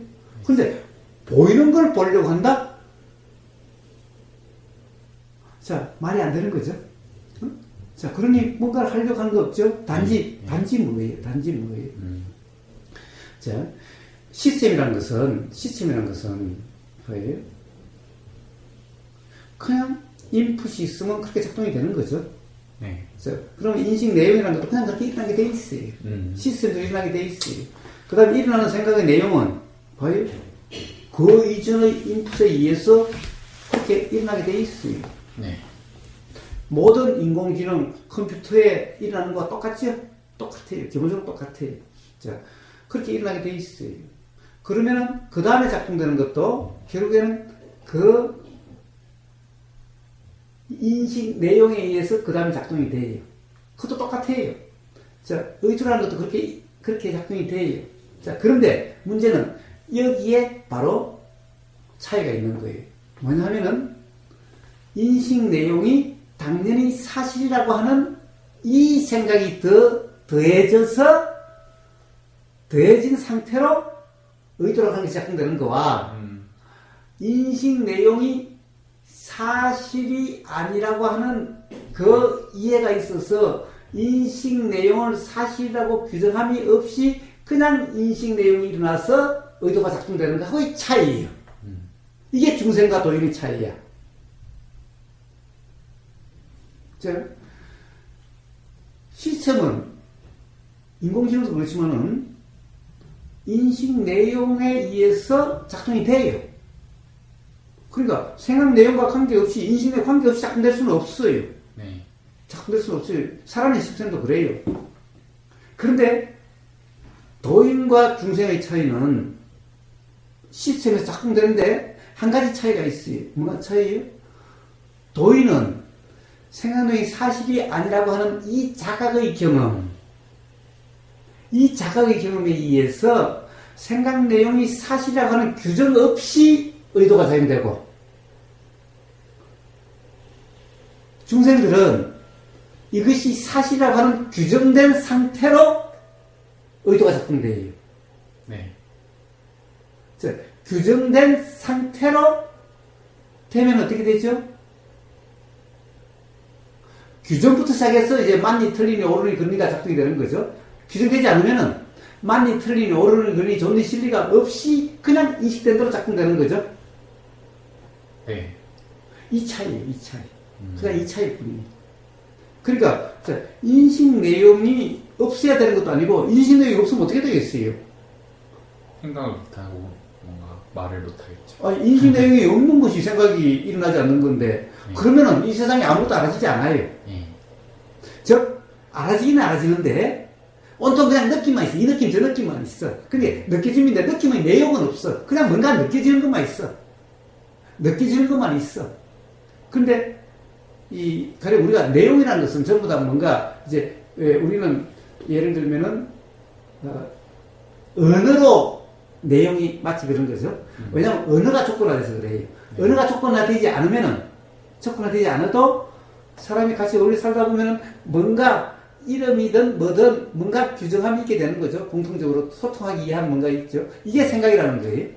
근데 보이는 걸 보려고 한다? 자, 말이 안 되는 거죠? 응? 자, 그러니 뭔가를 하려고 하는 거 없죠? 단지 뭐예요? 자, 시스템이라는 것은 뭐예요? 그냥 인풋이 있으면 그렇게 작동이 되는 거죠. 네. 자, 그럼 인식 내용이라는 것도 그냥 그렇게 일어나게 돼 있어요. 시스템도 일어나게 돼 있어요. 그 다음에 일어나는 생각의 내용은 봐요. 그 이전의 인풋에 의해서 그렇게 일어나게 돼 있어요. 네. 모든 인공지능 컴퓨터에 일어나는 거와 똑같죠? 똑같아요. 기본적으로 똑같아요. 자, 그렇게 일어나게 돼 있어요. 그러면은 그 다음에 작동되는 것도 결국에는 그 인식 내용에 의해서 그 다음에 작동이 돼요. 그것도 똑같아요. 자, 의도라는 것도 그렇게 작동이 돼요. 자, 그런데 문제는 여기에 바로 차이가 있는 거예요. 뭐냐 하면은 인식 내용이 당연히 사실이라고 하는 이 생각이 더해진 상태로 의도라고 하는 게 작동되는 거와 인식 내용이 사실이 아니라고 하는 그 이해가 있어서 인식 내용을 사실이라고 규정함이 없이 그냥 인식 내용이 일어나서 의도가 작동되는 거하고의 차이예요. 이게 중생과 도인의 차이야. 자, 시스템은 인공지능도 그렇지만은 인식 내용에 의해서 작동이 돼요. 그러니까 생각 내용과 관계없이 인식 내용 관계없이 작동될 수는 없어요. 네. 작동될 수는 없어요. 살아있는 시스템도 그래요. 그런데 도인과 중생의 차이는 시스템에서 작동되는데 한 가지 차이가 있어요. 뭐가 차이예요? 도인은 생각 내용이 사실이 아니라고 하는 이 자각의 경험, 이 자각의 경험에 의해서 생각 내용이 사실이라고 하는 규정 없이 의도가 작용되고, 중생들은 이것이 사실이라고 하는 규정된 상태로 의도가 작동돼요. 네. 자, 규정된 상태로 되면 어떻게 되죠? 규정부터 시작해서 이제 맞니, 틀리니, 옳으니, 그러니가 작동이 되는 거죠. 규정되지 않으면은 맞니, 틀리니, 옳으니, 그러니, 좋니, 실리가 없이 그냥 인식된 대로 작동되는 거죠. 네. 이 차이예요, 이 차이. 그냥 이 차이일 뿐이에요. 그러니까, 자, 인식 내용이 없어야 되는 것도 아니고, 인식 내용이 없으면 어떻게 되겠어요? 생각을 못하고 뭔가 말을 못하겠죠. 아, 인식 내용이 없는 것이 생각이 일어나지 않는 건데, 그러면은 이 세상에 아무것도 알아지지 않아요. 네. 즉, 알아지기는 알아지는데, 온통 그냥 느낌만 있어. 이 느낌, 저 느낌만 있어. 근데 느껴짐인데 느낌의 내용은 없어. 그냥 뭔가 느껴지는 것만 있어. 느껴지는 것만 있어. 근데, 가령 우리가 내용이라는 것은 전부 다 뭔가, 이제, 우리는 예를 들면은, 언어로 내용이 마치 그런 거죠. 왜냐면 언어가 조건화돼서 그래요. 언어가 조건화되지 않아도 사람이 같이 어울려 살다 보면은 뭔가 이름이든 뭐든 뭔가 규정함이 있게 되는 거죠. 공통적으로 소통하기 위한 뭔가 있죠. 이게 생각이라는 거예요.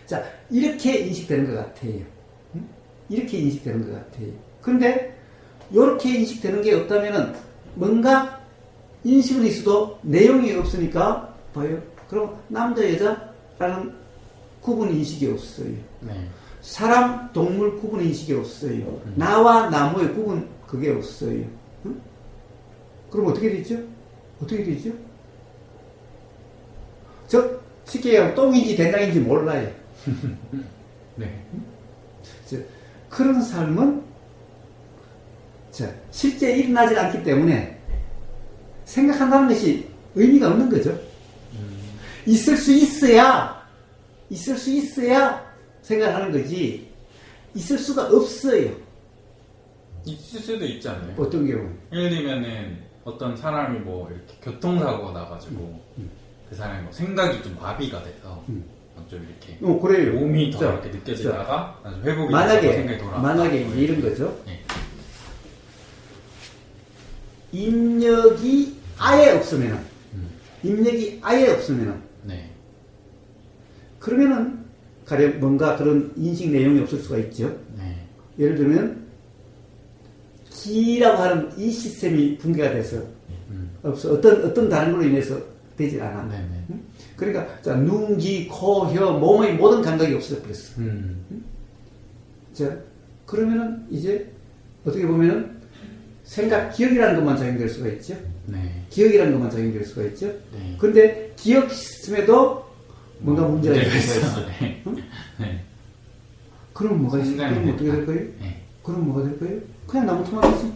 자, 이렇게 인식되는 것 같아요. 이렇게 인식되는 것 같아요. 그런데 이렇게 인식되는 게 없다면은 뭔가 인식은 있어도 내용이 없으니까 봐요. 그럼 남자 여자라는 구분 인식이 없어요. 네. 사람 동물 구분 인식이 없어요. 나와 나무의 구분 그게 없어요. 응? 그럼 어떻게 되죠? 어떻게 되죠? 즉 쉽게 얘기하면 똥인지 된장인지 몰라요. 네. 그런 삶은 실제 일어나지 않기 때문에 생각한다는 것이 의미가 없는 거죠. 있을 수 있어야 생각하는 거지, 있을 수가 없어요. 있을 수도 있지 않나요? 어떤 경우? 예를 들면은 어떤 사람이 뭐 이렇게 교통사고가 나가지고 그 사람이 뭐 생각이 좀 마비가 돼서 좀 이렇게 그래요. 몸이 더 자, 이렇게 느껴지다가 나중에 회복이 만약에, 돼서 생각이 돌아왔다. 만약에 이제 이런 거죠. 네. 입력이 아예 없으면은, 네. 그러면은, 가령 뭔가 그런 인식 내용이 없을 수가 있죠. 네. 예를 들면, 기라고 하는 이 시스템이 붕괴가 돼서, 없어. 어떤 다른 걸로 인해서 되질 않아. 네네. 그러니까, 자, 눈, 귀, 코, 혀, 몸의 모든 감각이 없어져 버렸어. 자, 그러면은 이제 어떻게 보면은 생각, 기억이라는 것만 작용될 수가 있죠. 네. 기억이라는 것만 작용될 수가 있죠. 네. 근데 기억 시스템에도 뭔가 문제가 있어요. 네. 응? 네. 그럼 뭐가 있어? 그럼 어떻게 될 거예요? 네. 그럼 뭐가 될 거예요? 그냥 나무 토막이지.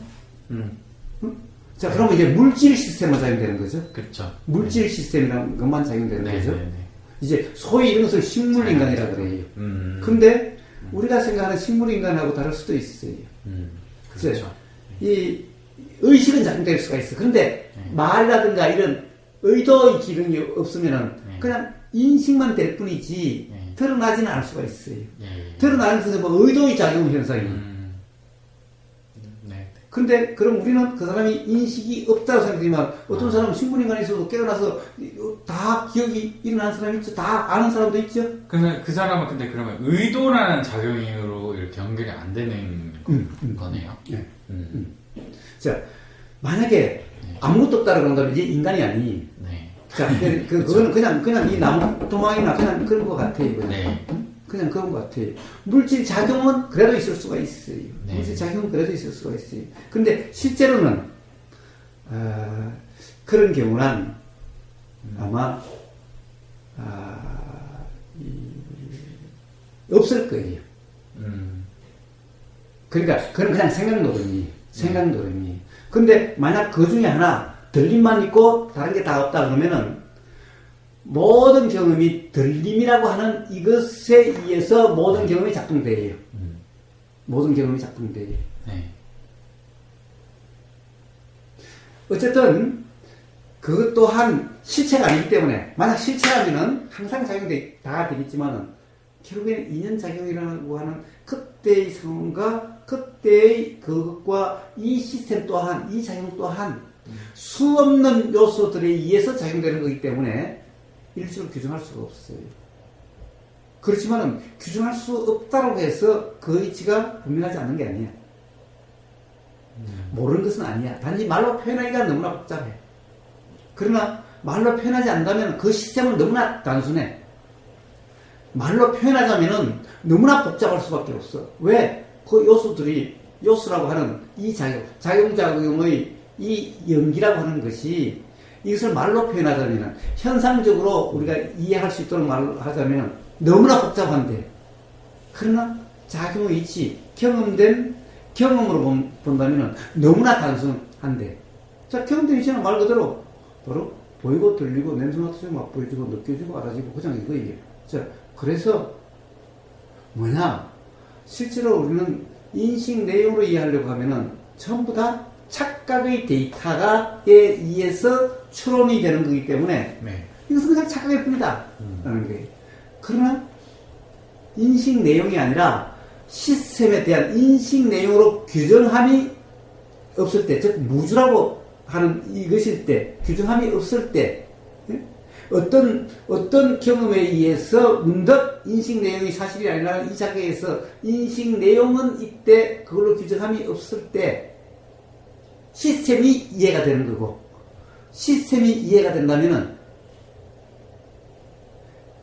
음. 응? 자, 그러면 이제 물질 시스템만 작용되는 거죠. 그렇죠. 물질 시스템이라는 것만 작용되는 네. 거죠. 네. 네. 이제 소위 이런 것을 식물인간이라고 그래요. 근데 우리가 생각하는 식물인간하고 다를 수도 있어요. 그렇죠. 이 의식은 작용될 수가 있어. 그런데 네. 말이라든가 이런 의도의 기능이 없으면은 네. 그냥 인식만 될 뿐이지 네. 드러나지는 않을 수가 있어요. 네. 드러나는 것은 뭐 의도의 작용 현상이. 네. 그런데 그럼 우리는 그 사람이 인식이 없다고 생각하지만 어떤 사람은 식물인간에 있어도 깨어나서 다 기억이 일어나는 사람이 있죠. 다 아는 사람도 있죠. 그 사람은 근데 그러면 의도라는 작용으로 이렇게 연결이 안 되는 거네요. 네. 자, 자, 만약에 아무것도 없다라고 한다면 이제 인간이 아니. 네. 자, 그거는 그냥 이 나무 도망이나 그냥 그런 것 같아요. 그냥. 네. 그냥 그런 것 같아요. 물질 작용은 그래도 있을 수가 있어요. 네. 물질 작용은 그래도 있을 수가 있어요. 근데 실제로는, 그런 경우는 아마, 없을 거예요. 그러니까, 그건 그냥 생각 노름이. 근데 만약 그 중에 하나, 들림만 있고 다른 게 다 없다 그러면은, 모든 경험이 들림이라고 하는 이것에 의해서 모든 경험이 작동돼요. 모든 경험이 작동돼요. 네. 어쨌든 그것 또한 실체가 아니기 때문에 만약 실체라면은 항상 다 되겠지만은 결국에는 인연작용이라고 하는 그때의 상황과 그때의 그것과 이 시스템 또한 이 작용 또한 수 없는 요소들에 의해서 작용되는 거기 때문에 일시로 규정할 수가 없어요. 그렇지만은 규정할 수 없다고 해서 그 이치가 분명하지 않는 게 아니야. 모르는 것은 아니야. 단지 말로 표현하기가 너무나 복잡해. 그러나 말로 표현하지 않는다면 그 시스템은 너무나 단순해. 말로 표현하자면은 너무나 복잡할 수밖에 없어. 왜? 그 요소라고 하는 이 작용의 이 연기라고 하는 것이 이것을 말로 표현하자면 현상적으로 우리가 이해할 수 있도록 말로 하자면 너무나 복잡한데 그러나 작용의 이치 경험된 경험으로 본다면 너무나 단순한데 자 경험된 이치는 말 그대로 바로 보이고 들리고 냄새 맡아지고 맛보여지고 느껴지고 알아지고 그냥 이거예요. 자 그래서 실제로 우리는 인식 내용으로 이해하려고 하면은 전부 다 착각의 데이터에 의해서 추론이 되는 거기 때문에 네. 이것은 그냥 착각일 뿐이다 라는 거예요. 그러나 인식 내용이 아니라 시스템에 대한 인식 내용으로 규정함이 없을 때, 즉 무주라고 하는 이것일 때, 규정함이 없을 때, 어떤 경험에 의해서 문득 인식 내용이 사실이 아니라 이 자기에서 인식 내용은 이때 그걸로 규정함이 없을 때 시스템이 이해가 되는 거고, 시스템이 이해가 된다면은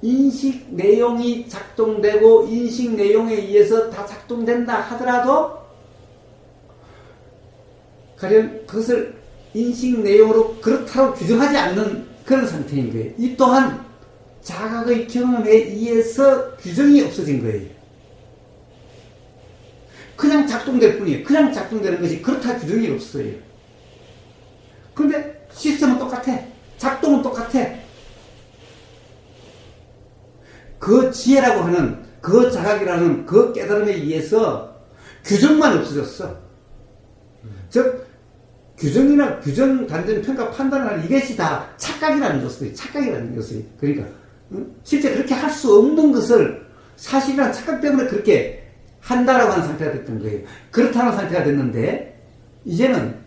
인식 내용이 작동되고 인식 내용에 의해서 다 작동된다 하더라도 가령 그것을 인식 내용으로 그렇다고 규정하지 않는 그런 상태인 거예요. 이 또한 자각의 경험에 의해서 규정이 없어진 거예요. 그냥 작동될 뿐이에요. 그냥 작동되는 것이 그렇다 규정이 없어요. 그런데 시스템은 똑같아. 작동은 똑같아. 그 지혜라고 하는 그 자각이라는 그 깨달음에 의해서 규정만 없어졌어. 즉 규정이나 규정, 단정, 평가, 판단을 하는 이것이 다 착각이라는 것이에요. 착각이라는 것이에요. 그러니까 실제 그렇게 할 수 없는 것을 사실이란 착각 때문에 그렇게 한다라고 하는 상태가 됐던 거예요. 그렇다는 상태가 됐는데 이제는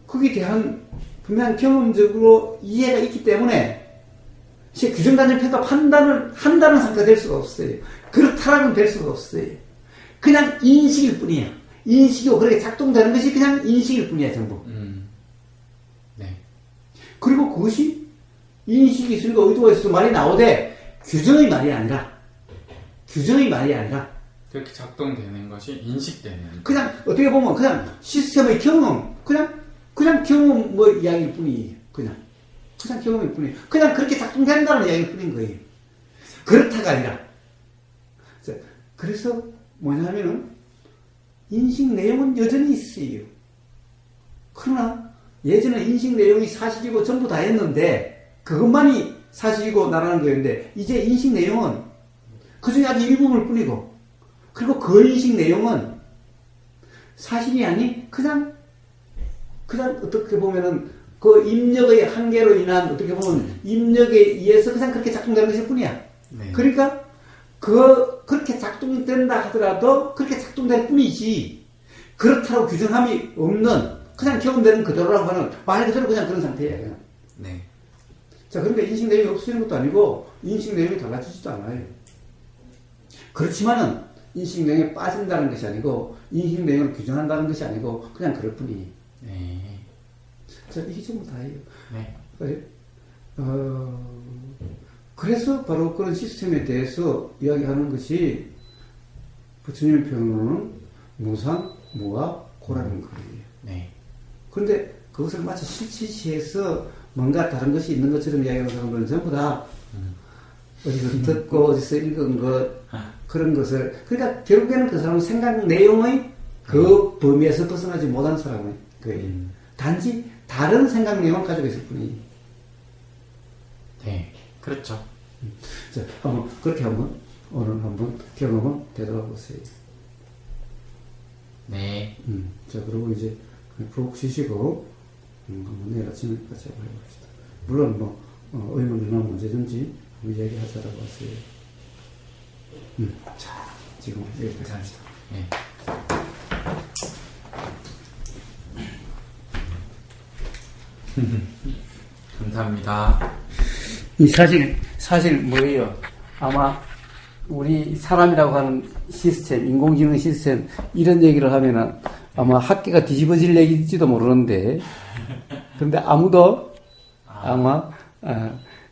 거기에 대한 분명한 경험적으로 이해가 있기 때문에 이제 규정, 단정, 평가, 판단을 한다는 상태가 될 수가 없어요. 그렇다라고는 될 수가 없어요. 그냥 인식일 뿐이에요. 인식이고 그렇게 작동되는 것이 그냥 인식일 뿐이야 전부. 네. 그리고 그것이 인식이 있으니까 의도가 있어서 말이 나오되 규정의 말이 아니라 그렇게 작동되는 것이 인식되는 그냥 어떻게 보면 그냥 시스템의 경험 그냥 경험 뭐 이야기일 뿐이에요. 그냥 경험일 뿐이에요. 그냥 그렇게 작동된다는 이야기일 뿐인 거예요. 그렇다가 아니라. 그래서 뭐냐면은 인식 내용은 여전히 있어요. 그러나 예전에 인식 내용이 사실이고 전부 다 했는데 그것만이 사실이고 나라는 거였는데 이제 인식 내용은 그 중에 아주 일부분일 뿐이고 그리고 그 인식 내용은 사실이 아닌 그냥 어떻게 보면은 그 입력의 한계로 인한 어떻게 보면 입력에 의해서 그냥 그렇게 작동되는 것일 뿐이야. 네. 그러니까 그렇게 작동된다 하더라도 그렇게 작동될 뿐이지 그렇다고 규정함이 없는 그냥 경험되는 그대로라고 하는 말 그대로 그냥 그런 상태예요. 그냥. 네. 자, 그러니까 인식 내용이 없어지는 것도 아니고 인식 내용이 달라지지도 않아요. 그렇지만은 인식 내용에 빠진다는 것이 아니고 인식 내용을 규정한다는 것이 아니고 그냥 그럴 뿐이에요. 네. 자, 이게 전부 다예요. 네. 그래서 바로 그런 시스템에 대해서 이야기하는 것이 부처님의 표현으로는 무상, 무아, 고라는 거예요. 네. 그런데 그것을 마치 실치시해서 뭔가 다른 것이 있는 것처럼 이야기하는 사람들은 전부 다 어디서 듣고 어디서 읽은 것 그런 것을 그러니까 결국에는 그 사람은 생각 내용의 그 범위에서 벗어나지 못한 사람의 거예요. 단지 다른 생각 내용을 가지고 있을 뿐이에요. 네. 그렇죠. 자, 그렇게 오늘 한번 경험을 되돌아보세요. 네. 자, 그리고 이제 푹 쉬시고, 한번 내일 아침에 같이 한번 해봅시다. 물론 의문이나 문제든지 한번 이야기하자라고 하세요. 자, 지금 여기까지 합시다. 네. 감사합니다. 이 사실 뭐예요? 아마 우리 사람이라고 하는 시스템, 인공지능 시스템 이런 얘기를 하면은 아마 학계가 뒤집어질 얘기일지도 모르는데, 그런데 아무도 아마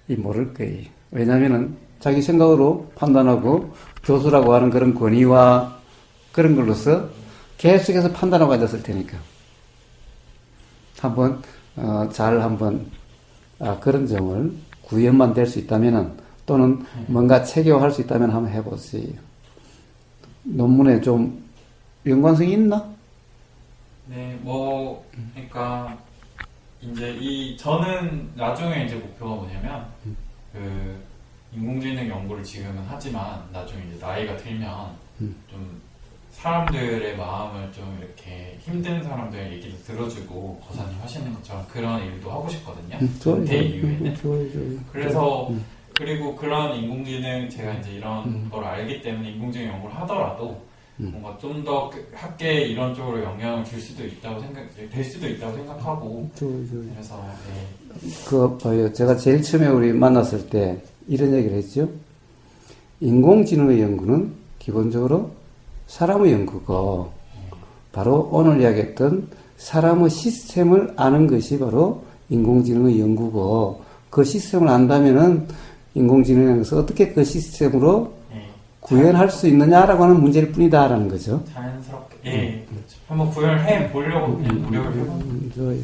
모를 거예요. 왜냐하면은 자기 생각으로 판단하고 교수라고 하는 그런 권위와 그런 걸로서 계속해서 판단하고 앉았을 테니까 한번 그런 점을 구현만 될 수 있다면은 또는 뭔가 체계화할 수 있다면 한번 해보세요. 논문에 좀 연관성이 있나? 네, 그러니까 이제 저는 나중에 이제 목표가 뭐냐면 그 인공지능 연구를 지금은 하지만 나중에 이제 나이가 들면 좀 사람들의 마음을 좀 이렇게 힘든 사람들의 얘기도 들어주고 거사님 하시는 것처럼 그런 일도 하고 싶거든요. 은퇴 이후에는. 좋아요. 그래서 그리고 그런 인공지능 제가 이제 이런 걸 알기 때문에 인공지능 연구를 하더라도 뭔가 좀 더 학계에 이런 쪽으로 영향을 될 수도 있다고 생각하고 그래서 그 봐요. 제가 제일 처음에 우리 만났을 때 이런 얘기를 했죠. 인공지능의 연구는 기본적으로 사람의 연구고 바로 오늘 이야기했던 사람의 시스템을 아는 것이 바로 인공지능의 연구고 그 시스템을 안다면은 인공지능에서 어떻게 그 시스템으로 구현할 수 있느냐라고 하는 문제일 뿐이다라는 거죠. 자연스럽게 그렇죠. 한번 구현을 해 보려고 그냥 노력을 해보는 좋아요.